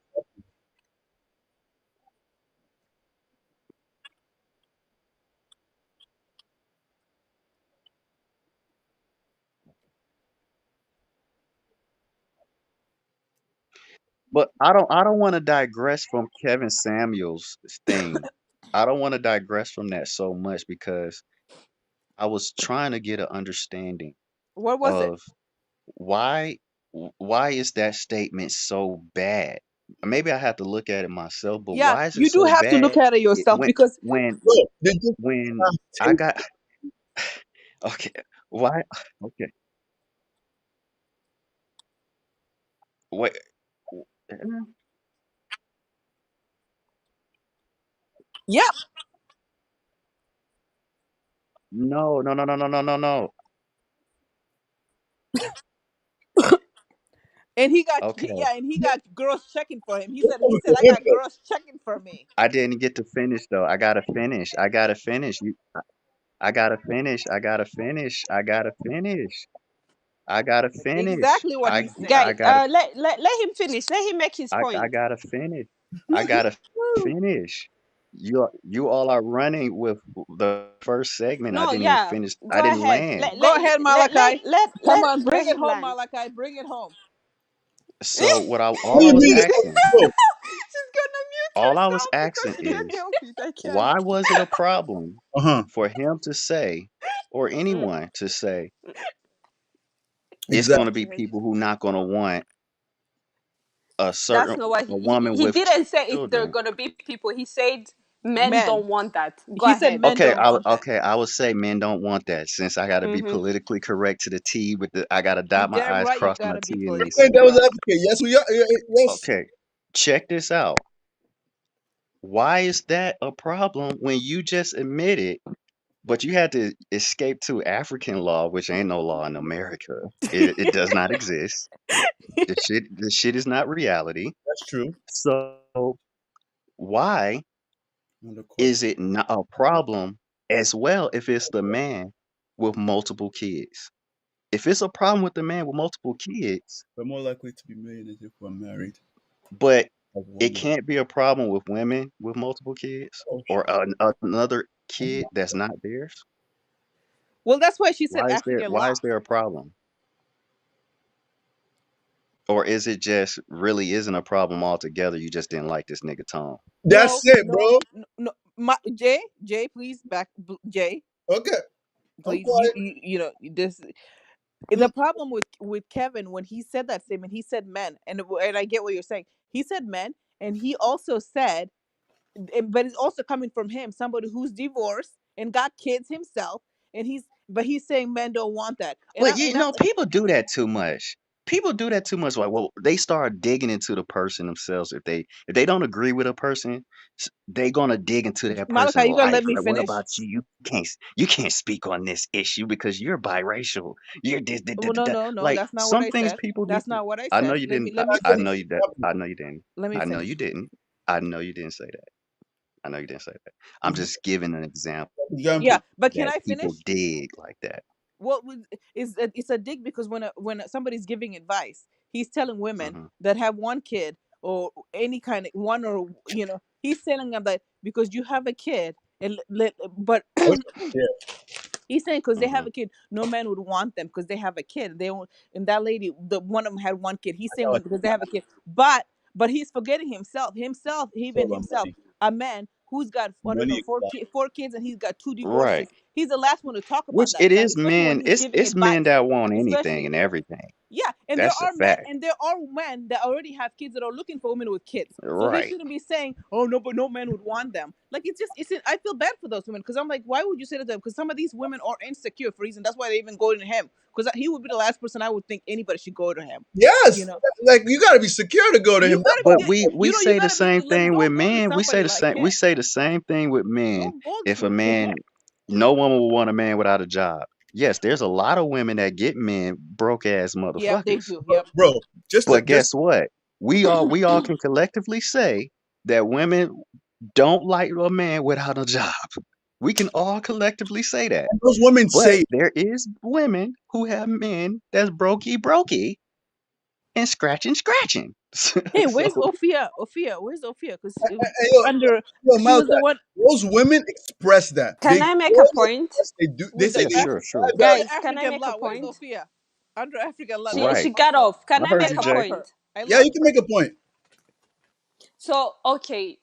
But I don't want to digress from Kevin Samuels' thing. I don't want to digress from that so much because I was trying to get an understanding What was it? of why why is that statement so bad? Maybe I have to look at it myself, but Yeah, why is it you do so have to look bad? at it It, yourself because when Bro, they just when I take. got okay, why okay, wait, yeah, no, no, no, no, no, no, no, no. and Okay, yeah, and he got girls checking for him. He said I Him got girls checking for me. I didn't get to finish though. I gotta finish. I gotta finish. I gotta finish. I gotta finish. I gotta finish. I gotta That's finish. exactly what he's I guys. saying. gotta Let him finish. Let him make his I point. gotta finish. I gotta finish. You all are running with the first segment. I No, didn't even yeah. finish. I Go didn't ahead. land. Go ahead, Malachi. Come on, Let bring it him home, land. Malachi. Bring it home. So What all do I you was mean? asking, Bro, She's gonna mute all I was herself because asking she can't is help it. I can't. why was it a problem uh-huh, for him to say or Mm, anyone to say it's going to exactly. be people who not going to want a that's certain not what a woman he with didn't say. If they're children. gonna be people, he said men Men. don't want that. Go He said ahead. men don't want that. Okay, I would say men don't want that since I got to be Mm-hmm. politically correct to the T with the I got to You dot my damn I's, right you cross my gotta be T in We're this. politically playing devil's correct. advocate. Yes, we are. Yes. Okay, check this out. Why is that a problem when you just admitted, but you had to escape to African law, which ain't no law in America. It does not exist. The shit is not reality. That's true. So why On the court. is it not a problem as well if it's the man with multiple kids? If it's a problem with the man with multiple kids, We're more likely to be millionaires if we're married but as it one. can't be a problem with women with multiple kids Oh, or another kid that's not theirs. Well, that's why she said African Why law. is there a problem? Or is it just really isn't a problem altogether? You just didn't like this nigga tone. that's No, it, no, bro. no. Jay, please Jay, Okay, I'm please. quiet. You know this. The problem with Kevin when he said that statement, he said men, and I get what you're saying. He said men, and he also said, but it's also coming from him, somebody who's divorced and got kids himself, and but he's saying men don't want that, But you and I'm know, people do that too much. People do that too much. Like, well, they start digging into the person themselves. If they don't agree with a person, they gonna dig into that Malachi, person's you gonna let life. me Like, what finish? about you? You can't speak on this issue because you're biracial. You're this, da, da, Oh, da, no, da. no, no, Like that's not what some I things said. people need That's to. not what I I know said. you didn't. Let me I finish. know you that. I know you didn't. Let me I know you finish. didn't. I know you didn't say that. I know you didn't say that. I'm He's just giving an example Yeah, but can that I people finish? dig like that. What was is it's a dig because when somebody's giving advice, he's telling women Hmm. that have one kid or any kind of one, or he's telling them that because you have a kid and but yeah. he's saying because they Hmm. have a kid, no man would want them because they have a kid. They don't, and that lady, the one of them had one kid. He's saying when because they have a kid, but he's forgetting himself, It's even all about himself, money. a man who's got I don't know Money. four kids and he's got two Right. divorces. He's the last one to talk about Which that it stuff, is especially when men. he's giving It's men advice, that want anything especially. and everything. Yeah, and That's a fact. there are men that already have kids that are looking for women with kids. So he Right. shouldn't be saying, "Oh no, but no man would want them." Like I feel bad for those women because I'm like, why would you say that to them? Because some of these women are insecure for reason. That's why they even go to him. Because he would be the last person I would think anybody should go to him. You Yes. know, Like you got to be secure to go to you him. gotta But be, we you say the gotta be same like, thing with don't go to men. We say somebody the like same. We him. say the same thing with men. Don't go If a to him. man, no woman will want a man without a job. Yes, there's a lot of women that get men broke ass Yep, they motherfuckers. do. Yep. Bro, But just guess what? We all can collectively say that women don't like a man without a job. We can all collectively say that. those women But say, there is women who have men that's brokey and scratching. Hey, where's So Ophia? Where's Ophia? Because hey, yo, she was Malachi, the one those women express that. Can I make a point? They do. They with say the yeah, they sure, sure. with the value. Guys, can I African make a law. Where's point? Sophia? Under African law, that's Right. She my got fault. off. Can I I heard I make you, a love Jay. her. point? I Yeah, love you can her. make a point. So, okay,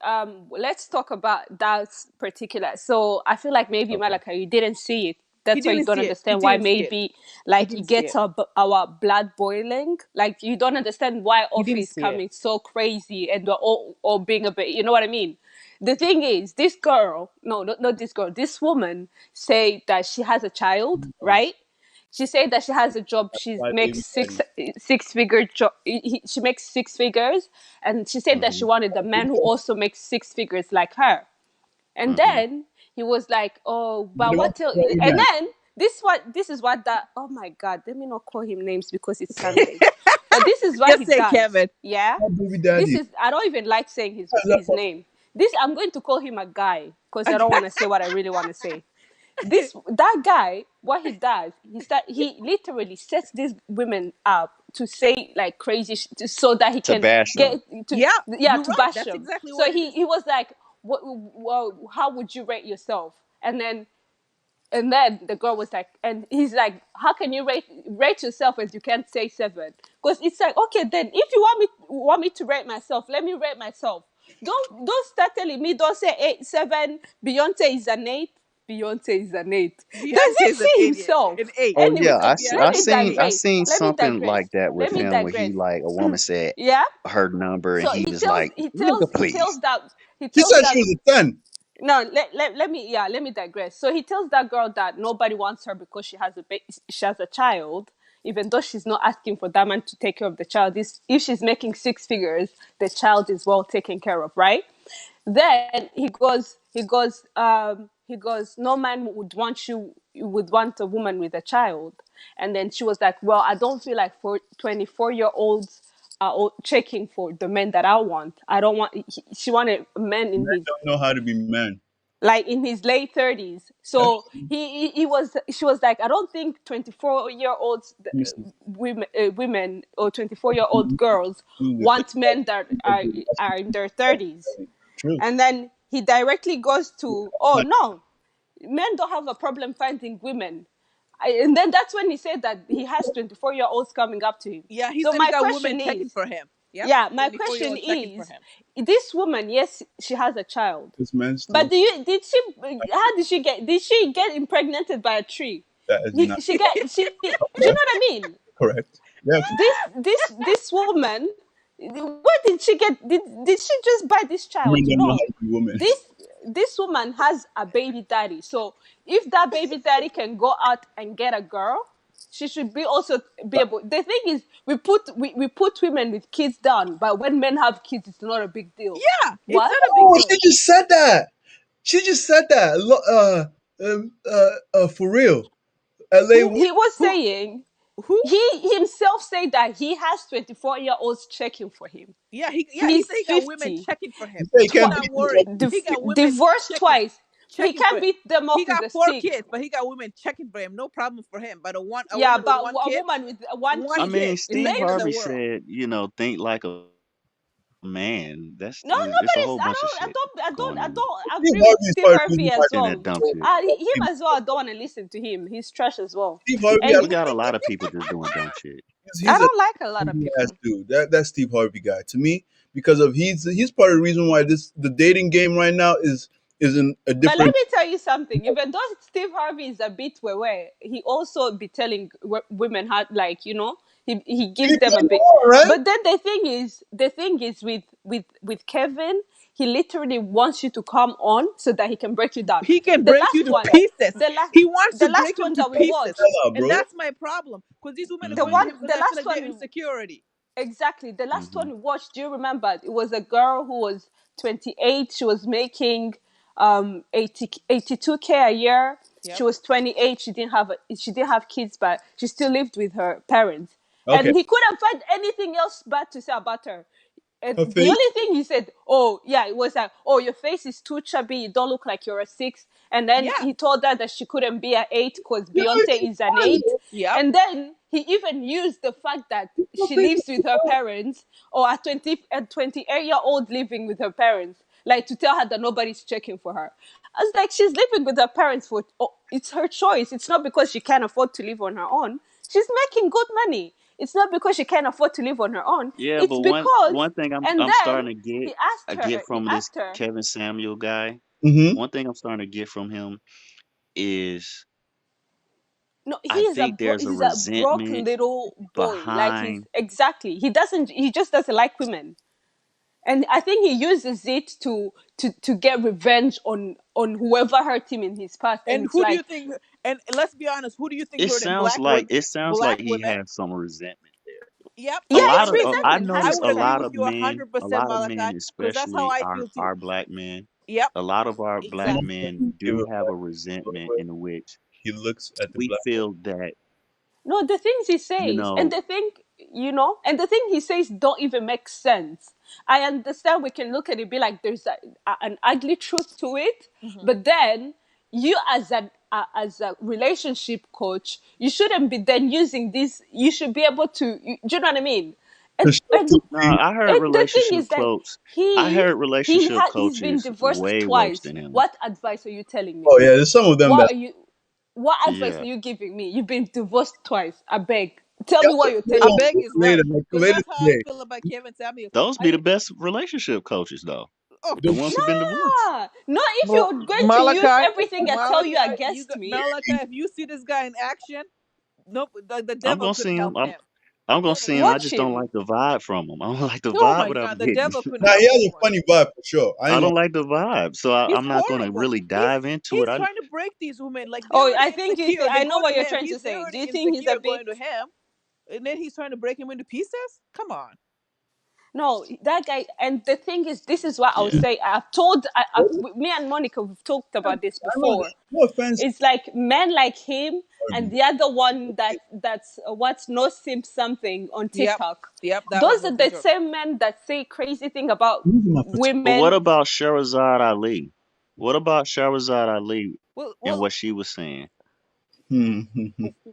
let's talk about that particular. So, I feel like maybe Okay. Malaka, you didn't see it. He That's why you didn't don't see it. He understand why didn't see it. maybe He like it didn't see gets it. our blood boiling. Like you don't understand why He Ofi didn't is see it. coming so crazy and we're all being a bit. You know what I mean? The thing is, this girl, no, not this girl. This woman say that she has a child, right? She said that she has a job. She My makes baby daddy. six figure job. She makes six figures, and she said that she Hmm. wanted a man who also makes six figures like her. And Hmm. then he was like, "Oh, You but don't what?" play And man. then this is what that. Oh my God! Let me not call him names because it's Sunday. But this is what he Just say does. Kevin. Yeah, My baby this daddy. is. I don't even like saying How's that his possible? name. This I'm going to call him a guy because I don't want to say what I really want to say. That guy, what he does, he literally sets these women up to say like crazy so that he To can bash them. get to, Yeah, yeah, you're to right. bash That's them. exactly So what it he is. he was like, what, well, how would you rate yourself? And then the girl was like, and he's like, how can you rate yourself as you can't say seven? Because it's like, okay, then if you want me to rate myself, let me rate myself. Don't start telling me, don't say 8, 7. Beyonce is an 8. Beyonce is an 8. Does Beyonce he is an see idiot. himself? An eight. Oh Anyway, yeah, Sophia let is me an I idiot. digress. seen Let me something digress. like that Let with me him where he digress. like a woman said Yeah. her number and So he he was tells like, he tells nigga, he tells please. that he She tells said she that was a 10. no, let me digress. So he tells that girl that nobody wants her because she has a child, even though she's not asking for that man to take care of the child. If she's making six figures, the child is well taken care of, right? Then he goes, no man would want a woman with a child. And then she was like, well, I don't feel like for 24-year-olds are all checking for the men that I want. I don't want. She wanted men in Men his don't know how to be men. late 30s. That's So he was she was like, I don't think 24-year-olds women or 24-year-old girls want men that are in their 30s. true. And then he directly goes to, oh no, men don't have a problem finding women. And then that's when he said that he has 24-year-olds coming up to him. Yeah, he So said he my got women question checking is, for him. Yep. yeah, my 24-year question old checking for is, him. this woman, yes, she has a child, This man but still. did she get impregnated by a tree? That is not Do you know what I mean? correct. Yes. This woman, where did she get? Did she just buy this Men child? don't know how No, to be women. this. this woman has a baby daddy. So if that baby daddy can go out and get a girl, she should be also be able. The thing is, we put women with kids down, but when men have kids, it's not a big deal. Yeah, it's What? not a big Oh, deal. she just said that. She just said that. For real. LA Who woman. He was who saying who? he himself said that he has 24-year-olds checking for him. He He's said he got women 50, checking for You him. say he He's can't not beat worried. you. He got women divorced checking twice. He checking for can't him. beat them He up with got a four stick. kids, but he got women checking for him. No problem for him. But a Yeah, woman with but one a kid, woman with one one I kid mean, kid is the Steve end of the Harvey living. world. said, think like a man. That's No, it's a nobody's. whole bunch of shit going on. I Steve agree with Harvey is Steve part of the reason Harvey why as Saying that well. dumb shit. Him as well. I don't want to listen to him. He's trash as well. Steve Harvey, And We got a lot of people just doing dumb shit. I he's a don't like a lot of crazy ass people. dude. That Steve Harvey guy to me, because of he's part of the reason why the dating game right now is in a But let different. me tell you something. Even though Steve Harvey is a bit where he also be telling women how, like, he gives He them played a bit. ball, right? But then the thing is with Kevin, he literally wants you to come on so that he can break you down. He can The break you last to one, pieces. the last He wants the to last break him one to that we pieces, watched, and Bro. that's my problem. Because these women are the going Hmm. to one, him because the I feel last like they're one. insecurity. Exactly. The last Hmm. one we watched, do you remember? It was a girl who was 28. She was making 82K a year. She Yep. was 28. She didn't have kids, but she still lived with her parents. Okay, And he couldn't find anything else bad to say about her. And her the face. only thing he said, oh yeah, it was like, oh, your face is too chubby. You don't look like you're a 6. And then Yeah. he told her that she couldn't be an 8 because Yeah, Beyonce she's is an fine, 8. bro. Yep. And then he even used the fact that Her she face lives with is her fine. parents, or a 28-year-old living with her parents, like to tell her that nobody's checking for her. I was like, she's living with her parents it's her choice. It's not because she can't afford to live on her own. She's making good money. It's not because she can't afford to live on her own. Yeah, It's but one because, one thing I'm and I'm then starting to get he asked I her, get he from this asked her, Kevin Samuel guy. Mm-hmm. One thing I'm starting to get from him is no, I think there's a he's a broke resentment little boy. Like behind. he just doesn't like women. And I think he uses it to get revenge on whoever hurt him in his past. And And it's who do you like, think? And let's be honest, who do you think It hurt him? sounds like it sounds Black like he women. has some resentment there. Yep, A yeah, a lot it's of hundred percent. I resentment, hundred I noticed would a agree percent. lot with of you a men, hundred a percent, lot of men, Malachi, because that's how especially I our feel too. our black men, Yep. a lot of our black Exactly. men Give do a have a fuck resentment what in which he looks at the we black woman. feel that, No, the things he you says, and know, the thing he says don't even make sense. I understand we can look at it, be like, there's an ugly truth to it, Hmm. but then you as a relationship coach, you shouldn't be then using this. You should be able to. Do you know what I mean? And and no, Constructively. and the thing is that I he heard relationship he's been coaches divorced way worse twice. than him. What advice are you telling me? Oh yeah, there's some of them that. What are you? What advice Yeah, are you giving me? You've been divorced twice. I beg. Tell Yeah, me what you're I telling me. beg is later, right, like because later that's how I today. feel about Kevin Samuel. those be the I best relationship coaches though. oh The The- ones who've been divorced. Not if well, you're going to use Malachi, everything I tell you against me. Malachi, if you see this guy in action, nope, the I'm devil gonna couldn't see him. help him. The I'm gonna devil see him. couldn't I help Watch just don't him. like the vibe from him. I don't like the Oh vibe my what I'm God, the getting. devil couldn't Nah, he help has a anyone. funny vibe for sure. I I ain't don't gonna. like the vibe, so He's I'm not gonna horrible. really dive into it. He's trying to break these women. Like they're Oh, already I think you. insecure. They I know go what to you're him. trying to They're say. Do already you think he's a insecure bit? going to him, and then he's trying to break him into pieces. Come on. No, that guy. And the thing is, this is what I would Yeah. say. I've told. Me and Monica, we've talked about this I know. before. No offense. It's like men like him and Harvey. the other one that's what's no simp something on Yep. TikTok. Yep. That one Those was are a the joke. same men that say crazy thing about Who's my photographer? But what women. about Sherazad Ali? What about Sherazad Ali Well, and well, what she was saying?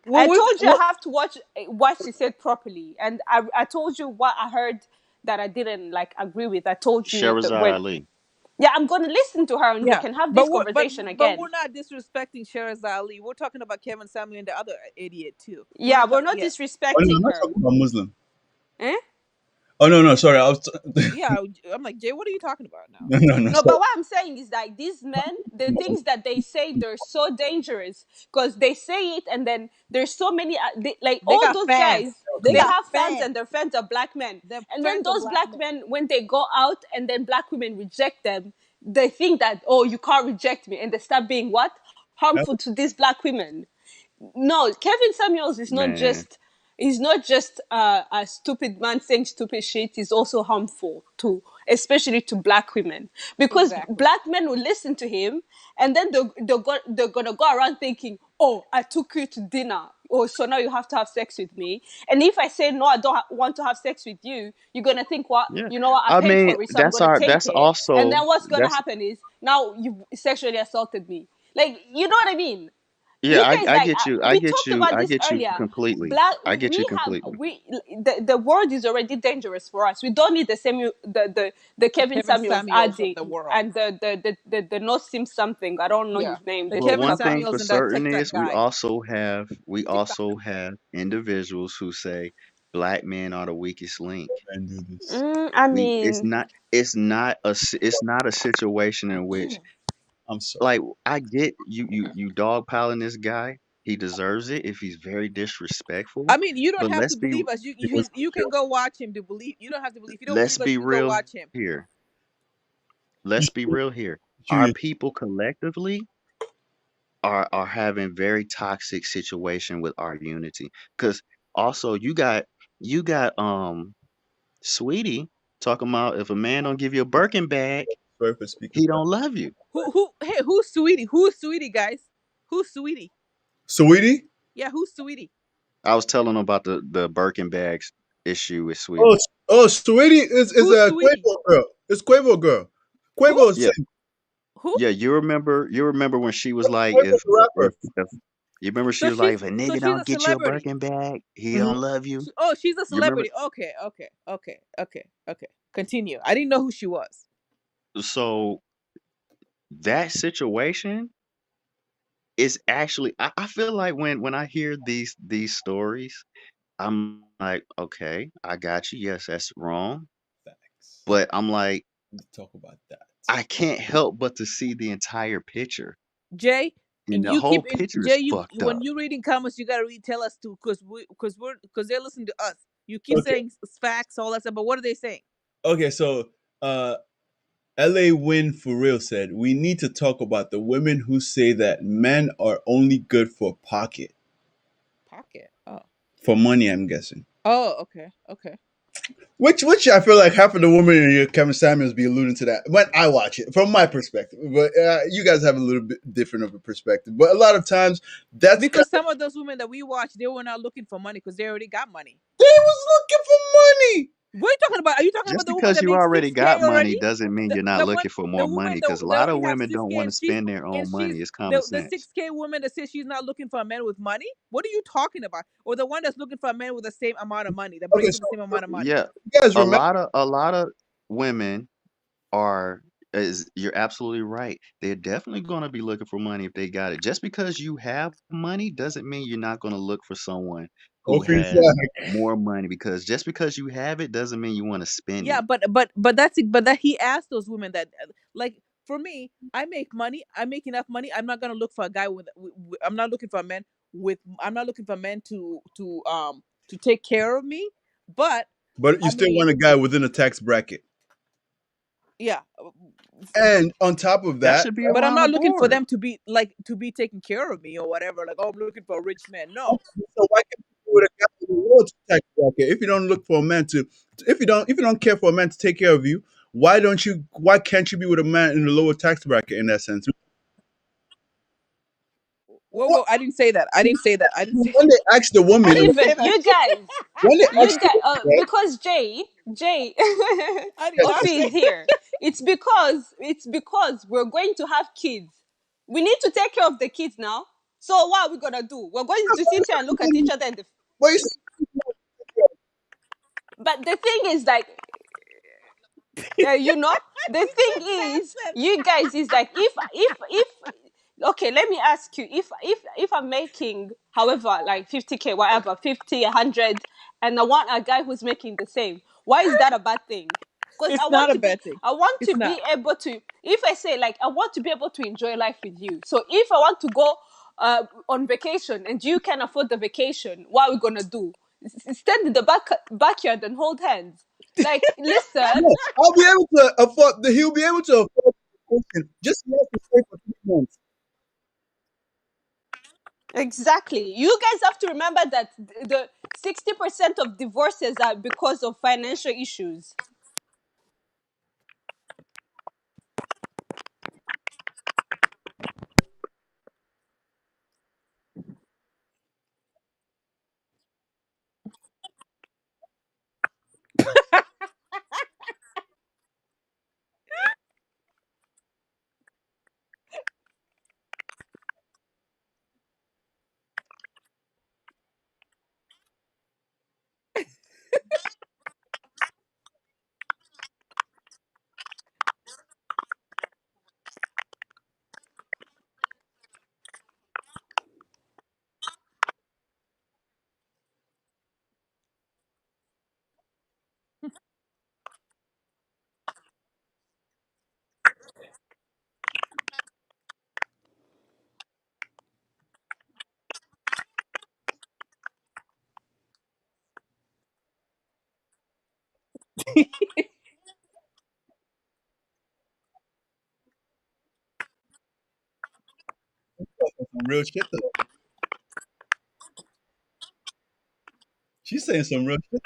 well, I we, told you I well have to watch what she said properly, and I told you what I heard that I didn't like agree with. I told you that Sherazad when Ali. yeah, I'm gonna listen to her and we yeah, can have this but conversation we're again. not disrespecting Sherazad Ali. We're talking about Kevin Samuel and the other idiot too. We're Yeah, not we're talking. not Yeah. Oh no, I'm disrespecting not her. talking about Muslim. Eh? Oh no, no, sorry. I was. Yeah, I'm like, Jay, what are you talking about now? No, no, no. No, Sorry. but what I'm saying is like these men, the things that they say, they're so dangerous because they say it, and then there's so many, like They all got those fans. guys, They they got have fans, fans. and their fans are black men. They're And then fans of those black black men. men, when they go out, and then black women reject them, they think that, oh, you can't reject me, and they start being what, That harmful to these black women. No, Kevin Samuels is not Man, just, he's not just a stupid man saying stupid shit. He's also harmful to, especially to black women, because Exactly. black men will listen to him, and then they're gonna go around thinking, oh, I took you to dinner, oh, so now you have to have sex with me. And if I say no, I don't want to have sex with you, you're gonna think, what, yeah. you know what, I I paid mean, for it, so I'm gonna take that's it. And also then what's gonna that's happen is now you've sexually assaulted me. Like, you know what I mean? yeah. You guys, I like, get you. I we get talked you. about I this get you earlier. completely. Black, I get you we have, completely. the world is already dangerous for us. We don't need the same, the The Kevin Kevin Samuels Samuels of adding, the world. and the no sim something, I don't know Yeah, his name, the the Well, Kevin one TikToker. thing for Samuels and that certain TikTok is guy. we TikTok. also have individuals who say black men are the weakest link. man do this. I We mean, it's not a situation in which, I'm sorry. like, I get you dogpiling this guy. He deserves it if he's very disrespectful. I mean, you don't But have to believe us. It was You can go watch him to believe. You don't have to believe. If you don't let's believe us, be you can go real watch him. here. you Let's be should, real here. Our you people collectively are having very toxic situation with our unity. Cause also you got Sweetie talking about if a man don't give you a Birkin bag, sorry for speaking. he don't love you. Hey, who's Sweetie? Who's Sweetie, guys? Who's Sweetie? Sweetie? Yeah, who's Sweetie? I was telling him about the Birkin bags issue with Oh, Sweetie. Sweetie is Who's a Sweetie? Quavo girl. It's Quavo girl. Who? Quavo Yeah, sing. Who? yeah. You remember when she was like, Quavo the rapper. if you remember she So was like, she's if a so nigga she's don't a get you a celebrity. Birkin bag, he Mhm. don't love you. Oh, she's a You remember? celebrity. Okay. Continue. I didn't know who she was. So that situation is actually I feel like when I hear these stories, I'm like, okay, I got you. Yes, that's wrong. Facts. But I'm like, Let's talk about that. I can't help but to see the entire picture. Jay, And the you whole keep in picture is Jay. You fucked when up. you're reading comments, you gotta tell us too, because they're listening to us. You keep Okay. saying facts, all that stuff, but what are they saying? Okay, so LA Win for real said we need to talk about the women who say that men are only good for pocket. Pocket. Oh. For money, I'm guessing. Oh, okay. Which I feel like half of the women in here, Kevin Samuels, be alluding to that when I watch it from my perspective. But you guys have a little bit different of a perspective. But a lot of times, that's Because some of those women that we watch, they were not looking for money because they already got money. they was looking for money. What are you talking about? Are you talking Just about the woman because that you makes already 6K got money already? doesn't mean you're not The one, looking for the more woman money. Because a that lot already of have women don't 6K want and to spend their own money. It's common the sense. 6K woman that says she's not looking for a man with money. What are you talking about? Or the one that's looking for a man with the same amount of money that Okay, brings in so the same amount of money? Yeah, you guys remember? a lot of women are is you're absolutely right. They're definitely going to be looking for money if they got it. Just because you have money doesn't mean you're not going to look for someone who Okay, has more money, because just because you have it doesn't mean you want to spend Yeah, it. but that's it. But that he asked those women that, like, for me, I make money. I make enough money. I'm not gonna look for a guy I'm not looking for a man with. I'm not looking for a man to take care of me. But but you I still want mean, a guy within a tax bracket. yeah. And on top of That that, should be But I'm around the not looking for board. them to be taking care of me or whatever. Like, oh, I'm looking for a rich man. No. so why can't you go with a guy with a lower tax bracket? If you don't look for a man to, if you don't care for a man to take care of you, why can't you be with a man in the lower tax bracket in that sense? What, Whoa, I didn't say that. I didn't say that. I didn't say. when they ask the I woman, didn't say Steven, that. when they you ask the guys, woman, because Jay, I did not Ofi say. is here. It's because we're going to have kids. We need to take care of the kids now. So what are we gonna do? We're going to sit here and look at each other in the. what you say? But the thing is, like, the thing is, you guys is like, if okay, let me ask you, if I'm making, however, like 50K, whatever, 50, 100, and I want a guy who's making the same, why is that a bad thing? Because It's not a bad thing. I want It's to not. be able to, if I say, like, I want to be able to enjoy life with you. So if I want to go on vacation and you can afford the vacation, what are we gonna do? Stand in the backyard and hold hands. Like, listen, No, I'll be able to afford. He'll be able to afford patient. Just let us stay for 3 months. Exactly. You guys have to remember that the 60% of divorces are because of financial issues. Some real shit though. She's saying some real shit.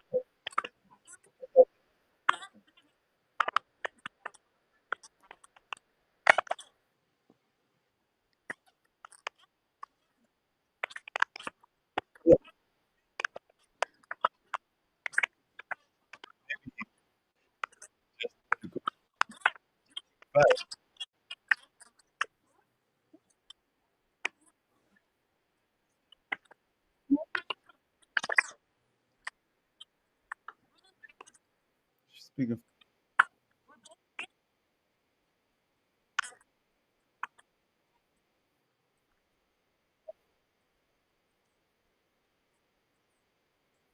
Yeah, right. Speaking.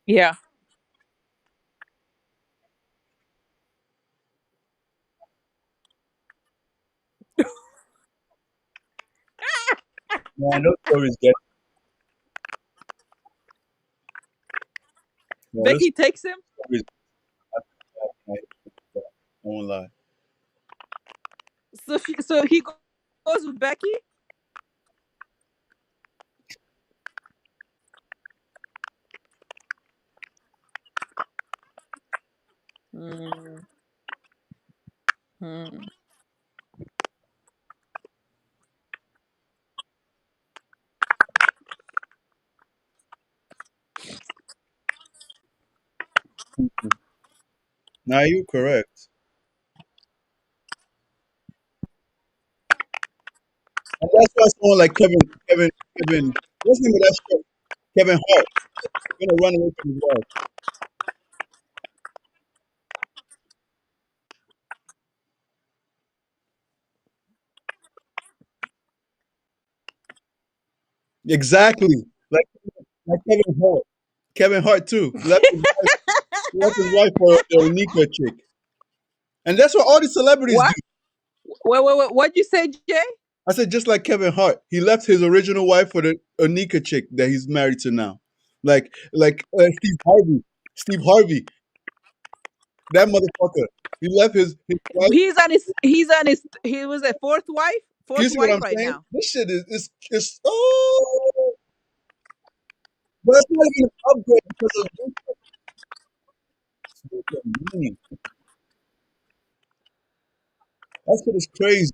Yeah. Man, those stories get. Yeah, those Becky takes him. stories. I won't lie. So he goes with Becky. Mm, mm. Now you correct. And that's why someone like Kevin, what's the name of that show? Kevin Hart, gonna run away from his wife. Exactly. Like like Kevin Hart. Kevin Hart too. Left his wife for the Onika chick. And that's what all these celebrities do. What? Wait. What'd you say, Jay? I said just like Kevin Hart. He left his original wife for the Onika chick that he's married to now. Like Steve Harvey. Steve Harvey. That motherfucker. He left his wife. He was a fourth wife. You Fourth see what wife I'm right saying? now. This shit is oh, but it's not even an upgrade because of this. That shit is crazy.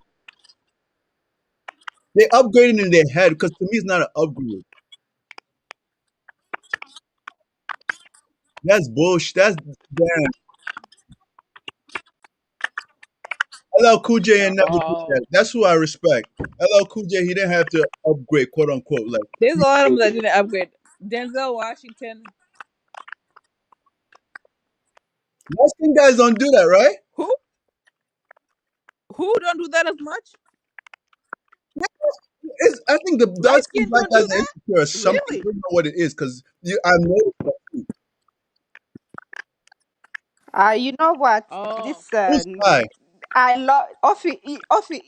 They upgrading in their head because to me it's not an upgrade. That's bullshit. That's damn. LL Cool J ain't never did that. Oh, That's who I respect. LL Cool J, he didn't have to upgrade, quote unquote. Like there's a lot of them that didn't upgrade. Denzel Washington. Mexican guys don't do that, right? Who? Who don't do that as much? I think the dark Light skinned skin black don't guys do are that. insecure or something. I Really? don't know what it is because I noticed that too. You know what? Oh, Who's Listen, high? I love Offie.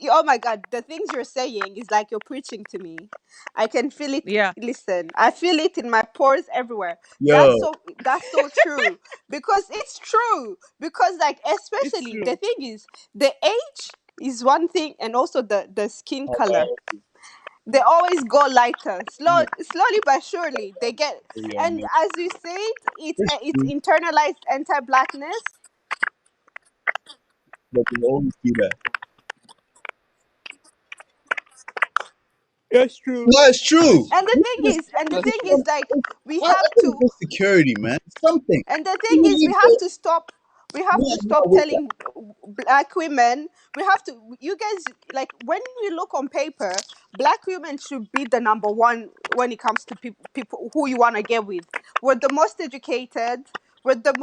Oh my God, the things you're saying is like you're preaching to me. I can feel it. yeah. Listen, I feel it in my pores everywhere. Yo, That's so true because it's true. Because like It's especially the true. thing is the age. is one thing, and also the skin Our color. biology. They always go lighter, Yeah, slowly but surely. They get, yeah, and man. as you said, It's it's true, internalized anti-blackness. but we always see that. That's true. No, it's true. And the It's, thing is, That's true. we I have think it's to. just security, man. Something. And the thing You is, need to- we have to I'm not stop with that. telling black women. We have to, you guys, like, when we look on paper, black women should be the number one when it comes to people who you want to get with. We're the most educated. We're the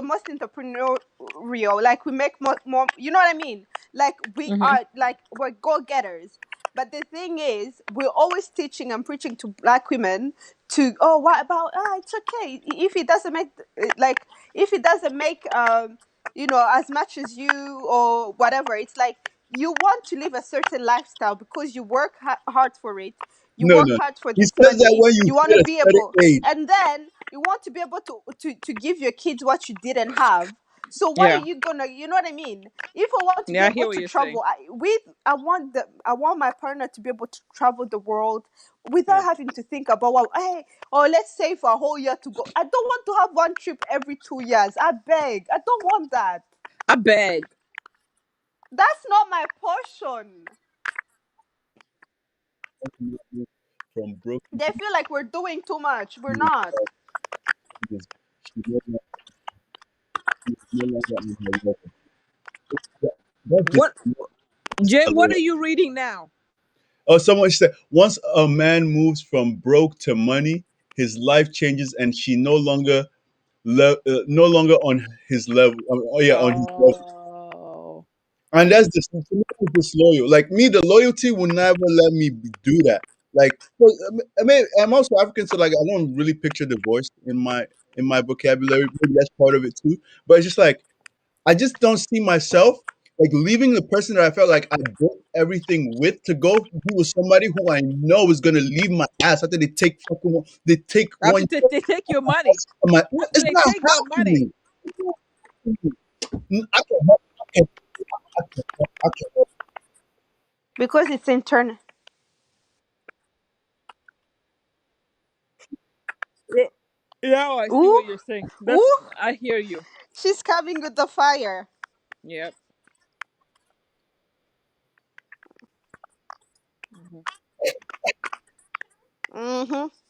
most entrepreneurial. Like, we make more, you know what I mean? Like, we Mm-hmm. are, like, we're go-getters. But the thing is, we're always teaching and preaching to black women to, oh, what about, it's okay if it doesn't make, like, if it doesn't make as much as you, or whatever. It's like, you want to live a certain lifestyle because you work hard for it. You No, work no. hard for He this says that money. when you You want hit to a be certain able, age. and then you want to be able to give your kids what you didn't have. So why are Yeah. you gonna, you know what I mean? If I want to be Yeah, I able hear what to you're saying. travel, I want my partner to be able to travel the world without Yeah. having to think about, well, hey, or let's say for a whole year to go. I don't want to have one trip every 2 years. I beg. I don't want that. I beg. That's not my portion. From broke They feel like we're doing too much. We're to not. she no longer on her level. That's just What, Jay? What uh, are you reading now? oh, someone said once a man moves from broke to money, his life changes, and she no longer on his level. Oh yeah, on his level. Oh. And that's disloyal. Like me, the loyalty will never let me do that. Like, 'cause, I mean, I'm also African, so like I don't really picture divorce in my vocabulary. Maybe that's part of it too. But it's just like I just don't see myself like leaving the person that I felt like I built everything with to go be with somebody who I know is gonna leave my ass after they take After one they take your money. of my. After It's they not take your money. happening. It's not happening. I can help. I can. I can. Because it's internal. Yeah, yeah, I see Ooh, what you're saying. That's, ooh, I hear you. she's coming with the fire. Yep. Hmm. Mm-hmm.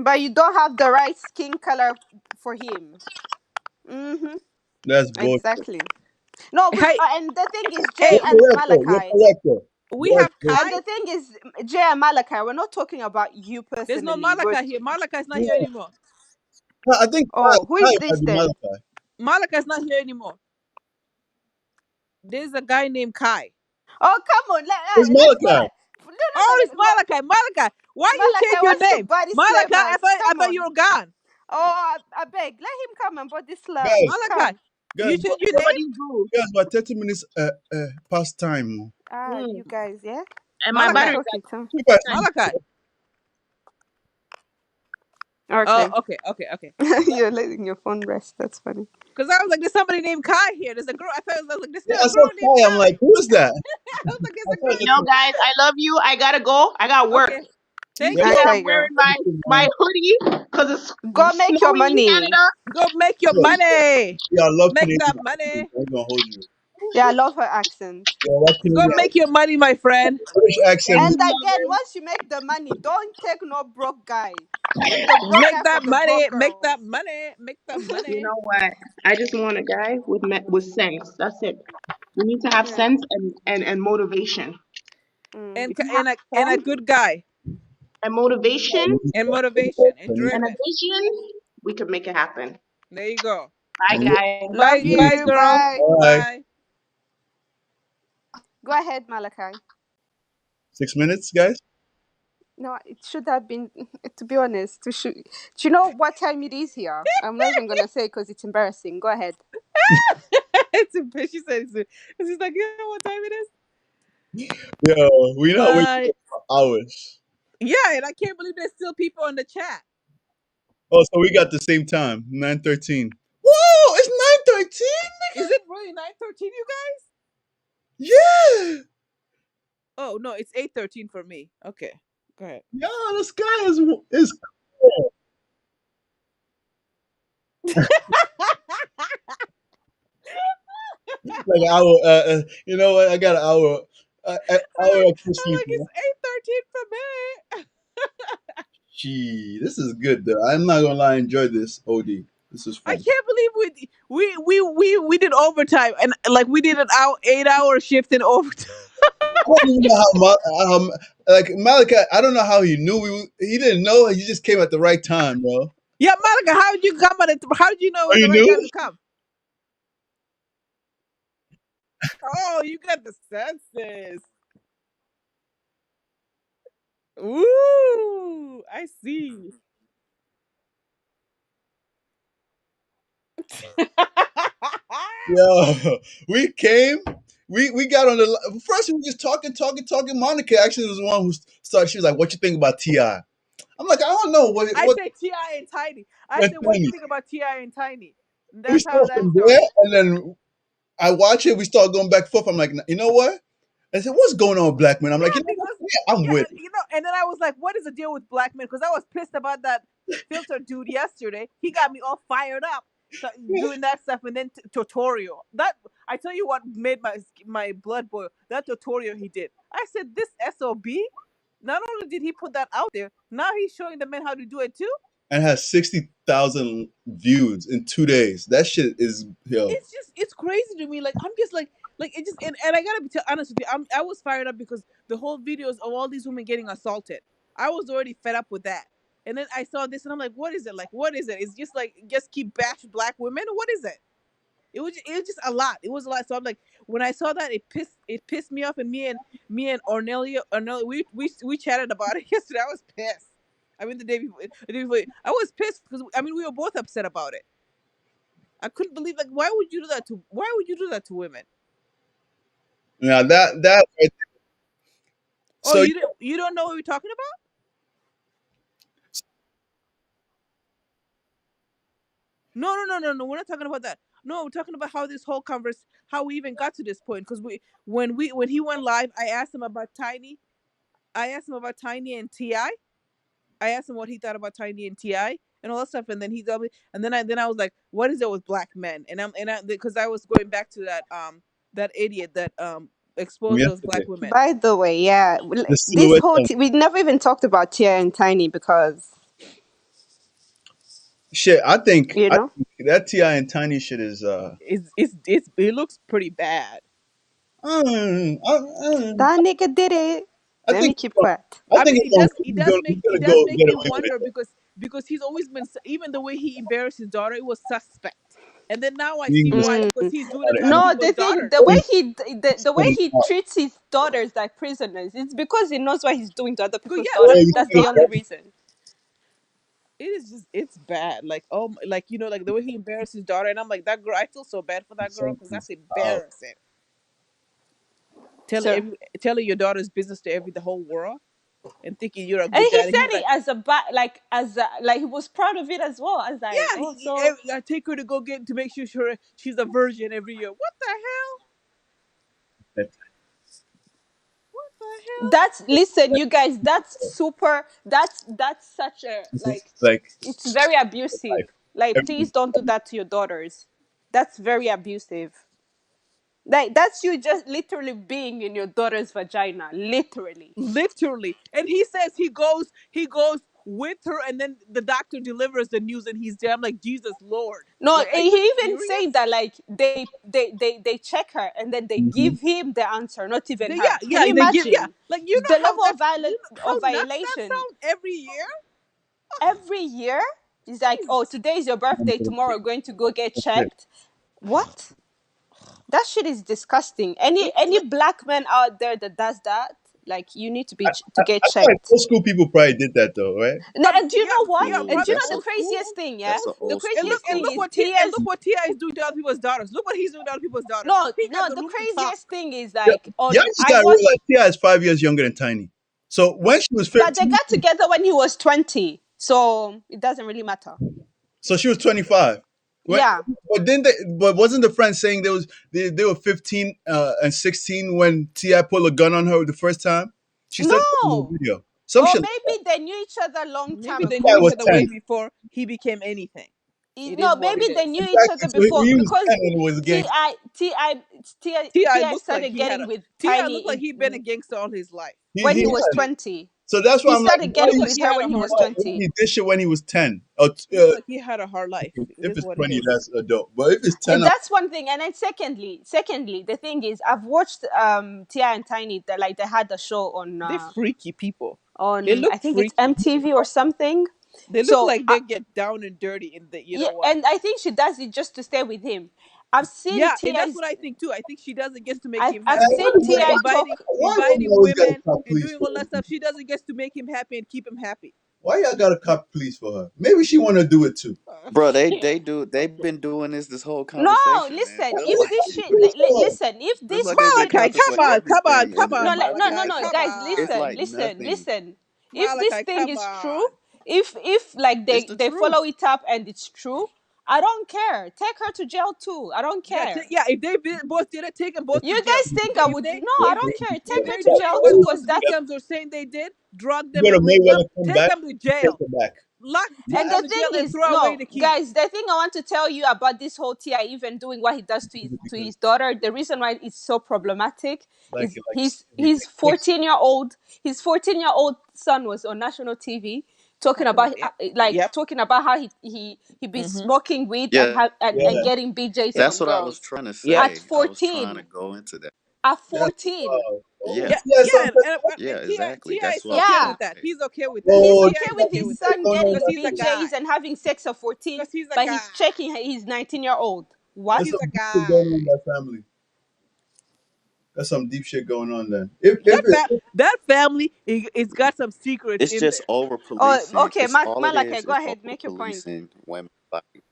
But you don't have the right skin color for him. Mm-hmm. That's bullshit. Exactly. No, Hey, and the thing is, Jay hey, You're and correct though. You're Malachi. correct though. we That's have And Kai. the thing is, Jay and Malachi, we're not talking about you There's no personally. Malaka here. Malaka is not here yeah. anymore. I think Oh, who Kai is might this be then? Malachi. Malaka is not here anymore. There's a guy named Kai. Oh, come on, It's let's go. Malachi. No, Oh, no, it's no, no. Malachi. Malachi. Why you change Malachi your wants to name? body Malaka, slam us. I Come thought on. you were gone. Oh, I beg. Let him come and body slam Guys, us. Malachi, Come. you guys, change your name? Nobody's rude. about 30 minutes past time. Mm. You guys, yeah? And my I'm Malachi. battery talking to. You guys, died. Malachi. Oh, Okay. okay. You're letting your phone rest. That's funny. Because I was like, there's somebody named Kai here. There's a girl. I was like, there's yeah, still a I saw girl named Kai. I'm like, Kai. who is that? I was like, I there's a saw girl. it Yo, guys, I love you. I gotta go. I got work. Okay. You Thank see you. that Okay, I'm girl. wearing my hoodie because it's Go make your snowy in money. Canada. Go make your Yeah, money. yeah, I love Make Canadian that accent. money. I'm gonna hold you. Yeah, I love her accent. Yeah, that Go Canadian make your money, my friend. British accent. And And you again, lovers, once you make the money, don't take no broke guy. Leave the broke Make guy for that the money. broke Make girls. that money. Make that you money. know what? I just want a guy with sense. That's it. You need to have Yeah. sense and motivation. Mm. And If you and a have and a sense good guy. and motivation And motivation. And and a driven. vision, we could make it happen. There you go. Bye, guys. Love Bye, bye, you. girl. Bye. Bye. Bye. Go ahead, Malachi. 6 minutes, guys. No, it should have been, to be honest. Do you know what time it is here? I'm not even going to say because it's embarrassing. Go ahead. It's a bitch. She said it's just like, you know what time it is? Yeah, we not waiting Bye. for hours. Yeah, and I can't believe there's still people in the chat. Oh, so we got the same time, 9:13. Whoa, it's 9:13. Is it really only 9:13, you guys? Yeah. Oh no, it's 8:13 for me. Okay, go ahead. Yo, the sky is cool. Like an hour. You know what? I got an hour. Hour of I'm sleep. like, it's 8:13 for me. Gee, this is good though. I'm not gonna lie, I enjoyed this. OD, this is I fun. can't believe we did overtime, and like we did an 8-hour shift in overtime. I don't even know like Malachi. I don't know how he knew he didn't know. He just came at the right time, bro. Yeah, Monica, how did you come at it? How did you know it Oh, was you the right time knew? to come? Oh, you got the senses. Ooh, I see. Yo, we came. We got on the first. We were just talking. Monica actually was the one who started. She was like, "What you think about Ti?" I'm like, "I don't know I said Ti and Tiny. I what said, what do you funny." think about Ti and Tiny? And We that's how start that from there, started. and then I watch it. We start going back and forth. I'm like, you know what? I said, "What's going on, black man?" I'm like, Yeah, you know what? because Yeah, I'm yeah, with it. and then I was like, what is the deal with black men? Because I was pissed about that filter dude yesterday. He got me all fired up doing that stuff, and then tutorial. That I tell you what made my blood boil. That tutorial he did. I said, this sob. Not only did he put that out there, now he's showing the men how to do it too. And has 60,000 views in 2 days. That shit is yo. It's crazy to me. Like I'm just like it just and I gotta be honest with you. I was fired up because the whole videos of all these women getting assaulted. I was already fed up with that. And then I saw this and I'm like, what is it? Like, what is it? It's just like just keep bash black women. What is it? It was just a lot. It was a lot. So I'm like, when I saw that, it pissed me off. And me and Ornelia, we chatted about it yesterday. I was pissed. I mean, the day before, I was pissed because I mean we were both upset about it. I couldn't believe, like, why would you do that to women? Now that Oh, so you don't know what we're talking about? No. We're not talking about that. No, we're talking about how this whole how we even got to this point. Because when he went live, I asked him about Tiny. I asked him about Tiny and Ti. I asked him what he thought about Tiny and Ti and all that stuff, and then he told me, and then I was like, what is it with black men? And because I was going back to that idiot that from exposed those black yesterday, women. By the way, yeah, the this silhouette whole of we never even talked about Tia and Tiny because shit. you I know think that Ti and Tiny shit is It looks pretty bad. that nigga did it. I Let me think keep quiet. I I think mean, he's gonna he's gonna, he's it gonna does go make get me away with wonder it. because he's always been even the way he embarrassed his daughter, it was suspect. And then now I see He's why, Mm. because he's doing smart it to and other No, people's the thing, daughters. the way he's the way he smart. treats his daughters like prisoners, it's because he knows what he's doing to other Because people's yeah, other daughters. He's people's That's the only daughters. reason. It is just it's bad. Like like like the way he embarrassed his daughter, and I'm like that girl. I feel so bad for that girl because that's out. embarrassing. So, Telling your daughter's business to the whole world and thinking you're a and good he dad, and said he's it like, as like he was proud of it as well. As like, yeah, oh, so I take her to go get to make sure she's a virgin every year. What the hell? What the hell? that's listen, you guys. That's super. That's such a like. Like It's very abusive. life. Like, Everything. please don't do that to your daughters. That's very abusive. Like, that's you just literally being in your daughter's vagina, literally. Literally. And he says he goes with her, and then the doctor delivers the news, and he's there. I'm like, Jesus Lord. No, Like, are he you even said serious? that like they check her and then they Mhm. give him the answer, not even Yeah, her. Can yeah. you They give, yeah. imagine Like, the level of how of nuts that violation sound every year. every year? It's like, oh, Jesus. today is your birthday, tomorrow we're going to go get checked. What? That shit is disgusting. Any black man out there that does that, like, you need to to get I feel like checked. old school people probably did that though, right? And do you know what? Yeah, And Ooh, do you probably know that's the a old school. craziest thing? Yeah, that's an the old school craziest thing is And Tia's. look what Ti is doing to other people's daughters. Look what he's doing to other people's daughters. No, He got no. the The room to talk. craziest thing is Yeah, like on. yeah. I just I got to watched realize Ti is 5 years younger than Tiny. So when she was that they 15, got together when he was 20, so it doesn't really matter. so she was 25. When, Yeah. but didn't they? But wasn't the friend saying they were 15 and 16 when Ti pulled a gun on her the first time? She said that in the No. video. Some Or shit like maybe they knew each other a long Maybe time they that. knew I each was ago. other way 10. before he became anything. It No, is what maybe it they is. knew each Exactly. other So before he was 10 because and it was Ti against. Ti Ti Ti looked like started he had getting a with Ti Tiny looked like he'd been a gangster all his life. when He he was had. 20. So that's why He I'm like, started why Looked getting like he, with he her had a when he hard was why life. he 20. did this shit when he was 10? Looked like he had a hard life. It If is it's what it 20, is. that's adult. But if it's 10, And that's one thing. And then secondly, the thing is, I've watched Ti and Tiny that like they had a show They're freaky people. They on look I think it's freaky. MTV or something. They look So like they get down and dirty in the you yeah, know what. and I think she does it just to stay with him. I've seen Yeah, and that's Ti's what I think too. I think she doesn't get to make I've him I've happy seen by Ti inviting talk. why women inviting always got to women cop and police doing for all that her? stuff. She doesn't get to make him happy and keep him happy. Why y'all got to cop police for her? Maybe she want to do it too. Bro, they've been doing this whole No, conversation, man. listen. Feels If like this they've been shit, doing this. listen. If Feels this like they've been shit, Malachi, talking for come on, come on, everything, come no, on, no, and no, Malachi, no, come guys, it's on. like nothing. listen. If this Malachi, thing come is true, on. if like It's they the they truth. follow it up and it's true, I don't care. Take her to jail too. I don't Yeah, care. yeah. If they both did it, take them both You to jail. guys think I If would? they No, I if don't they care. if Take her they're to doing jail what too, those cause that's victims are saying they did, drug them When and rape them, Mayweather come take back, them to take jail. her back. Take and them the to thing jail and is, throw away no, the key. guys, the thing I want to tell you about this whole Ti even doing what he does to his daughter, the reason why it's so problematic Like is it, like his six. 14-year-old son was on national TV talking Talking about about yep. talking about how he be Mm-hmm. smoking weed and Yeah, have and Yeah, getting BJs that's from what I was girls trying to Yep. at say. I was trying to 14. go into that. At that's 14. oh, Yeah, Yeah, yeah. yeah, So, yeah, and exactly. Ti That's is what I was okay trying Yeah. with to that. say. He's okay with that. He's oh, okay Ti is with okay his with that son no, getting because he's a BJs guy. and having sex at 14, Because he's a but guy. he's checking his 19-year-old. What? that's He's some a deep shit going on in guy. that family. That's some deep shit going on then. If That it, that family, it's got some secrets It's in just there. over Oh, policing. okay, It's all it Malaka, is. go It's ahead, over make your point. policing women's body.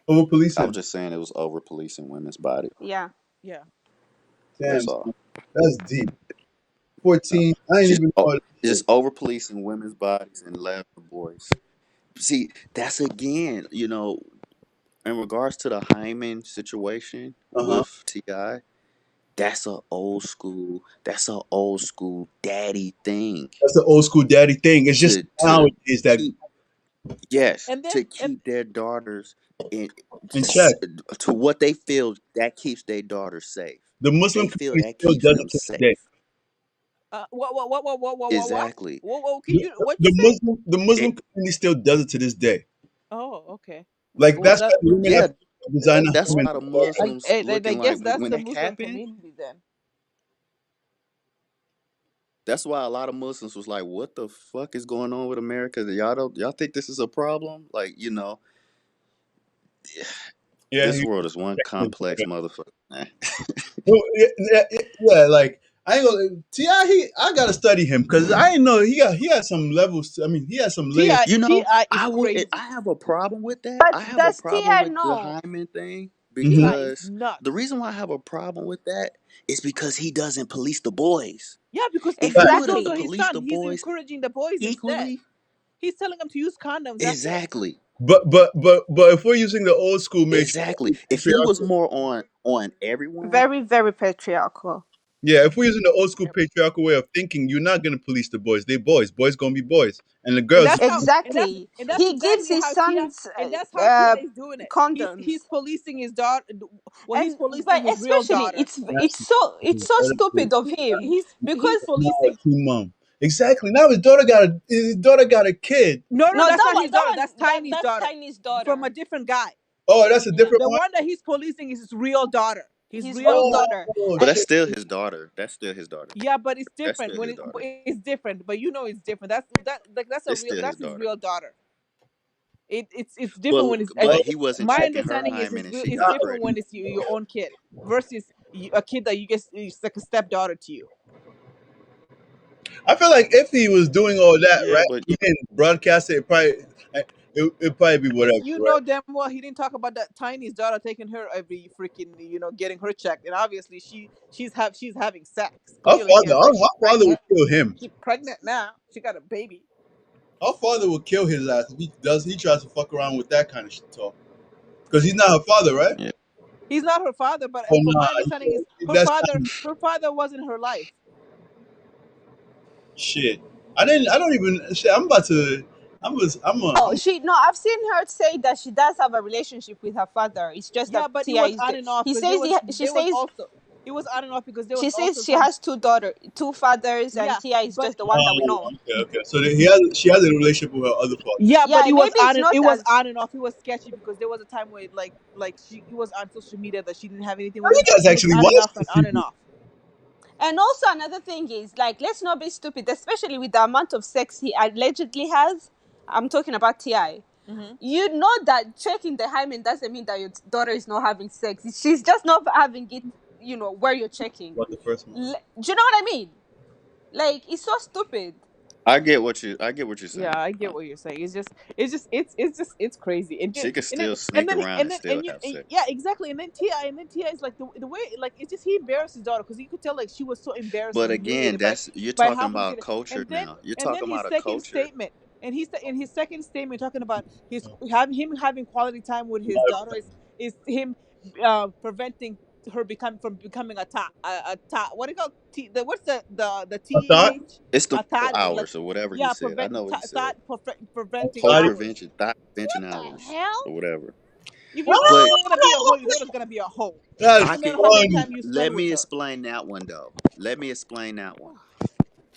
over I was policing, just saying it was over policing women's body. Yeah. Yeah. damn, That's all. son, that's deep. No, 14. I ain't just even know that just shit. over policing women's bodies and letting the boys. See, that's again, in regards to the Hyman situation Uh huh. with Ti. That's a old school daddy thing That's the old school daddy thing. It's just to nowadays that keep, yes, And then to and keep their daughters in in check. to what they feel that keeps their daughters safe. The Muslim They feel community that still keeps does them it to this day. safe. Exactly. Can you what you The say? Muslim It community still does it to this day. Oh, okay. Like Well, that's that why the women yeah, have designer that's women. why the Muslims I looking guess like that's when the that Muslim happened. community then. That's why a lot of Muslims was like, "What the fuck is going on with America? Y'all think this is a problem? Like, Yeah, this world is one complex motherfucker, man." yeah, like I ain't gonna Ti. I gotta study him because I didn't know he had some levels. I mean, he had some layers. Ti is I crazy. have a problem with that. But I have a does problem Tia with the know? Hyman thing Ti Hmm. is because nuts. the reason why I have a problem with that is because he doesn't police the boys. Yeah, because If he that's would have also his Exactly. policed son. the He's boys encouraging the boys instead. equally, He's telling them to use condoms. That's it. exactly, But if we're using the old school exactly. If he was patriarchal, more on everyone, Very, very patriarchal. yeah, if we're using the old school patriarchal way of thinking, you're not gonna police the boys. They boys. Boys gonna be boys, and the And girls. that's how Exactly. and that's He gives exactly his how Ti sons and that's how Ti is doing it. He's condoms. policing his daughter. Well, he's And but policing his real especially daughter. it's so stupid of him He's because policing. Mom. Exactly. Now his daughter got a kid. No, no, that's that not one his daughter. That's that Tiny's that's daughter Tiny's from a daughter. different guy. Oh, that's a Yeah. different The one. one that he's policing is his real daughter. His His real real daughter. daughter. Oh but And that's shit. still his daughter. That's still his daughter. Yeah, but it's That's different still when his daughter. it's different. But you know it's different. It's still his That's his daughter. real daughter. It's different But when it's. but he wasn't My checking her understanding is hymen and she it's got different when pregnant. it's your own kid versus a kid that you get it's like a stepdaughter to you. I feel like if he was doing all that Yeah, right, but he didn't broadcast it. It'd probably be whatever, You right? know damn well he didn't talk about that Tiny's daughter taking her every freaking getting her checked, and obviously she's having sex. Clearly she's Our father would pregnant. kill him. She's pregnant now. She got a baby. Our father would kill his ass if he tries to fuck around with that kind of shit talk. Because he's not her father, right? Yeah. He's not her father, but Oh from nah, my understanding is that's her father wasn't her life. shit. I didn't. I don't even. Shit, I'm about to. I'm. A, I'm. A, Oh, I'm she no. I've seen her say that she does have a relationship with her father. It's just Yeah, that but it Tia was is on the. and off He because says she there was says also it was on and off because there was she also says she some. has two fathers, and Yeah, Tia is but just the one that we know. okay. Okay. So he has. She has a relationship with her other father. yeah, but Yeah, maybe it's not it was as. on and off. It was sketchy because there was a time where she it was on social media that she didn't have anything Oh, with you him. guys It was actually on and watch off and this on and TV. off. And also another thing is like, let's not be stupid, especially with the amount of sex he allegedly has. I'm talking about Ti. Mm-hmm. You know that checking the hymen doesn't mean that your daughter is not having sex. She's just not having it. Where you're checking. About the first one. Do you know what I mean? Like, it's so stupid. I get what you're Yeah, saying. I get Like, what you're saying. It's crazy. she could still sneak around and still have sex. Yeah, exactly. And then Ti is like the way like it's just he embarrassed his daughter because you could tell like she was so embarrassed But and again, humiliated that's you're by talking how he about did it. culture And then now. You're and then talking his about a second culture. statement and he's in his second statement talking about him having quality time with his daughter is him preventing her becoming a tot a tot what do you call what's the A thought? TEH It's the a tot like hours or whatever he yeah, said. I know what he said. A preventing Whole thought? hours. prevention, thought prevention What the hours hell? or whatever. If your But daughter's gonna be a hoe, your daughter's gonna be a hoe. That's I No can matter how much funny. time you let spend with me her. explain that one though. Let me explain that one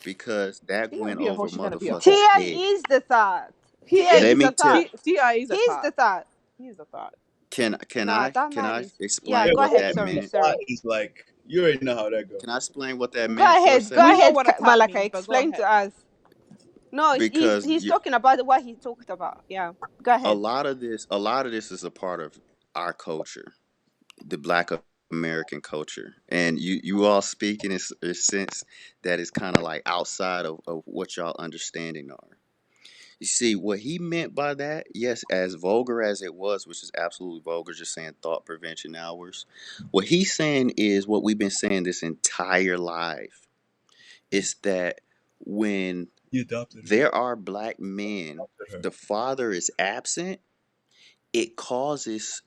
because If that she's gonna went be a hoe, over she's gonna be a motherfuckers' hoe. Ti head. is the thought. He Ti is. Let is me the tell. thought. Ti is a He's thought. the thought. He is a thought. Nah, that Can man I is. Yeah, explain Yeah, go but what ahead. that Sorry, a meant? thought sorry. is like you already know how that goes. Can I explain what that Go meant for a ahead. Go We second? know ahead, what a thought Malaka. means, but go Explain ahead. to us. No, Because he's talking about what he talked about. Yeah, go ahead. a lot of this is a part of our culture, the Black American culture, and you all speak in a sense that is kind of like outside of what y'all understanding are. You see, what he meant by that, yes, as vulgar as it was, which is absolutely vulgar, just saying thought prevention hours. What he's saying is what we've been saying this entire life is that when You adopted her. there are black men, Adopted her. the father is absent, it causes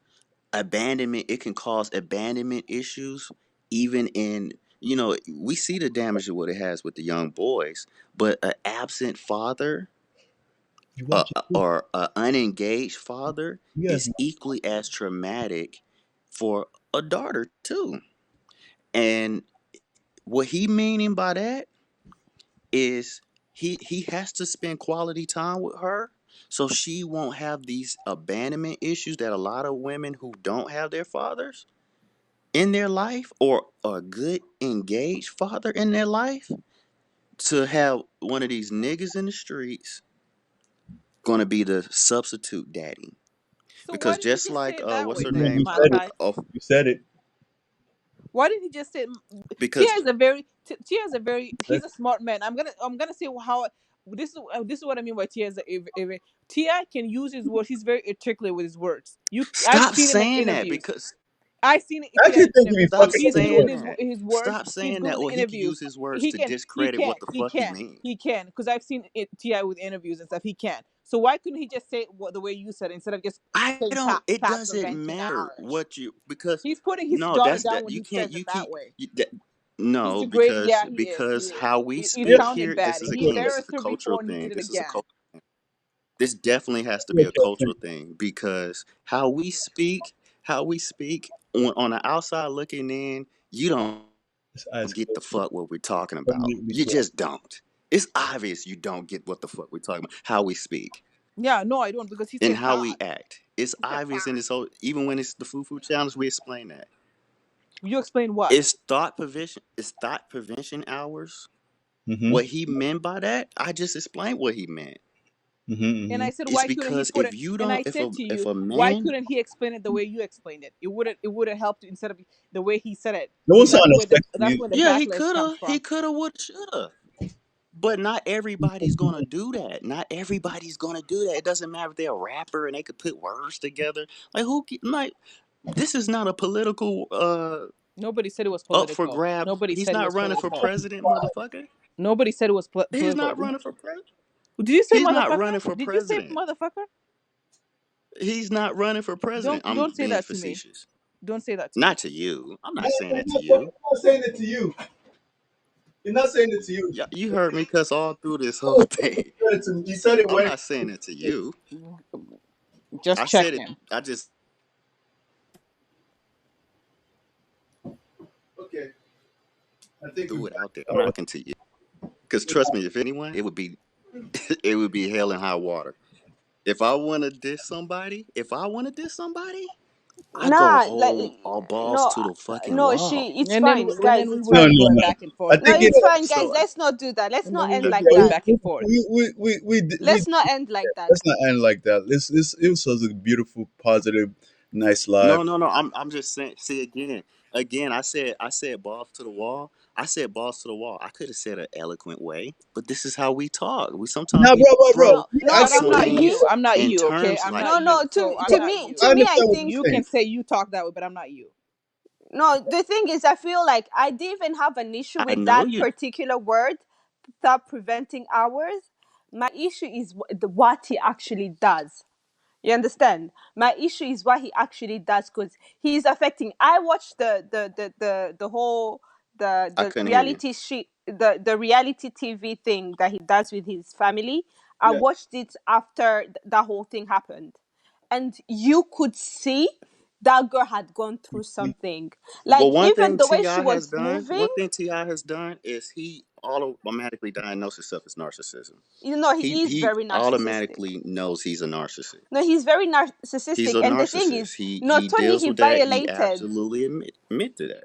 abandonment. It can cause abandonment issues, even in, we see the damage of what it has with the young boys, but an absent father You watch it too. or an unengaged father You guys is equally as traumatic for a daughter too. And what he meaning by that is he has to spend quality time with her so she won't have these abandonment issues that a lot of women who don't have their fathers in their life or a good engaged father in their life to have one of these niggas in the streets gonna be the substitute daddy. So why Because didn't he just just say like it that what's way her then, name? you said it. Malachi? Oh, You said it. Why didn't he just say Tia because is a very Tia is a very That's he's a smart man. I'm gonna say how this is what I mean by Tia is Tia can use his words. He's very articulate with his words. I've stop seen him in saying that interviews. because I've seen I Tia actually in think he be interviews. stop fucking He's with good her with saying too. that. his words. Stop He's saying good that. with Well, he can interviews. use his words He to can. He discredit can. what the He fuck he can. mean. He can. Because I've seen Ti with interviews and stuff. He can. So why couldn't he just say it the way you said it instead of just I saying don't. It top doesn't preventing matter hours? what you because He's putting his no, daughter that's down that when you he can't. says You it that keep way. He's no degrading. Yeah, he is. He because is. how we It Yeah, speak sounded here. bad. This is He look, again. This is embarrassed a her before cultural and he thing. did it This is a again. culture. This definitely has to be look, a Captain. cultural thing because how we speak on the outside looking in, you don't His eyes get the closed. fuck what we're talking about. Permanently You closed. just don't. It's obvious you don't get what the fuck we're talking about. How we speak Yeah, no, I don't because he and said how we Todd. act. It's He said obvious in Todd. this whole. Even when it's the foo challenge, we explain that. You explain what? It's thought prevention hours. Mm-hmm. What he meant by that, I just explained what he meant. Mm-hmm. And Mm-hmm. I said, It's why couldn't he because put if it? you And don't, I said to if you, a why man, couldn't he explain it the way you explained it? It would have helped instead of the way he said it. No one So saw that's no where the sex that's either. where the yeah, backlash comes he from. coulda, woulda, shoulda. But not everybody's gonna do that. Not everybody's gonna do that. It doesn't matter if they're a rapper and they could put words together. Like this is not a political Nobody said it was up for political. grab. Nobody He's said it not was running for political. president, motherfucker. Nobody said it was He's political. not running for president. Did you say He's not motherfucker? running for Did you say president. motherfucker? He's not running for president. I'm Don't say being that to me. facetious. Don't say that to me. Not to you. I'm No, not saying he's it to not, you. he's not saying it to you. He's not saying it to you. Yeah, you heard me cuss all through this whole No, thing. he said it to me. He said it I'm when. not saying it to you. Just I said it. checking. I just Okay, I think we threw it got out there. I'm not talking to you. Because trust me, if anyone, it would be it would be hell and high water. If I want to diss somebody, I go Nah, like all balls no, to the fucking no. wall. It's And then fine, we guys. It's No, wouldn't be fine. no, going no. back and I forth No, think anymore. it's fine, guys. So Let's not do that. Let's And not then we end would be like going that. back and forth. Let's not end like that. let's not end like that. It was such a beautiful, positive, nice live. no. I'm just saying. See again. I said balls to the wall. I said balls to the wall. I could have said an eloquent way, but this is how we talk. We sometimes Now, we bro, throw No, we no. But asked I'm you. not To me, you. I'm not in you, okay? terms I'm like not no, you. no. So I'm not you. I To me, I understand what think You you're saying. can say you talk that way, but I'm not you. no. The thing is, I feel like I didn't even have an issue I with know that you. particular word. Stop preventing ours. My issue is what he actually does. You understand? My issue is what he actually does because he is affecting. I watched the whole I the couldn't hear you. reality sheet the reality TV thing that he does with his family. I Yeah. watched it after that whole thing happened, and you could see that girl had gone through something. Well, Like even the way she was moving, One thing Ti has done is he automatically diagnosed himself as narcissism. you know, he is He very narcissistic. automatically knows he's a narcissist. No, he's very He's narcissistic, a and the thing narcissist. is, He not only deals he with that. He violated absolutely admit to that.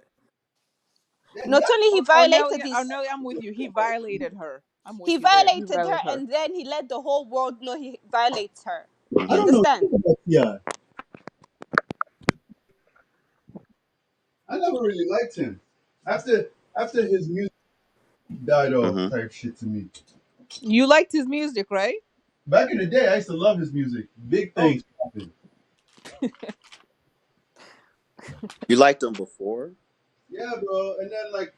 Yeah, not only he violated Ornelia, his Ornelia, I'm with you. He violated her. I'm he with you there. He violated her, violated her. and then he let the whole world know he violates her. I You Hmm don't know understand? shit about Ti. I never really liked him. After his music died off hmm type shit to me. You liked his music, right? Back in the day, I used to love his music. Big Oh, things happened. You liked him before? Yeah, bro. And then like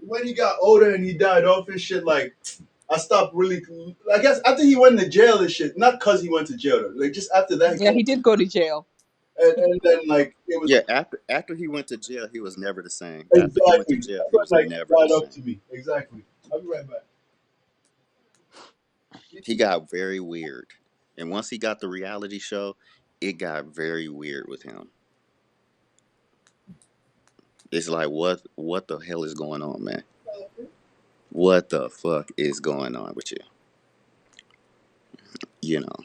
when he got older and he died off and shit, like I stopped really. I guess after he went to jail and shit, not cause he went to jail, though. Like just after that, he yeah, kind he did go to jail. and then like it was Yeah. After he went to jail, he was never the same. After he went to exactly jail, that's he what was like never the died up same. to me. Exactly. I'll be right back. He got very weird, and once he got the reality show, it got very weird with him. It's like what the hell is going on, man? What the fuck is going on with you? You know.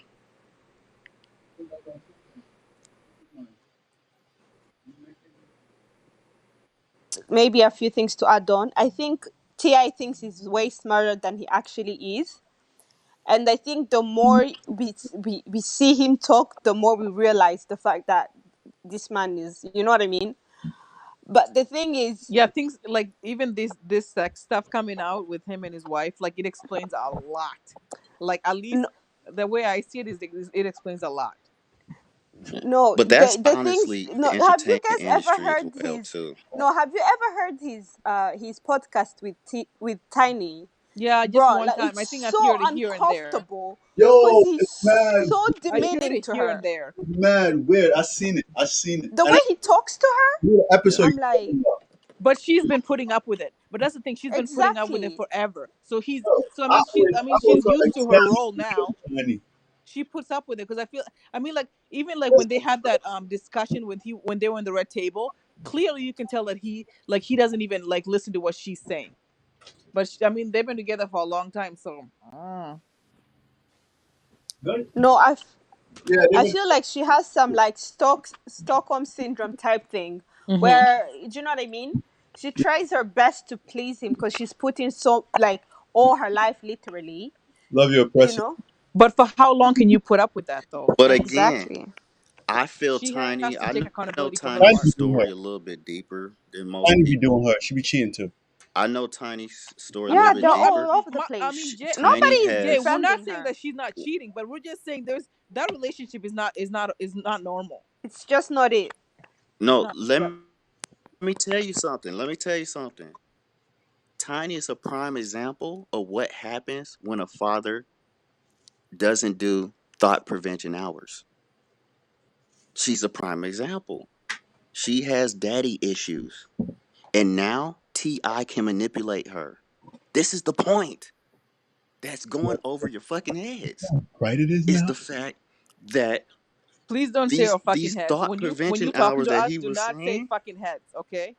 Maybe a few things to add on. I think Ti thinks he's way smarter than he actually is, and I think the more we see him talk, the more we realize the fact that this man is. You know what I mean? But the thing is, Yeah, things like even this sex stuff coming out with him and his wife, like it explains a lot. Like at least no, the way I see it is it explains a lot. no, But that's the things. honestly No, the have you entertainment guys ever industry as heard well his? too. No, have you ever heard his podcast with with Tiny? Yeah, just Bro, one like time. it's I think I've so heard it here and there. uncomfortable because Yo, he's it's mad, so I heard demeaning it to here her. and there. mad weird. I seen it. I seen it. The And way I he talks to her, knew the episode I'm you like, talking about. But she's been putting up with it. But that's the thing, she's been putting up with it exactly. forever. So he's Yo, so I I mean was she's used to her role examining now. Tiny. She puts up with it because I mean like even like when they had that discussion when they were in the red table, clearly you can tell that he doesn't even like listen to what she's saying. But I mean they've been together for a long time, so Good. No, Yeah, they I went. feel like she has some like Stockholm syndrome type thing hmm where, do you know what I mean? She tries her best to please him because she's putting so like all her life literally, Love your you oppressor. know? But for how long can you put up with that though? But again, Exactly. I feel She has Tiny. to I take know accountability for her Tiny Tiny's be part. doing her. story a little bit deeper than most Tiny be doing people. her. She be cheating too. I know Tiny's story a little Yeah, bit they're No, all deeper. over the I place. mean, Jay, Nobody Tiny is Jay, we're has not defending saying her. that she's not cheating, but we're just saying that relationship is not normal. It's just not it. It's no. not. Me tell you something. Let me tell you something. Tiny is a prime example of what happens when a father doesn't do thought prevention hours. She's a prime example. She has daddy issues. And now T.I. can manipulate her. This is the point that's going over your fucking heads. Right, it is Is now. the fact that Please don't say these our fucking these heads. thought When prevention you talking hours to that us, he do was not say saying, fucking heads, okay?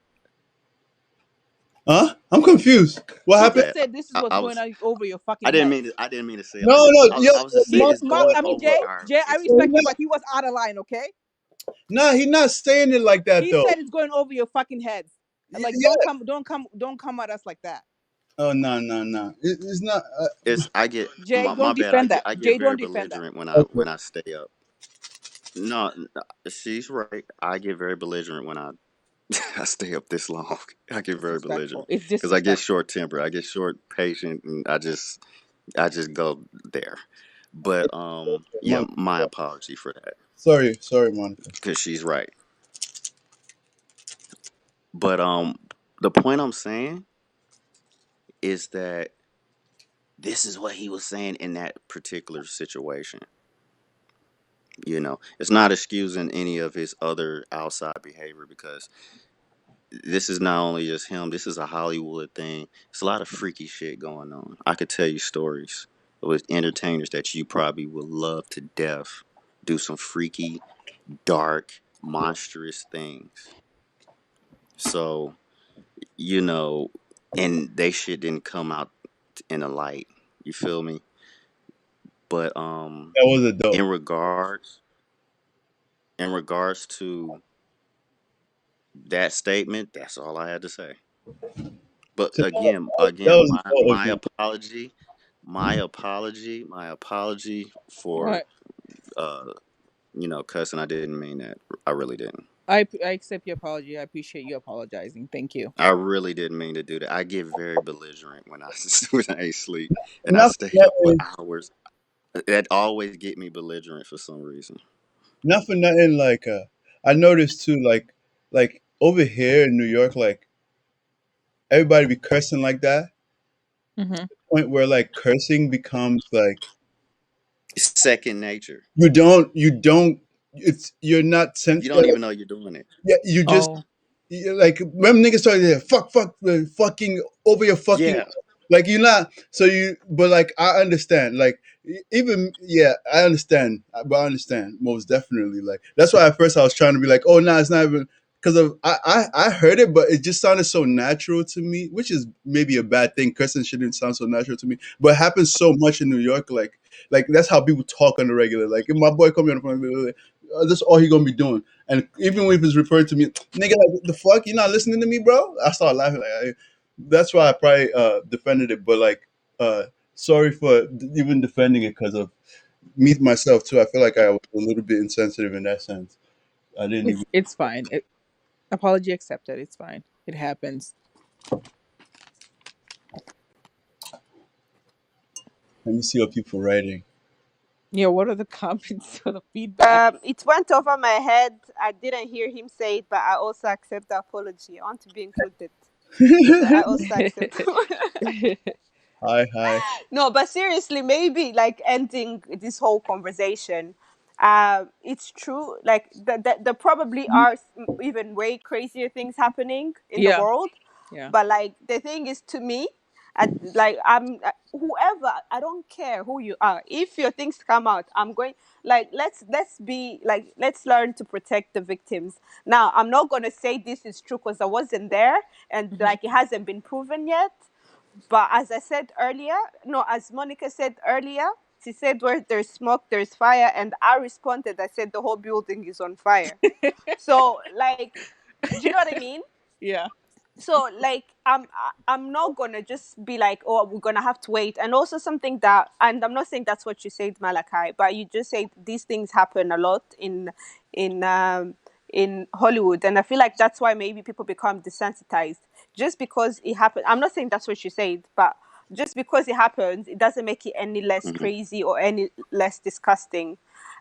Huh? I'm confused. What my He happened? just bad. said this is what's I going was on over your I fucking didn't heads. mean to I didn't mean to say No, all that. no, I was yo, I was just saying Monica. it's going I mean, over Jay, our Jay, I it's respect you, but he was out of line, okay? Nah, he's not saying it like that He though. said it's going over your fucking heads. Like, Yeah. don't come at us like that. Oh no, no, no. It's not. I get Jay, my don't bad. I defend get that. I get Jay, very don't defend that. belligerent Okay. when I stay up. No, she's right. I get very belligerent when I I stay up this long. I get very Disrespectful. belligerent It's because I get disrespectful. short temper. I get short patient, and I just go there. But yeah, Monica. my apology for that Sorry, Monica. because she's right. But the point I'm saying is that this is what he was saying in that particular situation. You know, it's not excusing any of his other outside behavior because this is not only just him, this is a Hollywood thing. It's a lot of freaky shit going on. I could tell you stories with entertainers that you probably would love to death do some freaky, dark, monstrous things. So, you know, and they shit didn't come out in the light. You feel me? But That was a dope. in regards in regards to that statement, that's all I had to say. But That again, was dope of my him. apology, my apology for What? uh cussing. I didn't mean that. I really didn't. I accept your apology. I appreciate you apologizing. Thank you. I really didn't mean to do that. I get very belligerent when I when I sleep and I Not for stay up for nothing. hours. That always get me belligerent for some reason. Not for nothing. Like I noticed too. Like over here in New York, like everybody be cursing like that. Hmm. Point where like cursing becomes like It's second nature. you don't. It's you're not You sent. don't even know you're doing it. Yeah, you just Oh, like when niggas started there, fuck, fucking over your fucking Yeah. like you're not. So you, but like I understand, like even yeah, I understand, but I understand most definitely. Like that's why at first I was trying to be like, oh no, it's not even because of I heard it, but it just sounded so natural to me, which is maybe a bad thing. Cursing shouldn't sound so natural to me, but it happens so much in New York, like that's how people talk on the regular. Like if my boy come here on the phone, that's all he gonna be doing. And even if it's referred to me, nigga, like the fuck, you not listening to me, bro? I started laughing. That's why I probably defended it. But like, uh, sorry for even defending it because of me myself too. I feel like I was a little bit insensitive in that sense. I didn't even it's fine. Apology accepted. It's fine. It happens. let me see what people writing. Yeah. What are the comments or the feedback? It went over my head. I didn't hear him say it, but I also accept the apology. I want to be included. So I also accept. Hi. No, but seriously, maybe like ending this whole conversation. It's true. Like there probably are even way crazier things happening in the Yeah. world. Yeah. But like the thing is, to me, whoever, I don't care who you are. If your things come out, I'm going, like, let's be like, let's learn to protect the victims. Now, I'm not gonna say this is true because I wasn't there, and Hmm. like it hasn't been proven yet. But as I said earlier, no, as Monica said earlier, she said where there's smoke, there's fire, and I responded. I said the whole building is on fire. So like, do you know what I mean? Yeah. So like, I'm not gonna just be like, oh, we're gonna have to wait. And also something that, and I'm not saying that's what you said, Malachi, but you just said these things happen a lot in um in Hollywood, and I feel like that's why maybe people become desensitized just because it happened. I'm not saying that's what you said, but just because it happens, it doesn't make it any less Hmm. crazy or any less disgusting.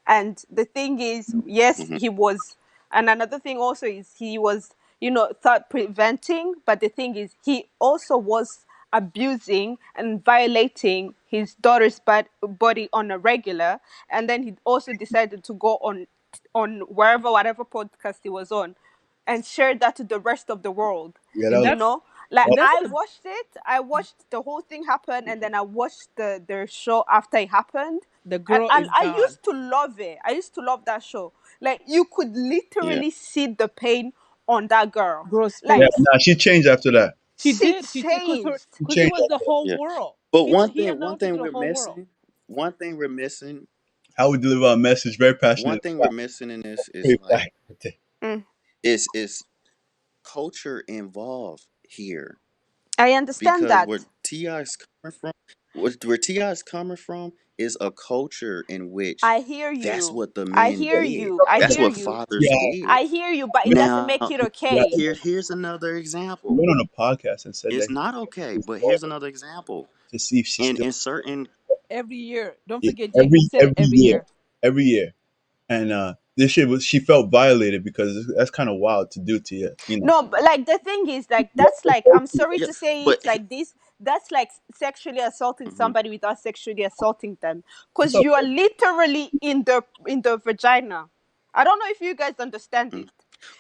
And the thing is, yes, Hmm. he was. And another thing also is he was, thought preventing, but the thing is, he also was abusing and violating his daughter's body on a regular. And then he also decided to go on on whatever podcast he was on, and shared that to the rest of the world. Yeah, that And was. You that's know, like and that's I a, watched it. I watched the whole thing happen, and then I watched their show after it happened, the and girl and is I gone. used to love it. I used to love that show. Like you could Yeah. literally see the pain on that girl. Girl's Like Yeah, face. nah, she changed after that. She she did. She did changed. She because it changed was the after that. whole Yeah. world. But He one announced it thing to the we're whole world. missing, one thing we're missing, How we deliver our message, very one passionate. thing we're missing in this is Very like passionate. Mm, is culture involved here, I understand because that. where Ti's coming from, where Ti's coming from is a culture in which I hear that's you. what the I men hear did. you. I That's hear what you. fathers Yeah, did. I hear you, but it doesn't Now, make it yeah. okay. here's another He example. went on a podcast and said that It's he not okay, his but here's daughter another example. to see if she's still In certain, Every year. Don't yeah, forget, Jay. He said it every year. every year, and this shit was she felt violated because that's kind of wild to do to you, you know. No, but like the thing is, like Yeah, that's like I'm sorry yeah, to say but it like this. That's like sexually assaulting mhm. somebody without sexually assaulting them, it's because okay. you are literally in the vagina. I don't know if you guys understand Mm. it.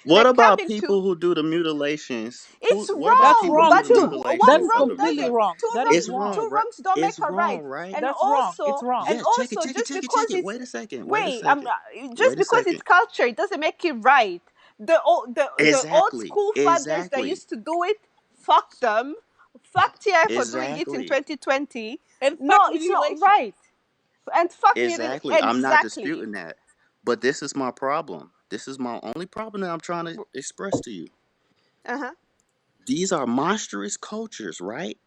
What Like about coming to people who do the mutilations? it's What about That's wrong, people who wrong do but the two too. one That mutilations is of the wrong completely doesn't vagina? wrong. two That is It's wrongs wrong. wrong, two right? wrongs don't make It's a right. wrong, right? And That's wrong. It's also wrong. and Yes, check it, also check it, just check it, because check it. it's Wait a second. Wait a wait I'm second. just Wait a because it's second. culture, it doesn't make it right. The old Exactly. school fathers that Exactly. used to do it, fuck them. Fuck Ti for doing it in Exactly. 2020. And No, fuck it's not mutilation. right. And fuck mutilation. Exactly. I'm not Exactly. disputing that. But this is my problem. This is my only problem that I'm trying to express to you. Uh-huh. These are monstrous cultures, right?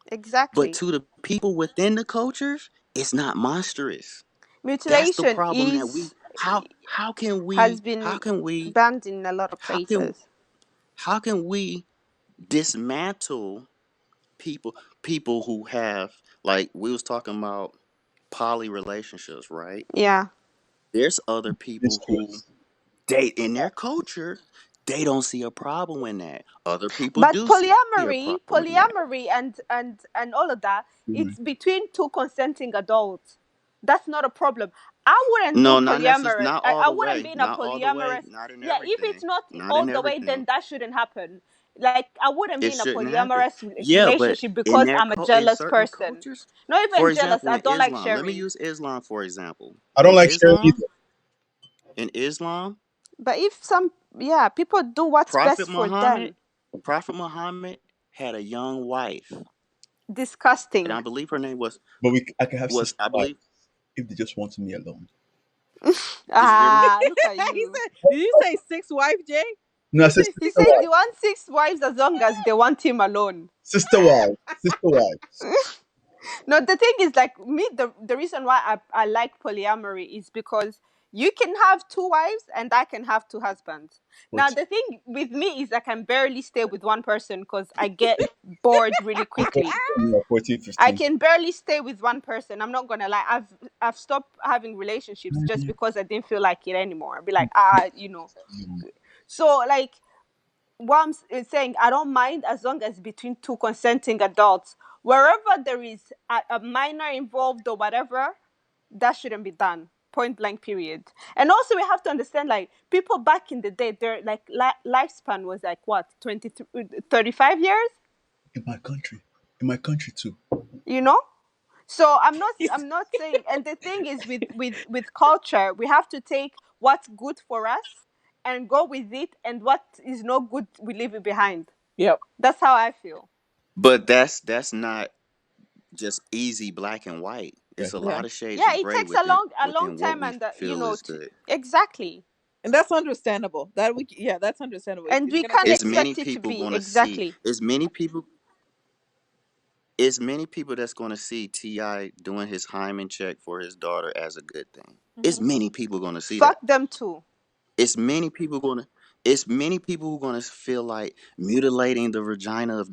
But Exactly. to the people within the cultures, it's not monstrous. That's the Mutilation problem that we is has how been can we banned in a lot of how can places. how can we dismantle people who have, like we was talking about, poly relationships, right? Yeah. There's other It's people true. who date in their culture, they don't see a problem in that. Other people But do see a polyamory, problem in that. and all of that, Mhm. it's between two consenting adults. That's not a problem. I wouldn't do No, not necessarily, polyamorous. not I, all I the wouldn't way, be in a not all the way, polyamorous. not in Yeah, if it's everything, not not all in the way, then everything. that shouldn't happen. Like I wouldn't be It in a shouldn't happen. polyamorous Yeah, but relationship in because their I'm a in jealous certain person. cultures, Not for even jealous. example, I in don't like Islam, let me sharing. use Islam for example. I don't In like sharing Islam, either. in Islam, But if some, yeah, people do what's Prophet best for Muhammad, them. Prophet Muhammad had a young wife, and Disgusting. I believe her name But I can have sister I wives believe, if they just want me alone. did you hear me? Ah, look at He you. said, did you say six wife, Jay? No, I Did you said say He six sister says wife? he wives. wants 6 wives as long as they want him alone. Sister wives. Sister wives. No, the thing is, like me, the reason why I like polyamory is because you can have 2 wives and I can have 2 husbands. Now, 14, the thing with me is I can barely stay with one person because I get bored really quickly. 14, I 15. can barely stay with one person. I'm not gonna lie. I've stopped having relationships just because I didn't feel like it anymore. I'd be like, So like what saying, I don't mind as long as between two consenting adults. Wherever there is a minor involved or whatever, that shouldn't be done. Point blank, period. And also, we have to understand, like, people back in the day, their like lifespan was like what, 35 years, In my country too. you know? So I'm not saying, and the thing is with culture, we have to take what's good for us and go with it, and what is not good, we leave it behind. Yep. That's how I feel. But that's not just easy black and white. Yeah. It's a Yeah. lot of shades Yeah, of it gray takes a long within what time, we and feel is to good. exactly, And that's understandable. That's understandable. and It's we gonna can't take As years. many expect it to people be gonna see, exactly. as many people that's gonna see Ti doing his hymen check for his daughter as a good thing. It's Mhm. many people gonna see Fuck that. them too. It's many people gonna. It's many people who gonna feel like mutilating the vagina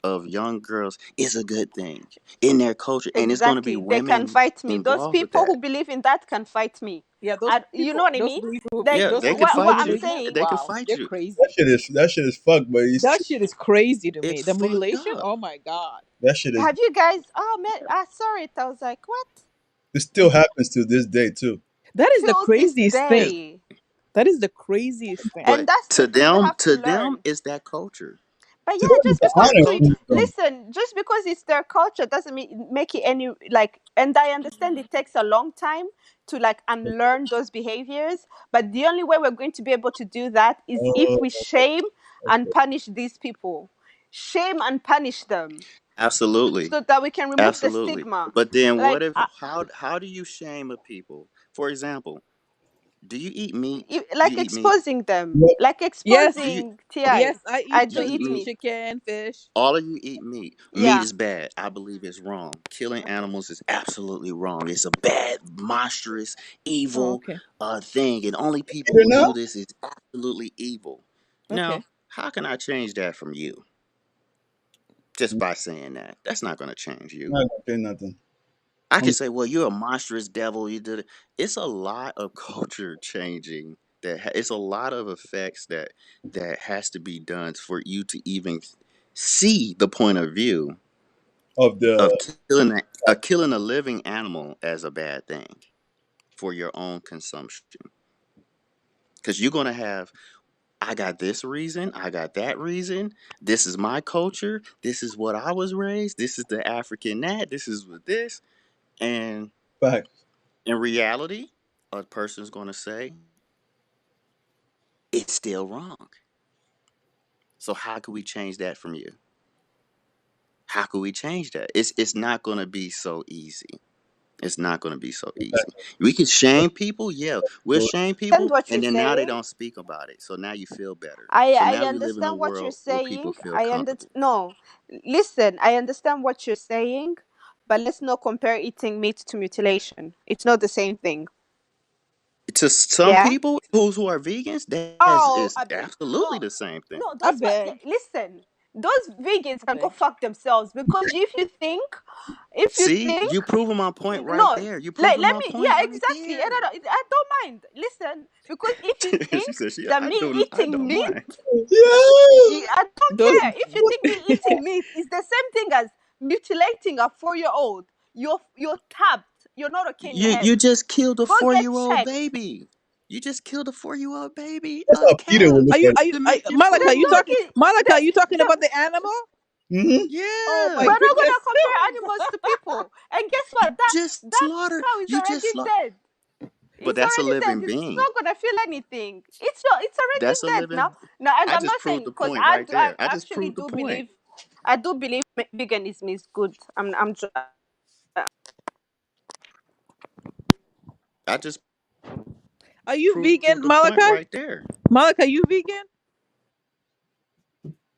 of young girls is a good thing in their culture, and it's gonna be Exactly. They can women fight me. Those involved with people that. who believe in that can fight me. Yeah, You know what I those mean? believe Like Yeah, those they could people what who fight I'm you. believe that. saying. They could Wow, fight they're you. crazy. That shit is fucked, but it's That true. shit is crazy to me. It's The fucked mutilation. up. Oh my god. That shit is. Have you guys? Oh man, I saw it. I was like, what? It still happens to this day too. That is the Till this craziest thing. There's day. That is the craziest thing. And But that's the thing we have to to them, learn. it's that culture. But To yeah, them, just it's an It's because their honor to thing culture. to them. listen, just because it's their culture doesn't mean make it any like. And I understand it takes a long time to like unlearn those behaviors. But the only way we're going to be able to do that is if we Oh, shame and okay. punish these people, shame and punish them, Absolutely. so that we can remove the Absolutely. stigma. But then what Like, if how do you shame a people? For example, do you eat meat? Do like you eat meat? exposing them, Yep. like Yes, Do you exposing yes, Ti. I I eat do do you eat eat turkey, meat? meat. chicken, fish. All of you eat meat. Meat Yeah. is bad. I believe it's wrong. Killing animals is absolutely wrong. It's a bad, monstrous, Oh, evil okay, thing, and only people Either who now? do this is absolutely evil. Now, okay. how can I change that from you? Just by saying that, that's not going to change you. Not gonna say nothing. I I'm can say, well, you're a monstrous devil. You did it. It's a lot of culture changing. It's a lot of effects that has to be done for you to even see the point of view of of the killing a living animal as a bad thing for your own consumption. Because you're gonna have, I got this reason, I got that reason. This is my culture. This is what I was raised. This is the African that. This is what this. And fact. in reality, a person's gonna say it's still wrong. So how can we change that from you? How can we change that? It's not gonna be so easy. It's not going to be so easy. We can shame people, yeah. We'll shame Understand people, what you're and then now they saying. don't speak about it. So now you feel better. So I now we live in a understand what you're world where people saying. feel I under comfortable. no, listen. I understand what you're saying, but let's not compare eating meat to mutilation. It's not the same thing. To some Yeah. people who are vegans, that Oh, is I bet. absolutely No, the same thing. no. I Those beg, listen. Those vegans I can go beg. fuck themselves because if you See, think, you proving my point right no, there. You like proving let my me. point Yeah, right exactly. And there. I don't mind. Listen, because if you She think said, "She, that me I eating don't meat mind." Yeah. I don't Those care. If you think me eating meat is the same thing as mutilating a 4-year old, you're tapped. You're not okay in the You head. just killed a Go get 4 year old checked. baby. You just killed a 4 year old baby, That's a how Peter would calf, look are you at it. are you to are, make your Malaka? There's You no food. talking kid. Malaka? You talking about the animal? Mm-hmm. Oh my We're Yeah. not goodness! gonna compare Oh my animals god! to people. And guess what? Just That slaughter. cow is You just already slaughter. dead. But It's that's a already living dead. It's being. not gonna feel anything. It's That's a already dead now. living. No, and I I'm just not proved saying the because point right I there. I just actually proved the do point. believe veganism is good. I just Are you proved the vegan, point right Malaka? there. Malaka, you vegan?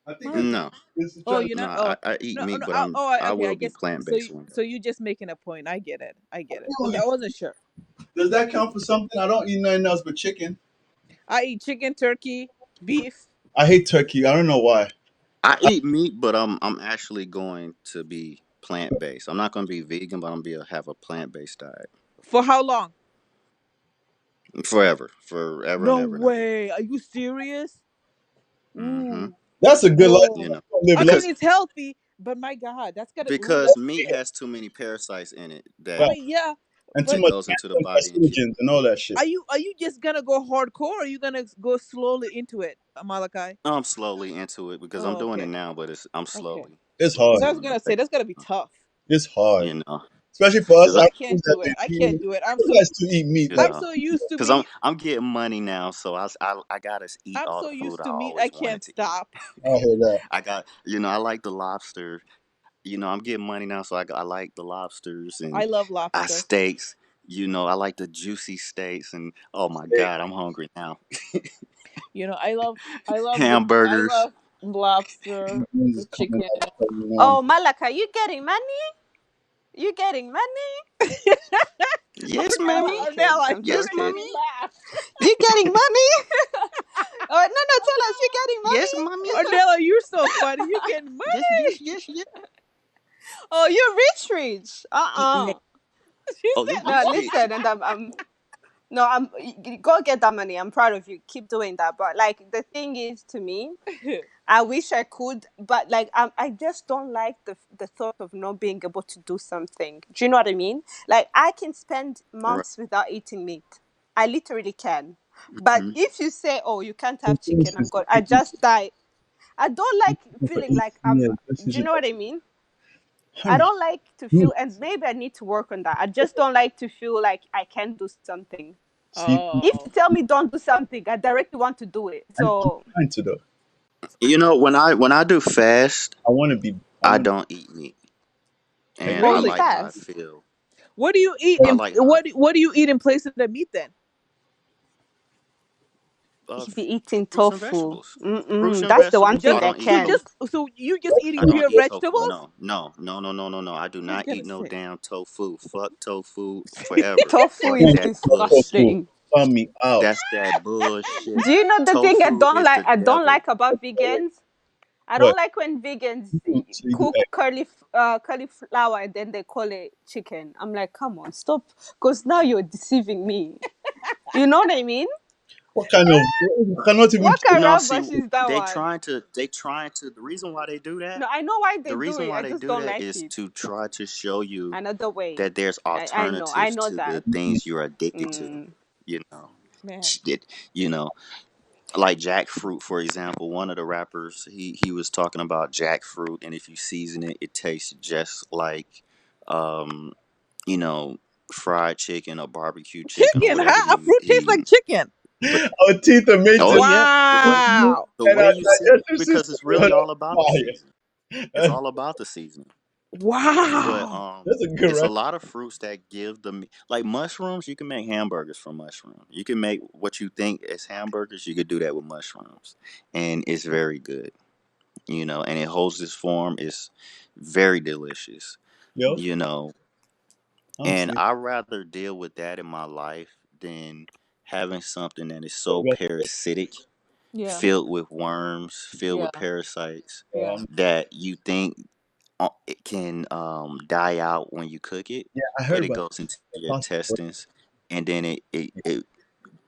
I think Malaka? No, this is Oh, trying to you're no, not. Oh, I eat no, meat, no. but I Okay. I will be guess plant so. based one day. So you just making a point. I get it. I get it. Because feel I like, wasn't sure. does that count for something? I don't eat nothing else but chicken. I eat chicken, turkey, beef. I hate turkey. I don't know why. I eat meat, but I'm actually going to be plant based. I'm not going to be vegan, but I'm gonna have a plant based diet For how long? forever and No ever and ever. way. Are you serious? Hmm. Ooh. That's a good life. Whoa. You know, Live I less. mean, because it's healthy, but my God, that's gotta. Ooh, because meat has too many parasites in it I that Right. mean, yeah, And too but that much goes into the cancer and body and kill. carcinogens and all that shit. are you just gonna go hardcore, or are you gonna go slowly into it, Malachi? I'm slowly into it because I'm Oh, doing it okay, now, but I'm okay. slowly It's Because hard. I was peeling gonna it say back. that's gotta be tough. It's hard. You know, Especially for us because I Africans can't that do it. been I eating. can't do it. You guys to eat meat. you Like, I'm know, so used to because meat. I'm getting money now, so I gotta eat I'm all so the food used I to meat. I always wanted can't to eat. stop. I hear that. I got, I like the lobster. I'm getting money now, so I like the lobsters I and love I lobster. steaks. I like the juicy steaks, and oh my Steak. God, I'm hungry now. I Hamburgers. love lobster, Beans the is coming chicken. out. You know. Oh, Malaka, you getting money? You getting money? Yes, Ornella, mommy. I'm joking. Ornella, I'm Yes, you made joking. me mommy. laugh. You getting money? Oh, no, tell us you getting Yes, money. mommy. Ornella, you're so funny. You get Yes, money. yes, yes. Oh, you're rich. No. She Oh, said No, shit. listen, and I'm no, go get that money. I'm proud of you. Keep doing that. But like the thing is, to me, what? I wish I could, but like I just don't like the thought of not being able to do something. Do you know what I mean? Like I can spend Right. months without eating meat. I literally can. But Mhm. if you say, "Oh, you can't have chicken," I'm Influences going. I people just die. I don't like for feeling 18 like I'm. years. This Do is you know what I mean? I honey. don't like to Dude, feel, and maybe I need to work on that. I just don't like to feel like I can't do something. see, If Oh. you tell me don't do something, I directly want to do it. I'm So trying to though. When I do fast, I want to be. I I want don't eat meat, to. and why I you Really? like how I fast? feel. What do you eat I in like how what do you eat in place of the meat then? I, You should be eating fruits and tofu. vegetables. Fruits Mm-mm, and that's the one vegetables. thing I Just I don't eat so can't. tofu. just so you just I eating don't pure eat tofu. vegetables? No. I do I was not gonna eat no say. damn tofu. Fuck tofu forever. Tofu Fuck is that bullshit. Tofu. disgusting. Call me out. That's that bullshit. Do you know the thing Tofu is the I don't devil. like about vegans? I What? don't like when vegans So you do cook cauliflower and then they call it chicken. I'm like, come on, stop, because now you're deceiving me. You know what I mean? what kind of? You cannot even. What kind No, of see, rubbish is that they one? trying to. They trying to. The reason why they do that. No, I know why The they do reason it. why I they just do don't that like is it. to try to show you Another way. that there's I alternatives know to that. the things you're addicted to. Mm. You know, Man. It- you know, like jackfruit, for example. One of the rappers, he was talking about jackfruit, and if you season it, it tastes just like, um, you know, fried chicken or barbecue chicken or Chicken, whatever huh? A fruit tastes like chicken. but Our teeth are made oh to. yeah, Wow. the And way our you season digestive because system it's is really on all about the fire. seasoning. It's all about the seasoning. But Wow. That's a good it's a recipe. lot of fruits that give them like mushrooms. You can make hamburgers from mushrooms. You can make what you think is hamburgers. You could do that with mushrooms, and it's very good. And it holds this form. It's very delicious. Yo, You know, I'm and sleeping. I rather deal with that in my life than having something that is so Yo, parasitic, Yeah. filled with worms, filled Yeah. with parasites Yeah. that you think it can die out when you cook it, yeah, I heard but it about goes into the your pasta. intestines and then it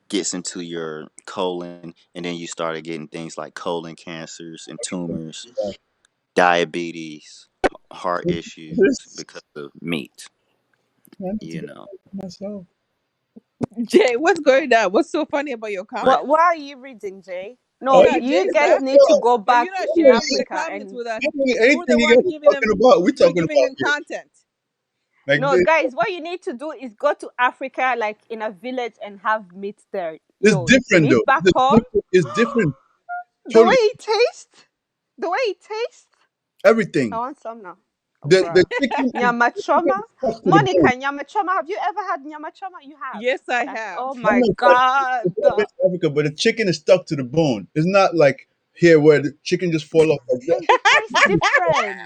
gets into your colon, and then you started getting things like colon cancers and tumors, diabetes, heart issues This because of meat, I need to you get know. myself. Jay, what's going on? What's so funny about your But What comments? are you reading, Jay? No, Oh, Yeah, you Jay's guys back. need to go But back you're not in sharing the Africa comments and with us. We're anything the you one guys are giving talking them about, we're we're talking giving about them here. content. Like no, this, guys, what you need to do is go to Africa, like in a village, and have meat there. it's Yo, different though. meat back home, It's different. the way Totally it tastes, the way it tastes. I everything. want some now. Oh, The bruh. chicken Nyama the chicken choma. is stuck to the Monica, bone. nyama choma. Have you ever had nyama choma? You have. Yes, I That's, have. oh I'm my not sure. God. It's not West Africa, but the chicken is stuck to the bone. It's not like here where the chicken just fall off like that. And it tastes different.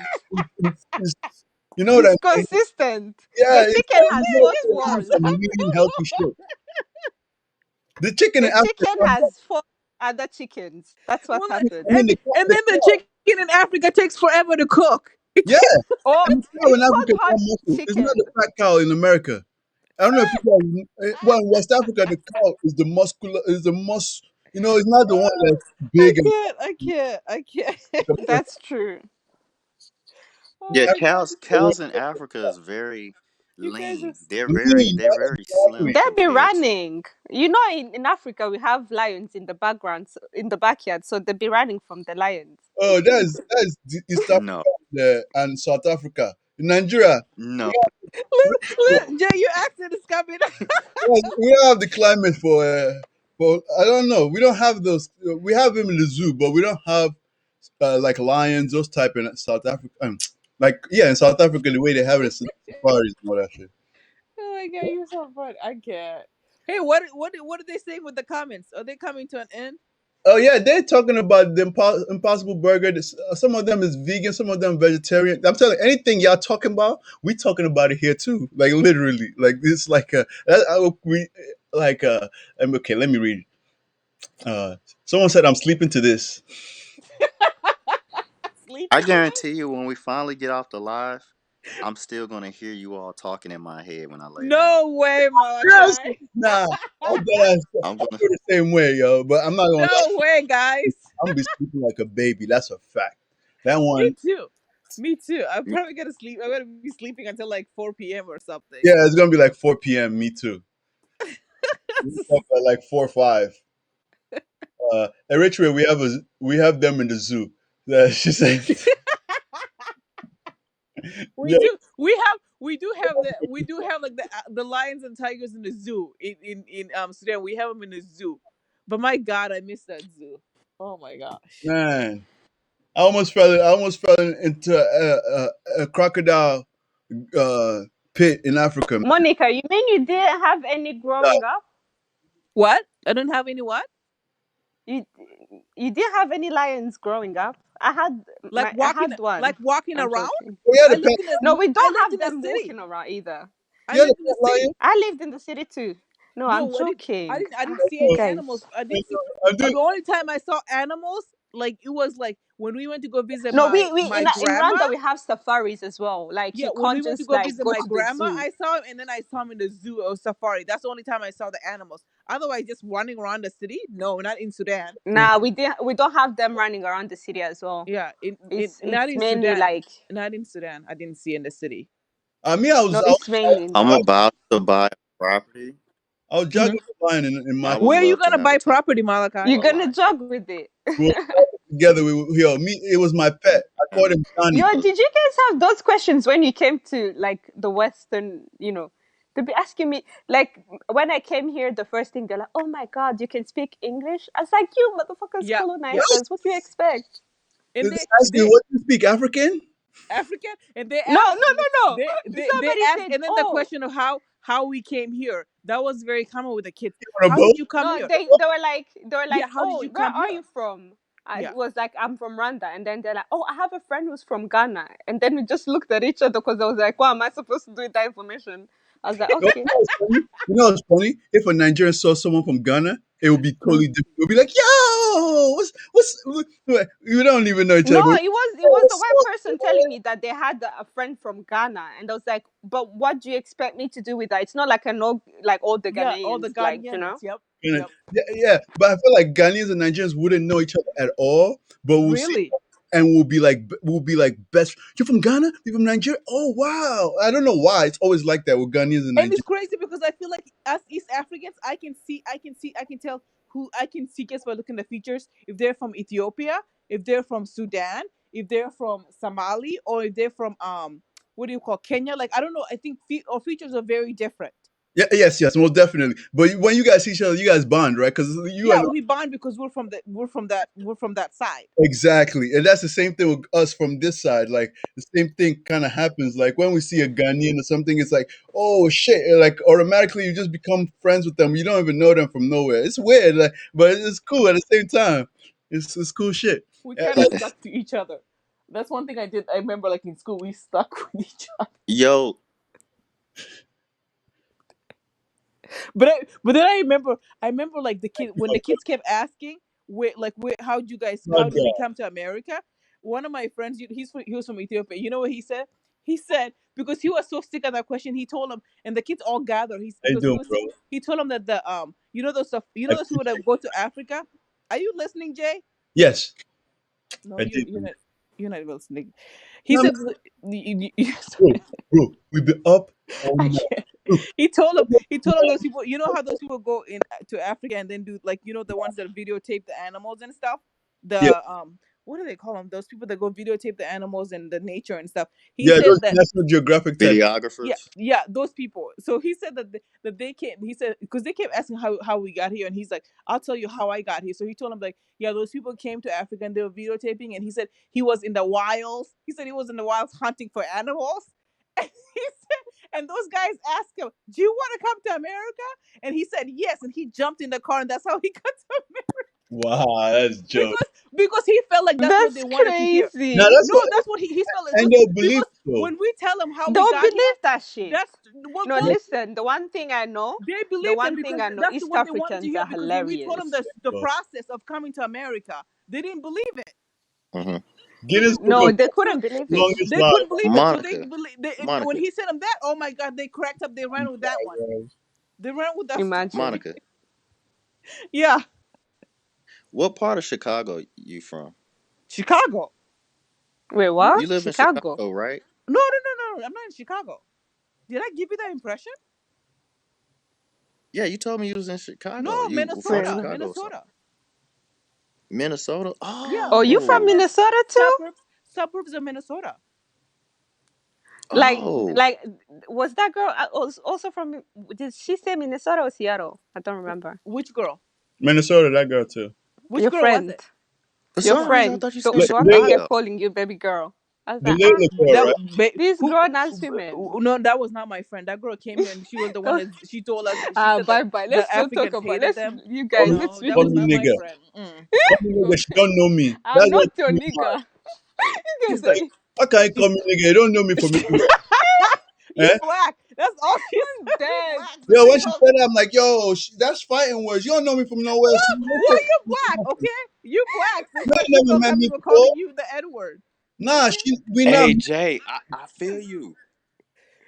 It's- you know what I It's mean? consistent. The Yeah, chicken has four it's not swalls. some lean, healthy shit. The chicken in The Africa, chicken has four other chickens. That's what Well, happened. I mean, and the then the cow, chicken in Africa takes forever to cook. yeah, Oh, and the cow in it's Africa called is hot not muscle. It's not chicken. the fat cow in America. I don't know if you guys, well, in West Africa, the cow is the muscular, is the it's not the one that's I big and can't. I can't. I can't. That's true. yeah, Oh my god, cows in Africa is very you guys are. lean. They're very lean. they're Yeah, very slim exactly. They'll be compared to running. In Africa, we have lions in the background, in the backyard, so they'll be running from the lions. Oh, that's the East Africa no, and South Africa. In Nigeria, no. Jay, your accent is coming. we don't have the climate for I don't know. We don't have those. We have them in the zoo, but we don't have like lions, those type in South Africa. Like yeah, in South Africa, the way they have it in safaris and all that shit. Oh my god, you're so fun. I can't. Hey, what are they saying with the comments? Are they coming to an end? Oh yeah, they're talking about the Impossible Burger. Some of them is vegan, some of them vegetarian. I'm telling you, anything y'all talking about, we talking about it here too. Like literally, like this, like we like okay. Let me read. Someone said I'm sleeping to this. I Sleeping to this? guarantee you, when we finally get off the live, I'm still gonna hear you all talking in my head when I lay down. No way, Yes, Malachi. nah, I I'm gonna. feel the same way, yo. But I'm not gonna lie. No way, guys. I'm gonna be sleeping like a baby. That's a fact. That Me one, too. Me too. I'm probably gonna sleep. I'm gonna be sleeping until like 4 p.m. or something. yeah, it's gonna be like 4 p.m. Me too. We wake up at like 4 or 5. Eritrea, we have them in the zoo. She said, We yeah, do. We do have like the lions and tigers in the zoo in Sudan. We have them in the zoo. But my God, I miss that zoo. Oh my gosh. man, I almost fell into a crocodile uh, pit in Africa. Man. Monica, you mean you didn't have any growing up? What? I don't have any what? You you didn't have any lions growing up? I had one. Like walking I'm around. joking. We had I a pet. lived in a No, we I don't lived have in a them city. walking around either. I You had a lived in pet a lion. city. I lived in the city too. No, I'm No, joking. I didn't see You any Oh, guys. animals. I didn't see I'm doing. the only time I saw animals, like it was like when we went to go visit No, we my in grandma. Rwanda we have safaris as well. Like Yeah, you when we can't went to just go like visit go my to the grandma, zoo. I saw him, and then I saw him in the zoo or safari. That's the only time I saw the animals. Otherwise, just running around the city. No, not in Sudan. Nah, we don't have them running around the city as well. Yeah, not It's in mainly Sudan. like Not in Sudan. I didn't see in the city. no, it's mainly I'm I, about to buy a property. I was Hmm. jogging the line in I my. would Where are you love to gonna have a buy top. property, Malachi? you're gonna jog with it. We were together. Me. It was my pet. I called him Johnny. Yo, did you guys have those questions when you came to like the Western, they'd be asking me, like, when I came here, the first thing they're like, oh my God, you can speak English? I was like, you motherfuckers, Yeah, yeah. colonizers, what do you expect? And They asked me, they "What do you speak African?" African, and they No, asked no, no, no. they Somebody asked, said, and then the oh, question of how we came here. That was very common with the kids. On a How boat. did you come no, here? they were like, How did oh, you where come are here? you from? I Yeah, was like, I'm from Rwanda. And then they're like, oh, I have a friend who's from Ghana. And then we just looked at each other because I was like, what am I supposed to do with that information? I was like, No, okay. you know what's funny? If a Nigerian saw someone from Ghana, it would be mm. totally different. It would be like, "Yo, we don't even know each other." No, But, it was "Oh, the white person telling me that they had a friend from Ghana, and I was like, "But what do you expect me to do with that? It's not like I know like all the Yeah, all the Ghanaians, like you Ghanaians. know." Yep, yeah, yep. yeah, but I feel like Ghanaians and Nigerians wouldn't know each other at all. But we'll see, Really. and we'll be like best. You're from Ghana? You're from Nigeria? Oh wow! I don't know why it's always like that with Ghanaians and And it's Nigerians. crazy because I feel like as East Africans, I can tell who I can see just by looking at the features. If they're from Ethiopia, if they're from Sudan, if they're from Somali, or if they're from what do you call Kenya? Like I don't know. I think our features are very different. Yeah, yes, most definitely. But when you guys see each other, you guys bond, right? Because you Yeah, and we bond because we're from that side. exactly, and that's the same thing with us from this side. Like the same thing kind of happens. Like when we see a Ghanaian or something, it's like, oh shit! Like automatically you just become friends with them. You don't even know them from nowhere. It's weird, like, but it's cool at the same time. It's cool shit. We Yeah, kind of stuck to each other. That's one thing I did. I remember, like in school, we stuck with each other. Yo, But then I remember like the kid when the kids kept asking how my did we God, come to America? One of my friends, he was from Ethiopia. You know what he said? He said because he was so sick of that question, he told them, and the kids all gathered. how you doing, bro? He told them that the I, those people that go to Africa. Are you listening, Jay? yes, No, I did, you're not even listening. He no, said, bro, bro, we've been up all I night. can't. Look, He told him those people. You know how those people go in to Africa and then do like the ones that videotape the animals and stuff. yeah, The what do they call them? Those people that go videotape the animals and the nature and stuff. He yeah, said those that National Geographic type. videographers. yeah, those people. So he said that they came. He said because they kept asking how we got here, and he's like, I'll tell you how I got here. So he told them like, yeah, those people came to Africa and they were videotaping, and he said he was in the wilds. He said he was in the wilds hunting for animals. And he said, and those guys asked him, "Do you want to come to America?" And he said yes, and he jumped in the car, and that's how he got to America Wow, that's joke. because he felt like that's what they That's wanted to hear. Now crazy. that's No, what, that's what he felt like and they'll believe because it, though. when we tell them how we Don't got here, believe that shit. that's what No, Yeah, listen. The one thing I know, they the believed him one thing because I know, that's East what they wanted to Africans hear. are Because when we told them hilarious. the bro. process of coming to America, they didn't believe it. Hmm. So Guinness Book No, of they so couldn't believe it. Longest they Life. couldn't believe it. So Monica, when Monica, he said them that, oh my God, they cracked up. They ran with that one. They ran with that story. Imagine. Monica. Yeah, What part of Chicago you from? Chicago. Wait, You what? You live in Chicago. Chicago, right? no. I'm not in Chicago. Did I give you that impression? Yeah, you told me you was in Chicago. No, You were from Minnesota, Really? Chicago or something. Minnesota. Minnesota. Yeah, Oh, you from Oh, suburbs, Minnesota too? suburbs of Minnesota. Like, oh. like, was that girl also from? Did she say Minnesota or Seattle? I don't remember. Which girl? Minnesota, that girl too. Which Your girl was friend, it? For your some reason, I friend, thought you the said Look, the one that Layla, kept Chicago. calling you baby girl. I was the like, Layla girl, That right? these who? grown ass women. No, that was not my friend. That girl came here and she was the one Don't- that she told us. She said that bye bye. the Let's not talk Africans about. hated Let's them. you Call guys. me, Let's No, that call was really. me not my nigga. friend. Call me nigga. She don't know me. I'm That's not what your she mad. nigga. You She's guys like, are how can you call me nigga? You don't know me from anywhere. You Eh? black. That's all she said. You dead. black. So Yo, she when she called said me. that, I'm like, yo, that's fighting words. You don't know me from nowhere. She Well, you black, okay? You black. So you ain't she never felt met me comfortable before. calling you the N word. Nah, we not. Hey, Jay, I feel you.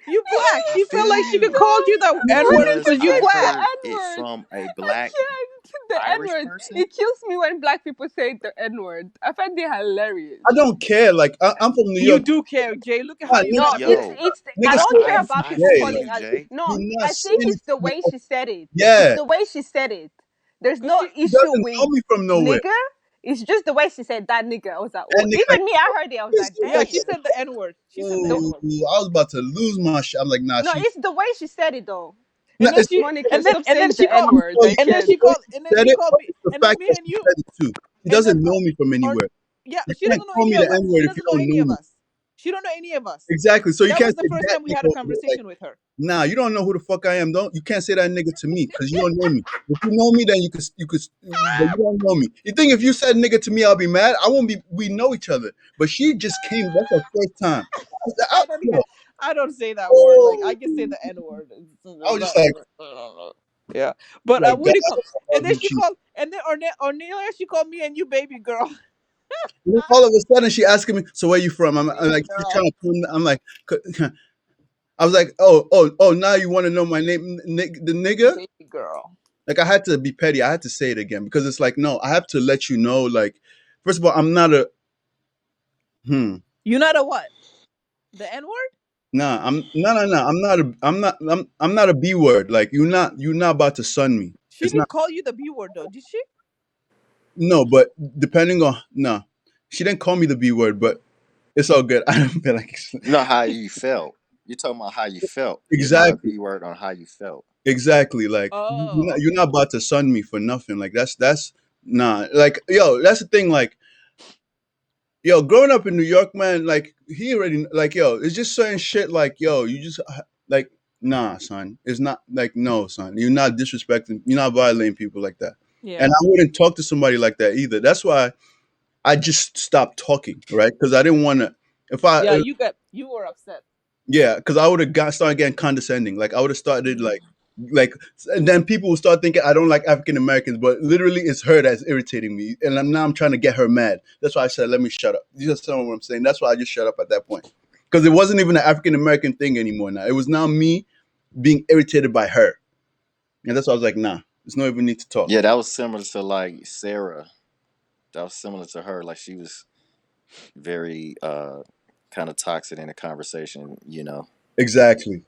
You black. I She felt feel like she could you. call you the No, N why word did Because you because you say I black. heard the N it word? from a I black can't. The N Irish word. person. It kills me when black people say the N word. I find it hilarious. I don't care. Like I'm from New You York. do care, Jay. Look at Nah, how you niggas No, got say, mad. it's. I niggas say don't Look care at about I people gay. feel calling Like you, us. Jay. No, you're not I think saying it's the it. way she said it. It's Yeah, the way she said it. There's because no she she issue doesn't with know me from nowhere. nigga. It's just the way she said that nigga. I was like, oh, And nigga, like, even me, I heard it. I was like, it's yeah, like, she damn. said the N word. She said the N oh, word. I was about to lose my shit. I'm like, nah, No, she. it's the way she said it though. Nah, And then it's she Monica, and then stop and then saying she the N called word. no, I it's and then the can't. she way called she and then said she it, called but me it's the and then fact me that and she you said it too. She and then doesn't know me from or anywhere. yeah, You she can't doesn't know call any me of the us. N She word if you doesn't know don't any know of me. us. She don't know any of us. Exactly. So you That can't was the say first that time we had a nigga. Like, conversation with her. nah, you don't know who the fuck I am. Don't you can't say that nigga to me because you don't know me. If you know me, then you could, but you don't know me. You think if you said nigga to me, I'll be mad? I won't be. We know each other, but she just came. That's her first time. I don't even Yo, I don't say that word. Like oh, I can say the N word. I was just like, Yeah. But God, when it comes and then you she cheat. called and then Ornelia, she called me and you baby girl. And then all of a sudden, she asking me, "So where you from?" I'm Baby like, she's girl. trying to. I'm like, I was like, oh. Now you want to know my name, the nigga? Baby girl. Like I had to be petty. I had to say it again because it's like, no, I have to let you know. Like, first of all, I'm not a You not a what? The N word? Nah, I'm no. I'm not a B word. Like you're not about to sun me. She It's not didn't call you the B word though, did she? no, but depending on no, she didn't call me the B word, but it's all good. I don't feel like Not how you felt. You're talking about how you felt. It's not a exactly, B word on how you felt. exactly. Like Oh, you're okay. not about to sun me for nothing. Like that's nah. Like yo, that's the thing. Like yo, growing up in New York, man, like he already like yo, it's just certain shit like yo, you just like nah, son. It's not like no, son. You're not disrespecting, you're not violating people like that. And Yeah. I wouldn't talk to somebody like that either. That's why I just stopped talking, right? Because I didn't want to. If I Yeah, you were upset. yeah, because I would have started getting condescending. Like I would have started like, and then people will start thinking I don't like African Americans, but literally it's her that's irritating me, and now I'm trying to get her mad. That's why I said let me shut up. You understand what I'm saying? That's why I just shut up at that point because it wasn't even an African American thing anymore. Now it was now me being irritated by her, and that's why I was like, nah, there's no even need to talk. Yeah, that was similar to like Sarah. That was similar to her. Like she was very kind of toxic in the conversation, you know. Exactly,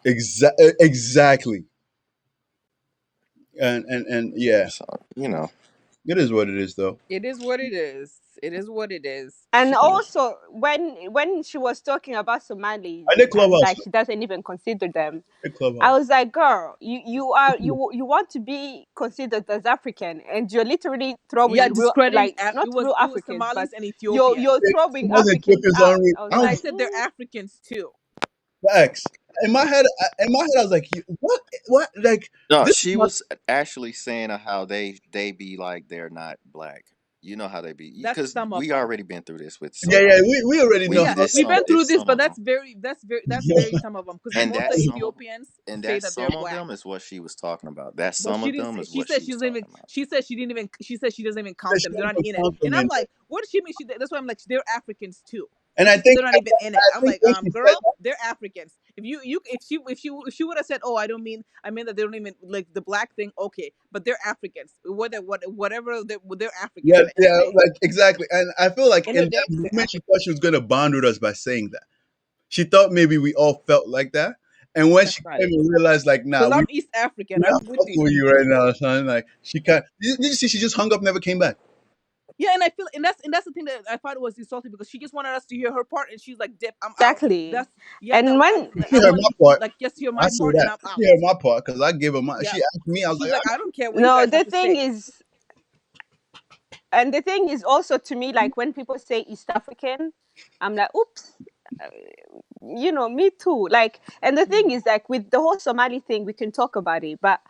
exactly, and yeah, So, you know. it is what it is though. It is what it is. It is what it is. And She also, when she was talking about Somalis I did and clubhouse. like she doesn't even consider them, I did I clubhouse. was like, girl, you want to be considered as African, and you're literally yeah, throwing real discrediting like not real it was Africans, but Somalis and you're Ethiopians. throwing Some other Africans Ethiopians out. aren't. I was I I was like, said they're Africans too. facts. In my head, I was like, "What? What? Like No, this is she not." was actually saying how they be like they're not black. You know how they be That's because some of we them. already been through this with Yeah, some of yeah. them. We already know Yeah, how. we've been through It's this, some but of them, that's very some of them because and most of that the some of Ethiopians and say that that they're some of black. them is what she was talking about. That But some she of didn't them say, is what she was talking about. she said she didn't even she said she doesn't even count She them. They're don't not even in it. count them And I'm in there. like, what does she mean? That's why I'm like, they're Africans too. And And I she said think they're not even in it. I I'm think like, when she said girl, that, they're Africans. If she would have said, oh, I mean that they don't even like the black thing, okay. But they're Africans. Whatever they're Africans yeah, at the end of yeah, the day. like exactly. And I feel like End in of the that day, they're moment, she Africans. thought she was gonna bond with us by saying that. She thought maybe we all felt like that, And when That's she not came it. and realized, like, nah, Because I'm East African. we not I'm with fucking these with you people. right now, son. Like, she can't. Did you see? She just hung up, never came back. Yeah, and I feel, and that's the thing that I thought it was insulting because she just wanted us to hear her part, and she's like, "Dip, I'm out." Exactly. That's yeah. And when She I heard want my you to part. like just hear I my say part, and that. I'm She out. heard my part because I gave her my. Yeah, She asked me. I was she's like, like, I don't care what you no, guys the have to thing say. is, and the thing is also to me, like when people say East African, I'm like, oops, me too. Like, and the thing is, like with the whole Somali thing, we can talk about it, but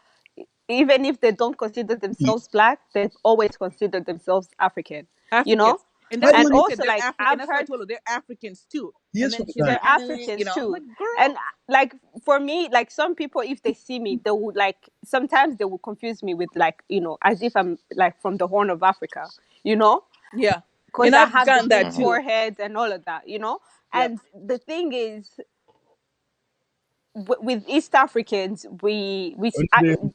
even if they don't consider themselves black, they've always considered themselves African, you know? Africans, and how that's do what And I you? said. also, They're like, African. I've That's why I heard told her they're Africans too. And Yes, then what she's time? like, they're Africans I'm too. like, girl, And like for me, like some people, if they see me, they would like sometimes they would confuse me with like as if I'm like from the Horn of Africa, you know, yeah. because And I I've have the gotten that big Hmm. too. forehead and all of that, you know. Yep. And the thing is, with East Africans,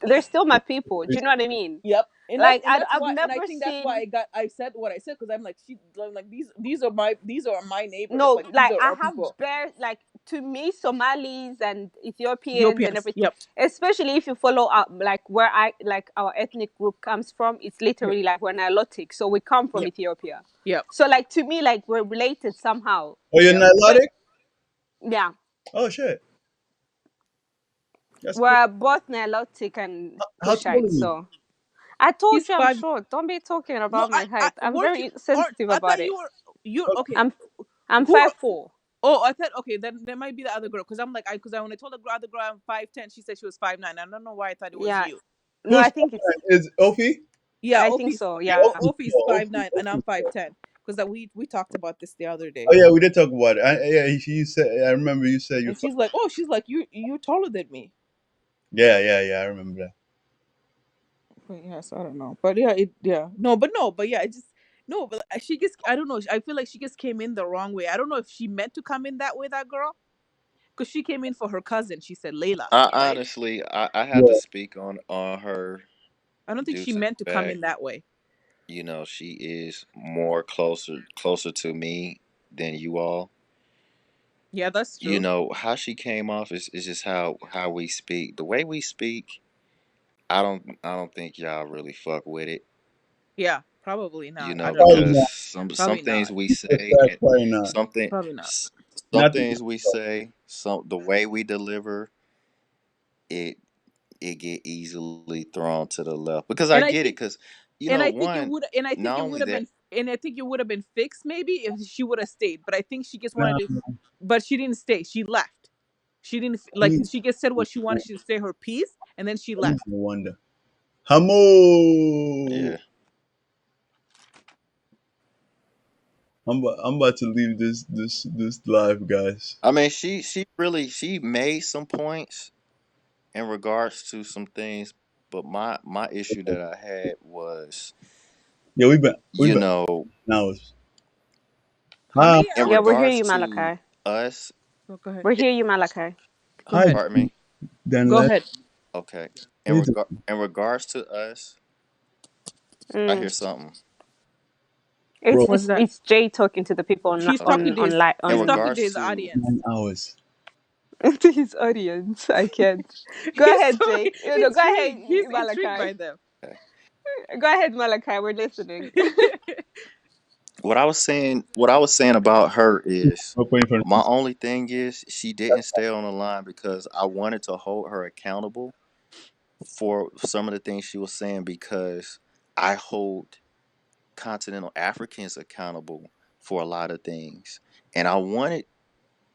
they're still my people. Do you know what I mean? Yep. And Like that's I've why, and I never think that's why seen. I said what I said because I'm like I'm like these are my neighbors, No, like these like are I our have people. bare like to me Somalis and Ethiopians and Ethiopians. everything. Yep. Especially if you follow up like where I like our ethnic group comes from, it's Yep. literally like we're Nilotic, so we come from Yep. Ethiopia. Yep. So like to me, like we're related somehow. Oh, you're Yep. But Nilotic? yeah, Oh shit, that's cool. we're both Nilotic and How tall Kushite. are you? So I told He's you I'm five. short. Don't be talking No, about my I height. I'm weren't you? very Aren't sensitive I about thought it. you're Okay. okay. I'm Who? 5'4". Oh, I thought okay. Then there might be the other girl because I'm like because when I told the other girl I'm 5'10", she said she was 5'9". I don't know why I thought it was Yeah. you. No, Who's I think it's. is Ophi? Yeah, I think Ofi's so. Yeah, Yeah. Ofi's Ophi, 5'9" and I'm Ophi. 5'10" because we talked about this the other Oh day. yeah, we did talk about it. Yeah, you said. I remember you said you're. And she's like, oh, she's like, you're taller than me. Yeah. I remember that. But yes, I don't know, but yeah, no, but yeah, it just no, but she just I don't know. I feel like she just came in the wrong way. I don't know if she meant to come in that way, that girl, because she came in for her cousin. She said Layla, I right? honestly, I have to Yeah. speak on her I don't think due she to the meant to come fact, in that way. she is more closer to me than you all. Yeah, that's true. How she came off is just how we speak. The way we speak, I don't think y'all really fuck with it. Yeah, probably not. I don't know. Probably Because not. some Probably things not. we That's say that, and probably not. something Probably not. s- some Not to, things we say, the way we deliver it, it get easily thrown to the left. Because I And I get it. think Because and I think it one, would and I think not it would only have that. been and I think it would have been fixed maybe if she would have stayed. But I think she just wanted to, nah, but she didn't stay. She left. She didn't like me, she just said what she wanted. She to say her piece, and then she I left. wonder. Hamo. Yeah. I'm about to leave this live, guys. I mean, she made some points in regards to some things, but my issue that I had was, Yeah, we've been know, now. How Hi, many in Yeah, we're hours? here, regards you to Malachi. us. Oh, go ahead. We're here, you Malachi. Go hi, ahead. Pardon me. Dan Go Les. ahead. Okay. What you doing? In regards to us, I Mm. hear something. It's Bro, What's it's that? it's Jay talking to the people on He's Okay. talking to his In he's on talking to regards his to audience. 9 hours. to his audience. I can't. Go He's ahead, so Jay. No, go ahead, intrigued. He's intrigued Malachi. by them. okay, Go ahead, Malachi. We're listening. what I was saying about her is, No point for my only thing is she didn't stay on the line because I wanted to hold her accountable for some of the things she was saying, because I hold continental Africans accountable for a lot of things. And I wanted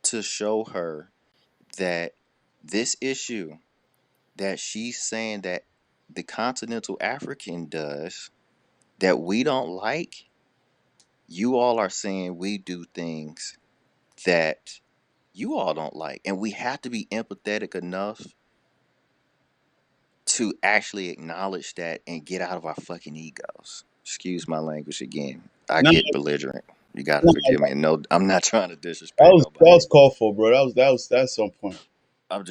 to show her that this issue that she's saying that the continental African does, that we don't like, you all are saying we do things that you all don't like. And we have to be empathetic enough to actually acknowledge that and get out of our fucking egos. Excuse my language again. I no, get belligerent. You gotta no, forgive me. And no, I'm not trying to that disrespect that nobody. was called for, bro. That's some point. I'm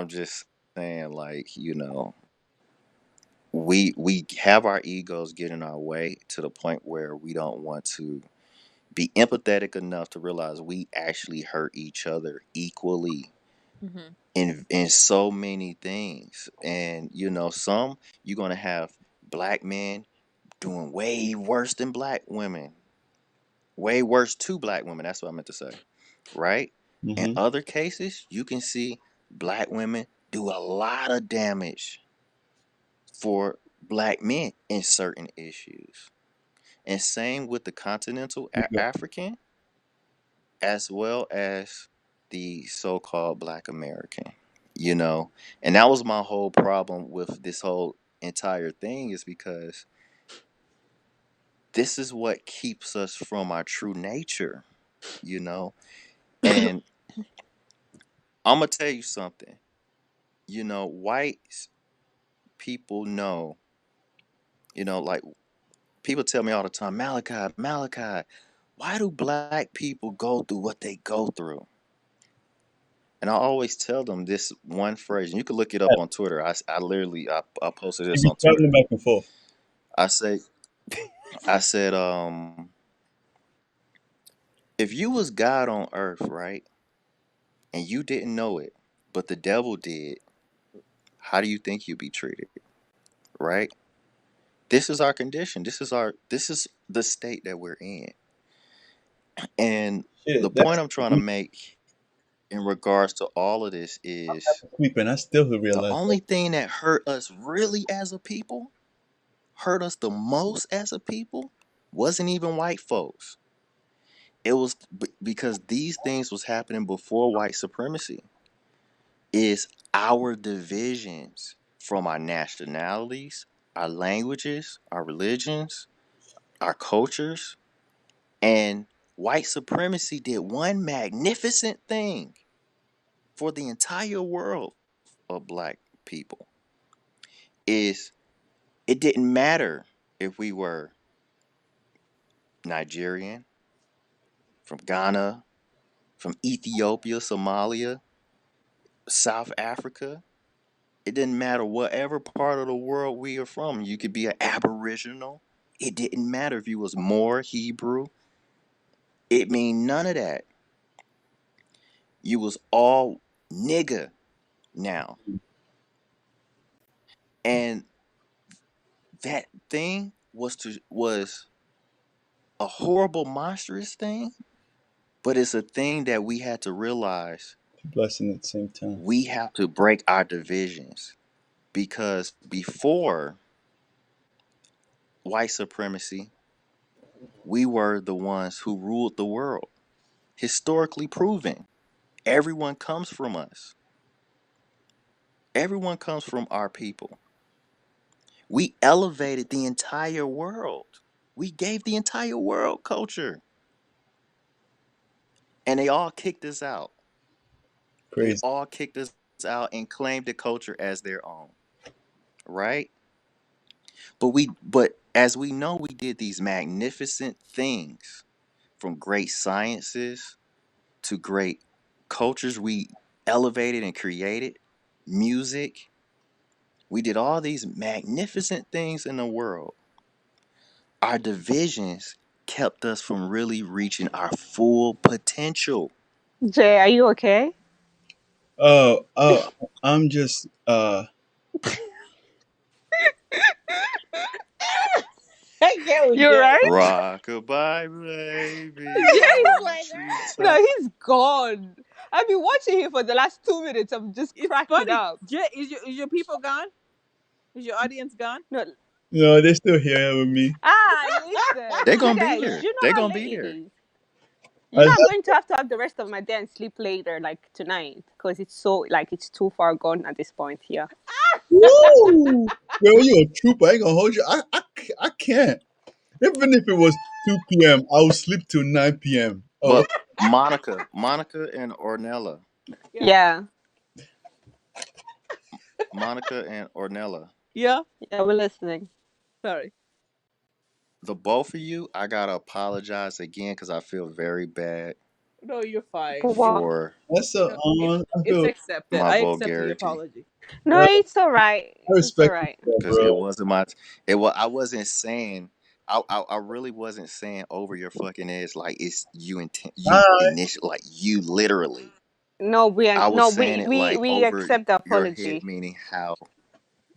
just saying, like, we have our egos get in our way to the point where we don't want to be empathetic enough to realize we actually hurt each other equally Hmm. in so many things. And some you're gonna have black men doing way worse than black women, way worse to black women. That's what I meant to say, right? In Mm-hmm. other cases, you can see black women do a lot of damage for black men in certain issues. And same with the continental African as well as the so-called black American, you know. And that was my whole problem with this whole entire thing, is because this is what keeps us from our true nature, you know. And I'm gonna tell you something. White people know, like people tell me all the time, Malachi, why do black people go through what they go through? And I always tell them this one phrase, and you can look it up on Twitter. I literally I posted She this be on traveling Twitter. back and forth. I say I said, if you was God on earth, right, and you didn't know it, but the devil did, how do you think you'd be treated? Right? This is our condition. This is the state that we're in. And the Shit, point that's I'm trying to make in regards to all of this is sleeping. I still the realize that. only thing that hurt us really as a people, hurt us the most as a people, wasn't even white folks. It was because these things was happening before white supremacy. Is our divisions from our nationalities, our languages, our religions, our cultures, and white supremacy did one magnificent thing for the entire world of black people. Is it didn't matter if we were Nigerian, from Ghana, from Ethiopia, Somalia, South Africa. It didn't matter whatever part of the world we are from. You could be an Aboriginal. It didn't matter if you was Moor, Hebrew. It mean none of that. You was all nigga now. And that thing was a horrible, monstrous thing, but it's a thing that we had to realize Blessing at the same time. we have to break our divisions, because before white supremacy, we were the ones who ruled the world. Historically proven. Everyone comes from us. Everyone comes from our people. We elevated the entire world. We gave the entire world culture. And they all kicked us out. They Crazy. all kicked us out and claimed the culture as their own. Right? But as we know, we did these magnificent things, from great sciences to great cultures we elevated and created, music. We did all these magnificent things in the world. Our divisions kept us from really reaching our full potential. Jay, are you okay? Oh, I'm just I get with You're Jay. right. Rockabye, baby, Jay's on the like, No, treetop. he's gone. I've been watching him for the last 2 minutes. I'm just it's cracking funny. up. Jay, is your people gone? Is your audience gone? No, no, they're still here with me. They're listen, you gonna be guys, here. you know They're how gonna late be it here. is. You I, know, I'm going to have the rest of my day and sleep later, like tonight, because it's too far gone at this point here. woo! Yo, you a trooper. I ain't gonna hold you. I can't. Even if it was 2 p.m., I'll sleep till 9 p.m. Oh, But Monica and Ornella, Yeah. Yeah, Monica and Ornella, Yeah. yeah, we're listening. Sorry. the both of you, I gotta apologize again because I feel very bad No, you're fine. For It's what? for that's no, I it's feel accepted. my I accept the vulgarity. apology. No, I it's all right. It's all respect you, right. Because bro. it wasn't my, it was, I wasn't saying, I really wasn't saying over your fucking edge like it's you intent, you Ah, initial, like you literally. No, I was no, saying it like we over accept the your head, apology. meaning how.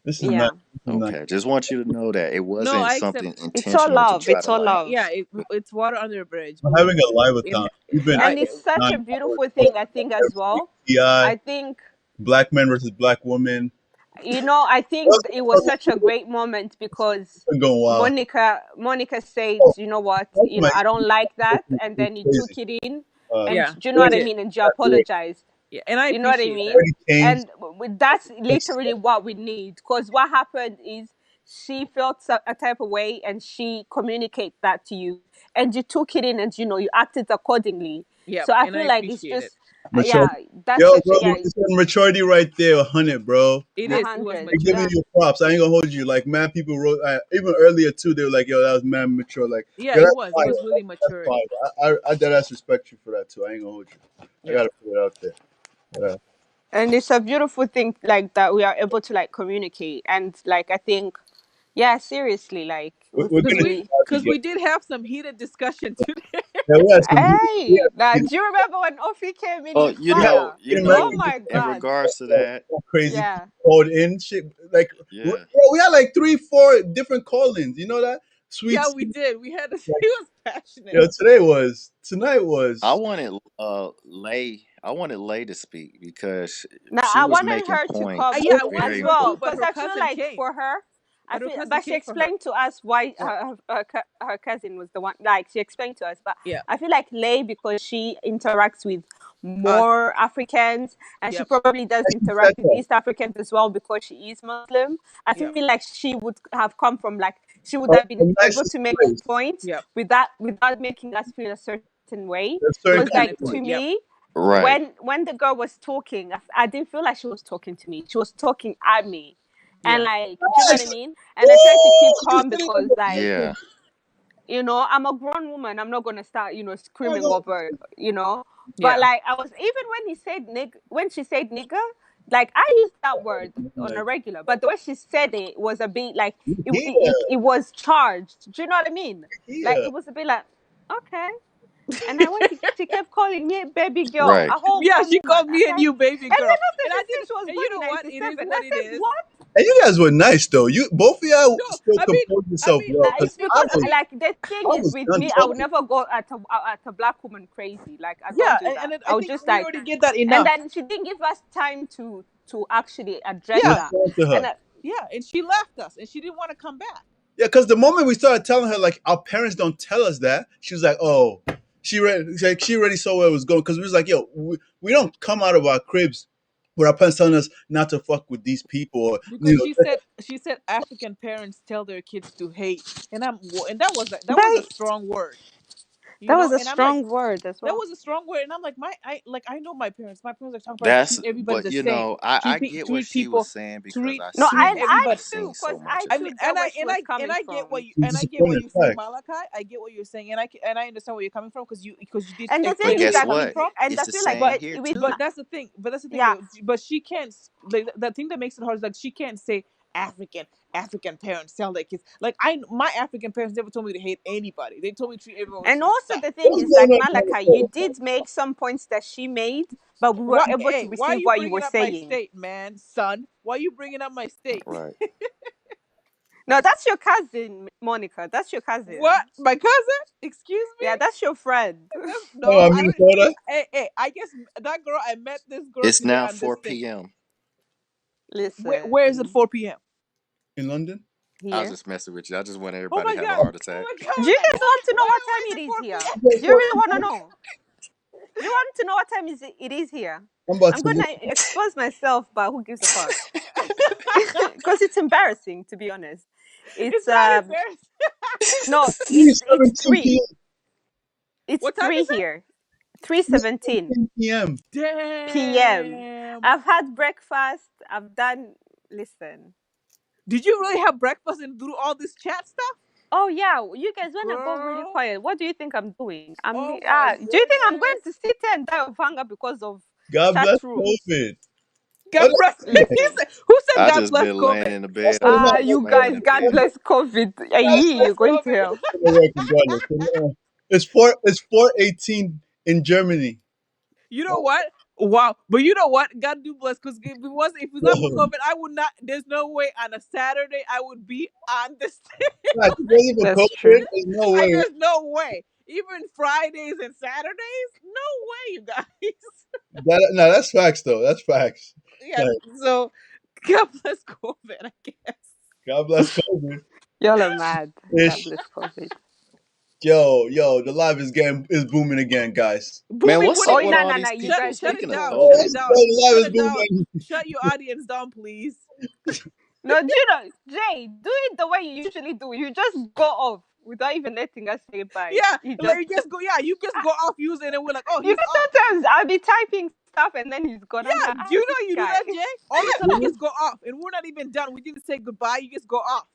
This is not. Yeah, This is not. Okay, just want you to know that it No, wasn't I accept. something it's all intentional to love. try It's to all like. love. Yeah, it's water under the bridge. We're Believe having me. a live It, account. We've been I And it's such a 9 hours beautiful thing, talking I think, about as well. everything. I TI, think, black men versus black women. I think it was such a great moment because Been going wild. Monica said, Oh, you know what, that's my I don't like that, and it's then you took crazy. it in, and yeah, do you know we what I Already, did. mean, and you apologized. Yeah, and I You know what I appreciate that. mean? already changed. And that's literally what we need. Because what happened is she felt a type of way and she communicated that to you. And you took it in and, you acted accordingly. Yeah, So I and I feel like it's appreciate it. just, Maturity. yeah, that's Yo, such bro, a, yeah, it's a maturity right there, 100, bro. It a is. It was 100. They giving mature. Yeah. you props. I ain't gonna hold you. Like, man, people wrote even earlier too. They were like, "Yo, that was man mature." Like, Yeah, yo, it that's was. It fire. was really That's mature. fire. I dead ass respect you for that too. I ain't gonna hold you. I Yeah. gotta put it out there. Yeah. And it's a beautiful thing, like, that we are able to, like, communicate. And, like, I think, yeah, seriously, like, We're Cause gonna we, we, get cause together. we did have some heated discussion today. Yeah, we had some. hey, now, do you remember when Ofi came in Oh, with fire? Oh American my in God. regards to that, crazy Yeah. people called in shit. Like, bro, yeah. we had like 3, 4 different call-ins. You know that? Sweet. Yeah, we did. We had. He Like, was passionate. yo, tonight I was. wanted Lay to speak because Now she I was wanted making her to come points Yeah, I as wanted very her too, well but because important. her I feel cousin like came. for her, But her cousin but she came for her. explained to us why Yeah. her cousin was the one. Like she explained to us, but Yeah. I feel like Lay because she interacts with Us. more Africans and she Yep. probably does She said interact with that. East Africans as well because she is Muslim. I Yep. feel like she would have come from like she would From have the been able nicest to make place. points Yep. without making us feel a certain way. There's certain Because like people. Exactly. to Yep. me, Right. when the girl was talking, I didn't feel like she was talking to me. She was talking at me. And Yeah. like, do you know what I Yes! mean? And I tried to keep Woo! Just calm sitting because on like, Yeah. I'm a grown woman. I'm not gonna start, screaming the. over, But Yeah. like I was even when she said nigga, like I used that word on a Like, regular, but the way she said it was a bit like yeah, it was charged. Do you know what I mean? Like yeah. it was a bit like, okay. And I went to, she kept calling me a baby girl, Right. a whole Yeah, grown she woman. called I me and said, you baby and then girl. after And she I said did, she was and born you know in what? It is 97, I what it said, is. what? And you guys were nice though. You both of y'all No, still I mean, composed I yourself mean, well. Like Cause it's because like the thing I is was with done me, I would talking. never go at a black woman crazy. Like I don't yeah, do and that. I I would think just we like, already get that and enough. then she didn't give us time to actually address Yeah, Just that. talk to her. And yeah, and she left us, and she didn't want to come back. Yeah, because the moment we started telling her like our parents don't tell us that, she was like, "Oh, she already saw where it was going." Because we was like, "Yo, we don't come out of our cribs with our parents telling us not to fuck with these people." Or, Because she said African parents tell their kids to hate, and that was a right, strong word, that was a and I'm like, strong word as that well. was a strong word, and I'm like, I know my parents. My parents are talking about That's treat everybody but the same, I get what treat she was people, saying because treat No, treat I everybody. I've too, seen so cause much I of I that. mean, too get where she was coming from. and I get what disappointed you're saying, fact. Malachi. I get what you're saying, and I understand where you're coming from because you did And the thing But explain where is you're guess that coming what? from. and It's I the feel like same But here with too. that's the thing. yeah, But she can't. Like the thing that makes it hard is like she can't say African parents tell their kids. Like my African parents never told me to hate anybody. They told me to treat everyone with and also respect. the thing What's is going like on Malachi, here? you did make some points that she made, but we were Why? able to Hey, why are receive you what you were bringing up my saying. state, man, son? Why are you bringing up my state? Right. No, that's your cousin, Monica. That's your What? cousin. My cousin? Excuse me? Yeah, that's your friend. Oh, No, I don't. Minnesota Hey, I guess that girl. I met this girl It's today now on this 4 thing. p.m. Where is it? Listen, 4 p.m. in London. I was here. just messing with you. I just want Oh everybody my to have a god! heart Oh attack. my Do you god! guys want to know what Why time is it it is 4 here? p.m.? Do you really want to know? Do you want to know what time it is here? I'm about I'm to gonna look. expose myself, but who gives a fuck? Because it's embarrassing, to be honest. It's It's not embarrassing. no, it's 3:17 three. p.m. It's What time three is it? here. 3:17 p.m. p.m. Damn. I've had breakfast. I've done. Listen. Did you really have breakfast and do all this chat stuff, Oh yeah, you guys wanna go really girl? quiet. What do you think I'm doing? Oh my Do you think I'm going goodness. to sit there and die of hunger because of God chat bless rooms? COVID. God Oh, bless. Listen. Who said I God just bless been laying COVID? in the that's bed what all I'm Ah, night. you Laying guys, in the God bed. bless COVID. God Aye, bless you're going to COVID. hell. regardless. It's 4:18 in Germany. You know Oh, what? Wow, but you know what? God do bless because if it was not for Yo, COVID, I would not. There's no way on a Saturday I would be on the stage. like, it wasn't for That's COVID. true. There's no way. There's no way. Even Fridays and Saturdays, no way, you guys. No, that's facts though. That's facts. Yeah. Like, So God bless COVID, I guess. God bless COVID. Y'all are mad. God Ish. bless COVID. Yo, the live is booming again, guys. Man, Booming. what's What do Oh, up you with no, all no, these no. You people? guys shut just it Speaking of down? Oh, Shut COVID, it down. the live Shut is it down. booming. Shut your audience down, please. no, do you know, Jay, do it the way you usually do. You just go off without even letting us say bye. Yeah, You like just, you just go. Yeah, you just go off using it. And we're like, oh, you he's know, off. sometimes I'll be typing stuff and then he's gone. I'm Yeah, like, do you this know you do guy. that, Jay? All of a sudden you just go off, and we're not even done. We didn't say goodbye. You just go off.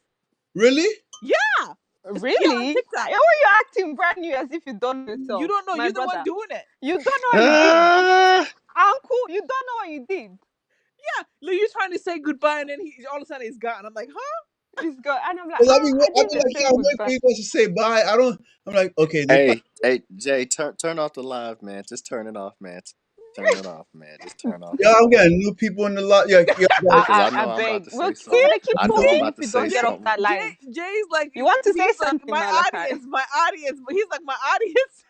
Really? Yeah, Really? on TikTok. Why are you acting brand new as if you don't know yourself? You don't know. My You're the brother. one doing it. You don't know what you did. ah, Uncle, you don't know what you did. Yeah, look, you're trying to say goodbye, and then all of a sudden he's gone. I'm like, huh? He's gone. And I'm like, 'Cause I I didn't be even like, say yeah, I'm waiting goodbye. for you guys to say bye. I'm like, okay, hey, Jay, turn off the live, man. Just turn it off, man. Turn it off, man. Just turn off yeah, the I'm live. getting new people in the lot. Yeah, guys, Because I I know I'm about beg. to We're say something. gonna keep I know I'm posting about if to you say don't get off something. that live. Jay's like, You want to say he's like something, my Malachi? audience, but he's like my audience.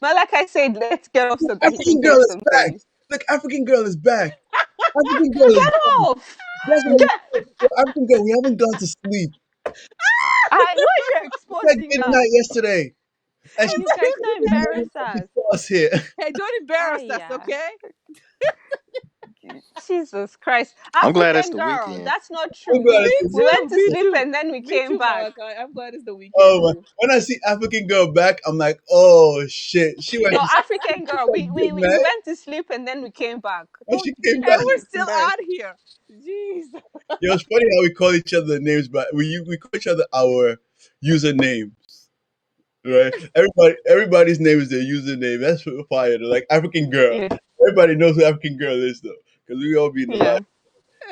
Malachi said, let's get off so that he can African girl get is some back. things. Look, African girl is back. African girl is Get back. off! That's what Get... African girl. We haven't gone to sleep. Why you're Like exposing us? midnight yesterday, and Hey, she you guys, don't embarrass us. saw us here. Hey, don't embarrass us, Yeah. okay? Jesus Christ. I'm glad it's African the girl, weekend. that's not I'm true. glad Me it's We too. went to Me sleep too. and then we Me came too, back. Malachi. I'm glad it's the weekend oh, too. when I see African girl back, I'm like, oh shit. She went No, to African girl, we, we, we man, we went to sleep and then we came back. and she Don't came you And back. don't we're be still embarrassed. out here. Jeez. It was funny how we call each other names, but we call each other our username, right? Everybody's name is their username. That's fire. They're like African girl. Yeah. Everybody knows who African girl is though, because we all be in the Yeah. live.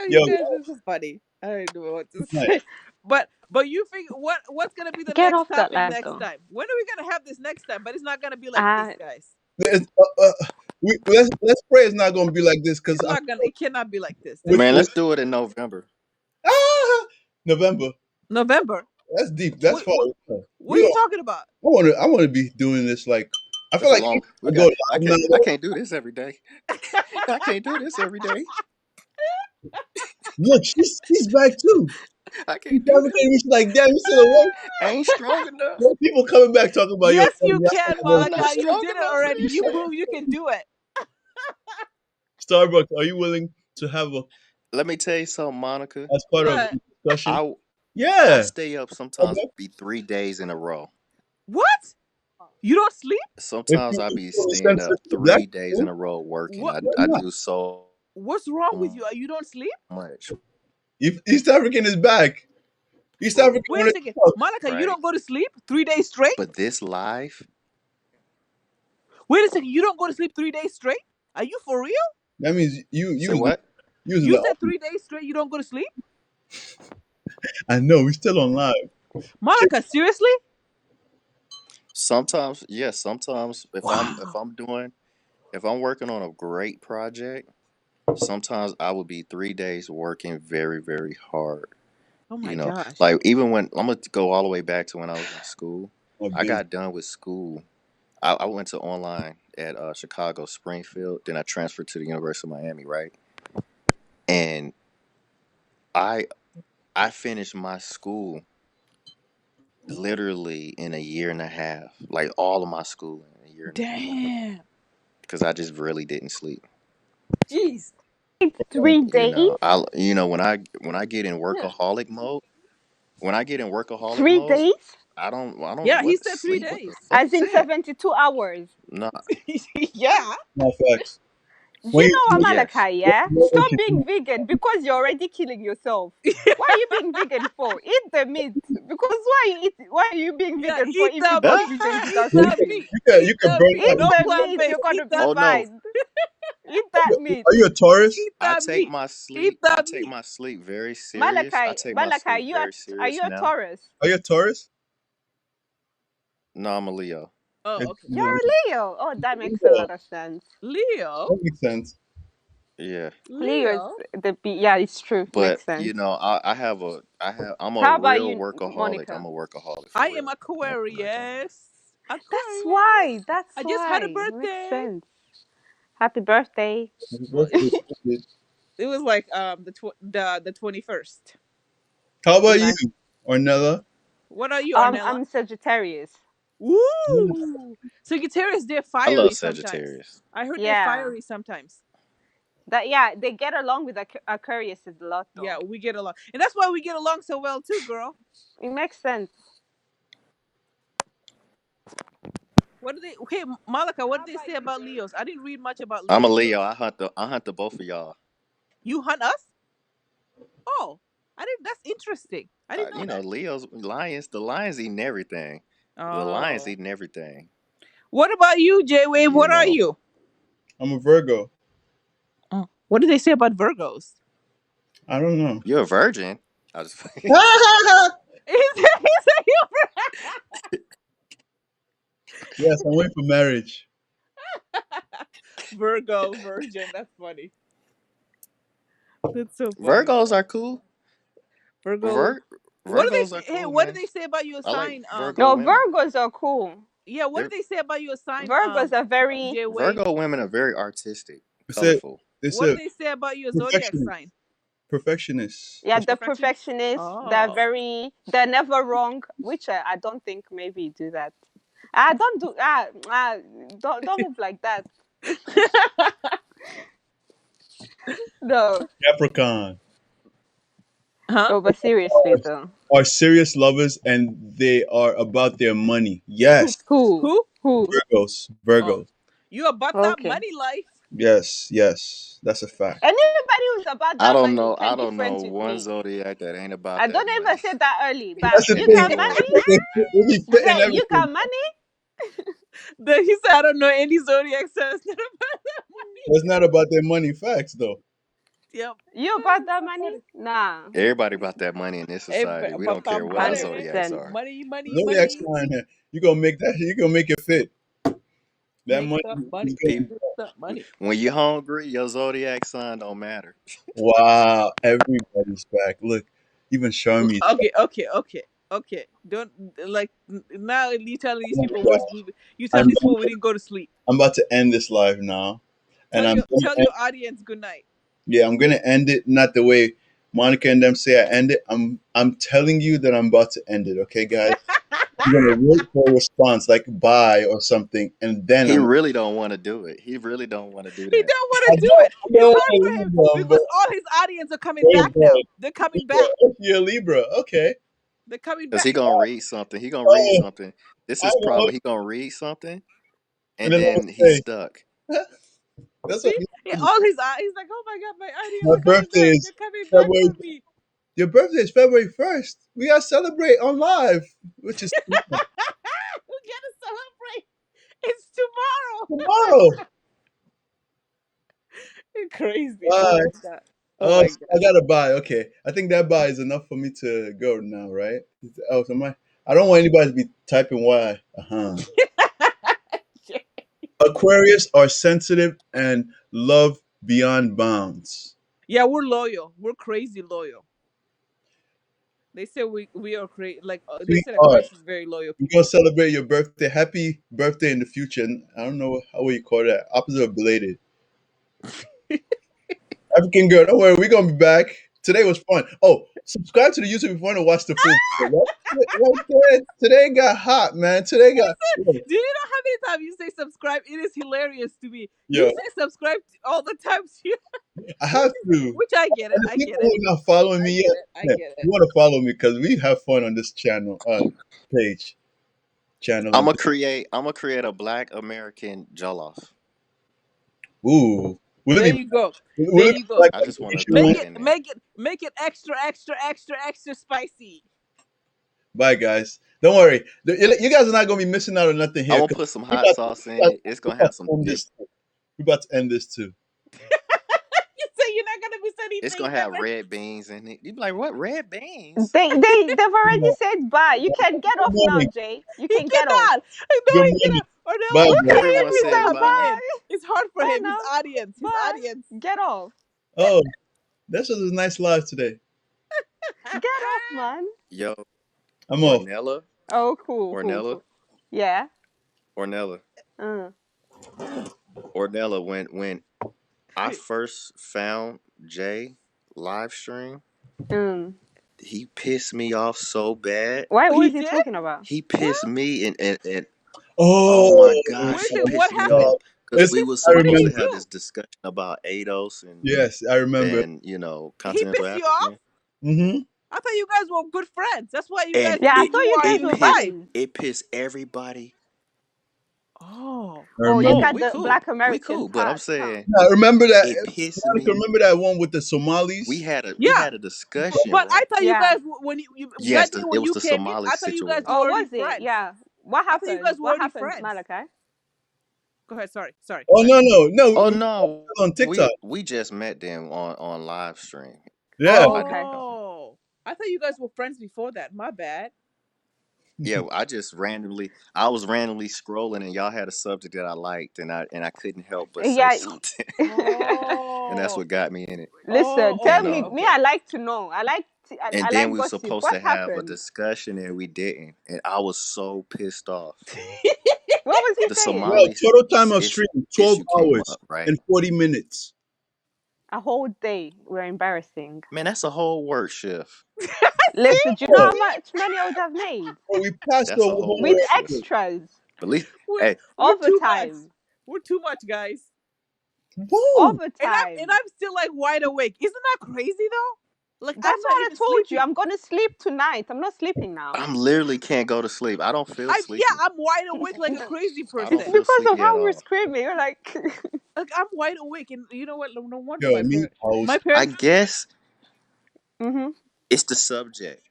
Yo, You guys, this is funny. I don't know what to nice. say. But you think what's gonna be the Get next off that topic live next though. time? When are we gonna have this next time? But it's not gonna be like this, guys. Let's, let's pray it's not gonna be like this because It's not gonna. It cannot be like this. with Man, let's do it in November. November. November. That's deep. That's far. What are you talking about? I want to be doing this like. I feel It's a like long. I go live now. I can't do this every day. I can't do this every day. Look, she's back too. I She's can't do this. She's like, damn, you still awake? I ain't strong enough. More people coming back talking about Yes, your you can, I'm not Malaka. You strong did it enough for already. this You shit. proved you can do it. Starbucks. Are you willing to have Let me tell you something, Monica. as part of What? the discussion? I Yeah. stay up sometimes Okay. be 3 days in a row. What? You don't sleep? Sometimes I be If you staying up sensitive to black 3 days in a row working. What? I do so What's wrong with you? You don't sleep? much. if East African is back. East African. Wait a wanna second, talk. Monica. You Right. don't go to sleep 3 days straight? But this live, Wait a second. You don't go to sleep 3 days straight? Are you for real? That means say you what? using You the. said 3 days straight. You don't go to sleep, I know we still on live. Monica. Seriously? Sometimes, yes, sometimes if Wow. if I'm working on a great project, sometimes I would be 3 days working very, very hard. Oh my You know, gosh. like even when I'm gonna go all the way back to when I was in school. Oh, I busy. got done with school. I went to online at Chicago Springfield. Then I transferred to the University of Miami, right? And I I finished my school literally in a year and a half, like all of my school in a year and a half, Damn. because I just really didn't sleep. Jeez. 3 You days? know, when I get in Yeah. workaholic mode, Three days? I don't Yeah. He what said 3 sleep. What the days. fuck As is in that? 72 hours. No, Yeah. No facts. You When know what, yes. Malachi, yeah? you- Stop being vegan because you're already killing yourself. Why are you being vegan for? Eat the meat. Because why are you being Yeah. vegan for Eat if you that don't meat. eat Ah! and Eat start that sleeping? meat. you Eat can that burn meat. Eat No out. the plant meat, based. you're gonna Eat be that Oh no, fine. Eat that meat. Are you a Taurus? Eat I that take meat. my Eat sleep. I that take meat. my sleep very serious. I Malachi, take my Malachi, sleep very are serious you a now. Taurus? Are you a Taurus? No, I'm a Leo. Oh, It's, okay. you You're know, a Leo. Oh, that makes a yeah, lot of sense. Leo. that makes sense. Yeah, Leo is Leo. yeah, it's true. but Makes sense. you know, I'm a How about real you, workaholic. I'm Monica? a workaholic I for am real. Like Aquarius. That's Aquarius. why. That's I just had a why. Makes birthday. sense. Happy birthday. Happy Well, birthday, David. it was like the 21st. How about you, Nice. Ornella? What are you, Arnella? I'm Sagittarius. Woo! Sagittarius, they're I love fiery sometimes. Sagittarius. I heard they're Yeah. fiery sometimes. That yeah, they get along with Aquarius a lot though. Yeah, we get along, and that's why we get along so well too, girl. It makes sense. What do they? Hey, Malika, what did they say about Leos? I didn't read much about I'm a Leos. Leo. I hunt the both of y'all. You hunt us? Oh, I didn't. That's interesting. I didn't know You know, that. Leo's lions. The lions eating everything. The lions Oh. eating everything. What about you, J Wave? You What are know, you? I'm a Virgo. Oh. What do they say about Virgos? I don't know. you're a virgin. I just Yes, I'm waiting for marriage. Virgo, virgin. That's funny. That's so funny. Virgos are cool. Virgo. Virgos What do are they? Hey, cool, what do man. they say about your I like sign? Virgo No, women. Virgos are cool. Yeah. What do They're, they say about your sign? Virgos are very J Wave. Virgo women are very artistic, They said colorful. they What do said they say about your zodiac perfectionist. sign? Perfectionist. yeah, That's the Perfectionist. perfectionists. Oh. They're never wrong, which I don't think maybe do that. Don't move like that. No. Capricorn. Huh? Oh, but seriously though. Are serious lovers and they are about their money. Yes. Who? Who? Virgos. Oh, Virgos. you about that Okay. money life? Yes, yes. That's a fact. Anybody who's about I that don't money know. I can be don't know friends with one me. zodiac that ain't about I that don't ever money. say that early, but That's the you thing. got Lord, money? They be You fitting say you everything. got money? He said, I don't know any zodiac signs that about that money. It's not about their money facts though. Yep. You about that money? Nah. everybody about that money in this society. We don't About that care what our money. zodiacs 100%. are. Money, money, Zodiac money. sign, you gonna make that. You gonna make it fit. That Make money that is money. going. People, Make that money. when you're hungry, your zodiac sign don't matter. Wow, everybody's back. Look, even Charmy. Okay. Don't like now you telling these Oh my people God. you telling I'm, these people we didn't go to sleep. I'm about to end this live now, and Tell your audience good night. yeah, I'm gonna end it not the way Monica and them say I end it. I'm telling you that I'm about to end it. Okay, guys. You're gonna wait for a response like bye or something, and then He I'm. really don't want to do it. He really don't want to do He that. don't want I to do don't it. It's know hard for him them, but because all his audience are coming wait, back now. They're coming back. You're a Libra. Okay. They're coming Cause back. he gonna read something. He gonna read Oh, something. This I is know. problem. He gonna read something, And and then then I'll he's say, stuck. that's what See, all his he's like, oh my god, my audience my are coming birthday back. is They're coming back February. for me. Your birthday is February 1st. We gotta celebrate on live, which is We gotta celebrate. It's tomorrow. tomorrow. Crazy. Oh Bye. my god. Oh my god. I gotta buy. Okay, I think that buy is enough for me to go now, right? Oh, so I don't want anybody to be typing why. Aquarius are sensitive and love beyond bounds. Yeah, we're loyal. We're crazy loyal. They say we are crazy. Like they said, Sweetheart, Aquarius is very loyal we're gonna people. celebrate your birthday. Happy birthday in the future. I don't know how you call that. Opposite of belated. African girl, don't worry, we're gonna be back. Today was fun. Oh, subscribe to the YouTube if you want to watch the full video. Today got hot, man. Today got Do you know how many times you say subscribe? It is hilarious to me. yeah. You say subscribe all the time too, I have to. which I get it. And the I people get who it. are not following me yet, I yeah, get you it. want to follow me because we have fun on this channel, channel. I'm gonna create a Black American jollof. Ooh, will There it be? you go. Will There it you be go. like I a just want to Haitian throw one? that in there. Make it extra spicy. Bye, guys. Don't worry. You guys are not gonna be missing out on nothing I'm here. gonna 'Cause put some we hot about, sauce we in about, it. we It's gonna about have to some end good. this. We're about to end this too. You say you're not gonna miss any you It's think, gonna have Kevin? red beans in it. You be like, what red beans? They've already Good said bye. You can get off now, morning. Jay. You He can get off. cannot. No, Good he morning. cannot. Ornella, Bye, Look bro. at him. Everyone He's Ornella said like, coming bye. in. bye. It's hard for Bye him. His now. audience. His Bye. audience. Get off. Oh, this was a nice live today. Get off, man. Yo, I'm off. Ornella, Oh, cool. Ornella, Yeah. Ornella, Mm. Ornella. When I first found Jay live stream, Mm. he pissed me off so bad. What He was he did? talking about? He pissed me and Oh, oh my gosh, Wait, he what pissed me happened? off because Listen, we was I What did supposed he to remember. have do? this discussion about ADOS Yes, I remember. and He continental pissed you off? African. Mm-hmm. I thought you guys were good friends. That's why you guys And Yeah, I me and thought you you are guys in it were pissed five. friends. it pissed everybody. Oh. I Oh, they remember. Oh, got we the cool. Black We American cool, but I'm part, huh? saying Yeah, I remember that. it pissed Monica, me. remember that one with the We Somalis? had a we Yeah. had a discussion, But I right? thought you Yeah. guys when you Yes, that day it when was you the came in, Somali I thought you guys situation. were Oh, already was it? friends. Yeah. What I thought you happened? guys were What already happened, friends. Malachi? Go ahead. Sorry. Oh, Go ahead. no. Oh We no, on TikTok. we just met them on live stream. Yeah. Oh, I okay. Oh. I thought you guys were friends before that. My bad. Yeah, I was randomly scrolling and y'all had a subject that I liked and I couldn't help but say Yeah. something. And that's Oh. what got me in it. Listen, tell And me. Okay. Me, Okay. I like to know. and I then like we were gossip. supposed What to have a happened? discussion and we didn't. And I was so pissed off. What was he The saying? Well, Somali total time of stream, 12 issue came hours up, right? and 40 minutes. A whole day. We're embarrassing. Man, that's a whole work shift. Listen, do you know Oh, how much money I would have made we passed That's the a whole with work homework. shift. extras, But at least, We're, hey, we're too much. overtime, We're too much, guys. Woo! And overtime. I'm still like wide awake. Isn't that crazy though? Like I'm That's not what I even told you. sleeping. I'm gonna sleep tonight. I'm not sleeping now. I'm literally can't go to sleep. I don't feel sleepy. I'm wide awake like a crazy I It's don't person. feel because of sleepy at how we're all. screaming. You're like, Like I'm wide awake, and you know what? No wonder Yo, my me parents. host. My I parents. guess mm-hmm. it's the subject.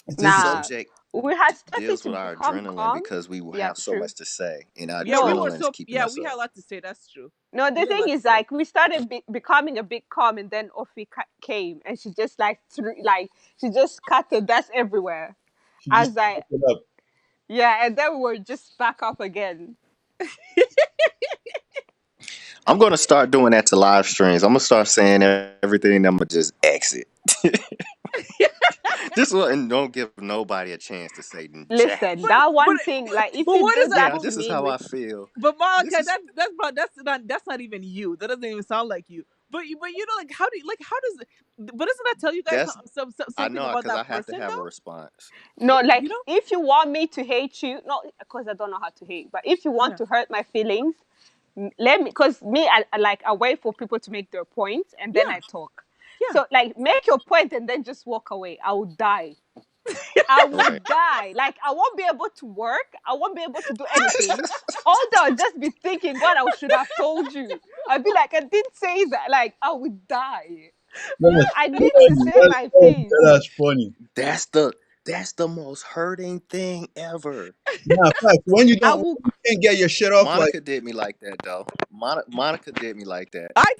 The Nah. subject We had started deals to with our become adrenaline calm. because we will Yeah, have so true. much to say, and our Yeah, we No, were adrenaline is so. keeping Yeah, us we had up. a lot to say. That's true. no. The We had a thing lot to is, say. like, we started becoming a bit calm, and then Ofi came, and she just like she just scattered dust everywhere. She I just was like, picked it up. yeah, and then we were just back up again. I'm gonna start doing that to live streams. I'm gonna start saying everything. And I'm gonna just exit. Just and don't give nobody a chance to say jack. Listen, that one thing, like, if but you what do is that? Yeah, that to this is me, how I feel. But Monica, This is that's not even you. That doesn't even sound like you. But you know, like how does but doesn't that tell you guys that's I something know about because I that have to person have a though? response. no, like, You know? if you want me to hate you, not because I don't know how to hate, but if you want Yeah. to hurt my feelings, let me, because me, I wait for people to make their points and then Yeah. I talk. Yeah. So, like, make your point and then just walk away. I will die. I will Right. die. Like, I won't be able to work. I won't be able to do anything. Although I'll just be thinking, God, I should have told you. I'd be like, I didn't say that. Like, I would die. That's I need to funny. say my peace. That's funny. That's the most hurting thing ever. Nah, fact, when you I don't, will. you can't get your shit off, like, Monica did me like that though. Monica did me like that, I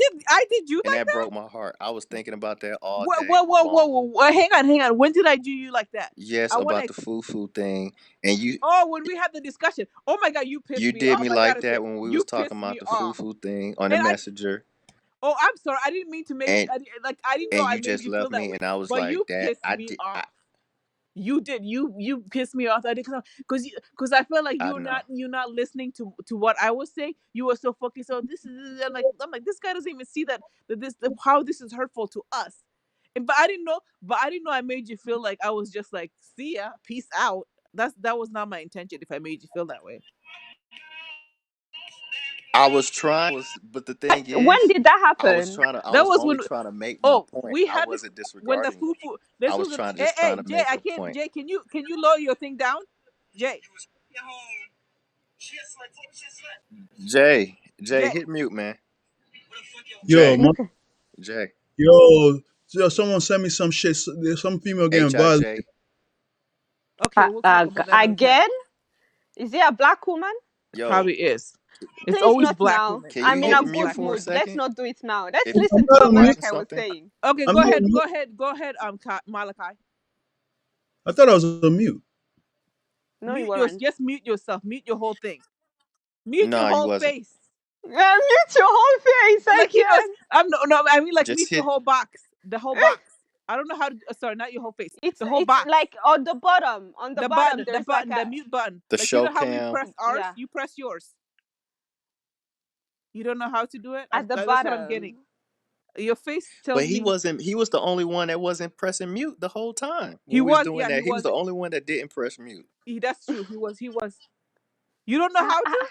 did you and like that that? broke my heart. I was thinking about that all Whoa, day whoa, whoa, whoa, long. whoa. Hang on. When did I do you like that? Yes, I wanna about the foo thing, and you when we had the discussion. Oh my god, you pissed me did off. me I like gotta say, that when we you was talking pissed about me the off. foo thing on the And messenger, I'm sorry. I didn't mean to make and I didn't know I you made just you feel left that me, way. and I was But like you that. pissed I me did. off. You did. You pissed me off. I did because I felt like I you're know. not listening to what I was saying. You were so focused. So I'm like this guy doesn't even see that how this is hurtful to us. But I didn't know. I made you feel like I was just like, see ya, peace out. That was not my intention. If I made you feel that way. I was trying, but the thing When is, did that I was happen? trying to. I That was was only when. trying to make my Oh, point. we I had this wasn't when the disregarding you. fufu. This I was was trying hey trying to Jay. make I a can't. point. Jay, can you lower your thing down, Jay? Jay, Jay. hit mute, man. yo, Jay, Okay. Jay, yo, someone sent me some shit. There's some female getting violated. HIJ. Okay, we'll talk about that another time. Again? Is it a black woman? Yo, Probably is. It's Please always not black now. women. Can It's I'm you in hit a always good mute black for a women. mood. Let's second? not do it now. Let's If listen I'm to not what on mute. pressing Malachi was something. saying. Okay, I'm go not ahead. on Go mute. ahead. Go ahead. Malachi, I thought I was on mute. No, you mute your. weren't. Just mute yourself. Mute your whole thing. Mute your No, you whole wasn't. face. Mute your whole face Like he knows. again. I'm no. I mean, like Just mute your hit whole box. The whole box. I don't know how to. Sorry, not your whole face. The whole It's box. like on the bottom. On the The bottom, button. The there's like button. a The mute button. the Like you show know how we cam. press ours. yeah You press yours. You don't know how to do it. at the That's what I'm getting. bottom. Your face But tells he me wasn't. He was the only one that wasn't pressing mute the whole time he when we was was. doing Yeah, he that. He was was. the only one that didn't press mute. That's true. He was. He was. You don't know Ah, how to. ah,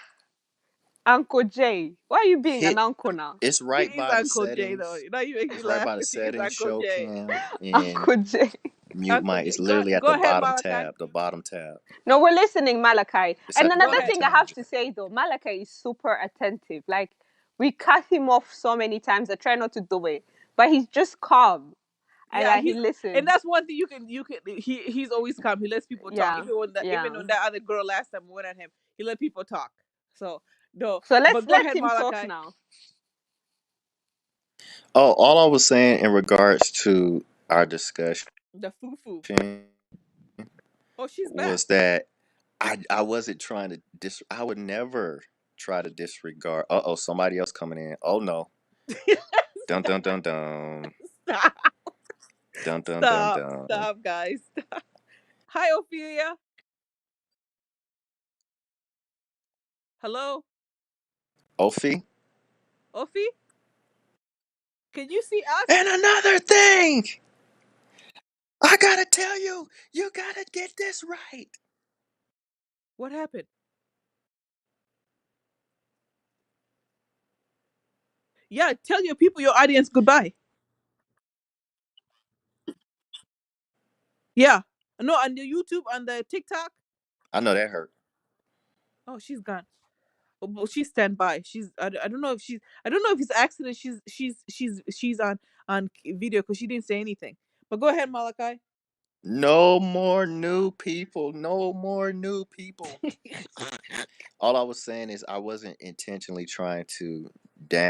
Uncle Jay, why are you being an Hit. uncle now? It's He right is by the Uncle Jay though. settings. You know, you make me It's right laugh by the because he is settings. Uncle Show Jay. cam and Uncle Jay. mute Uncle mic. Jay. It's literally at Go the ahead, bottom Malachi. tab. The bottom tab. No, we're listening, Malachi. It's And at the Go another bottom ahead. thing I tab, have Jay. to say though, Malachi is super attentive. Like we cut him off so many times. I try not to do it, but he's just calm and Yeah, like he he's and listens. that's one thing you can he's always calm. He lets people talk. Yeah, Even yeah. when that other girl last time went at him, he let people talk. So no, So let's but go let ahead, him talk Malachi. now. Oh, all I was saying in regards to our discussion The foo foo. Oh, she's back. was that I wasn't trying to I would never try to disregard. Oh, somebody else coming in. Oh no. Dun dun dun dun. Stop, Dun dun dun stop, dun. stop, guys. Hi, Ophelia. Hello, Ophi. Ophi. Can you see us? And another thing, I gotta tell you, you gotta get this right. What happened? Yeah, tell your people, your audience, goodbye. Yeah, no, on the YouTube, on the TikTok. I know that hurt. Oh, she's gone. Oh, well, she's standby. I don't know if she's. I don't know if it's accident. She's on video because she didn't say anything. But go ahead, Malachi. No more new people. No more new people. All I was saying is I wasn't intentionally trying to down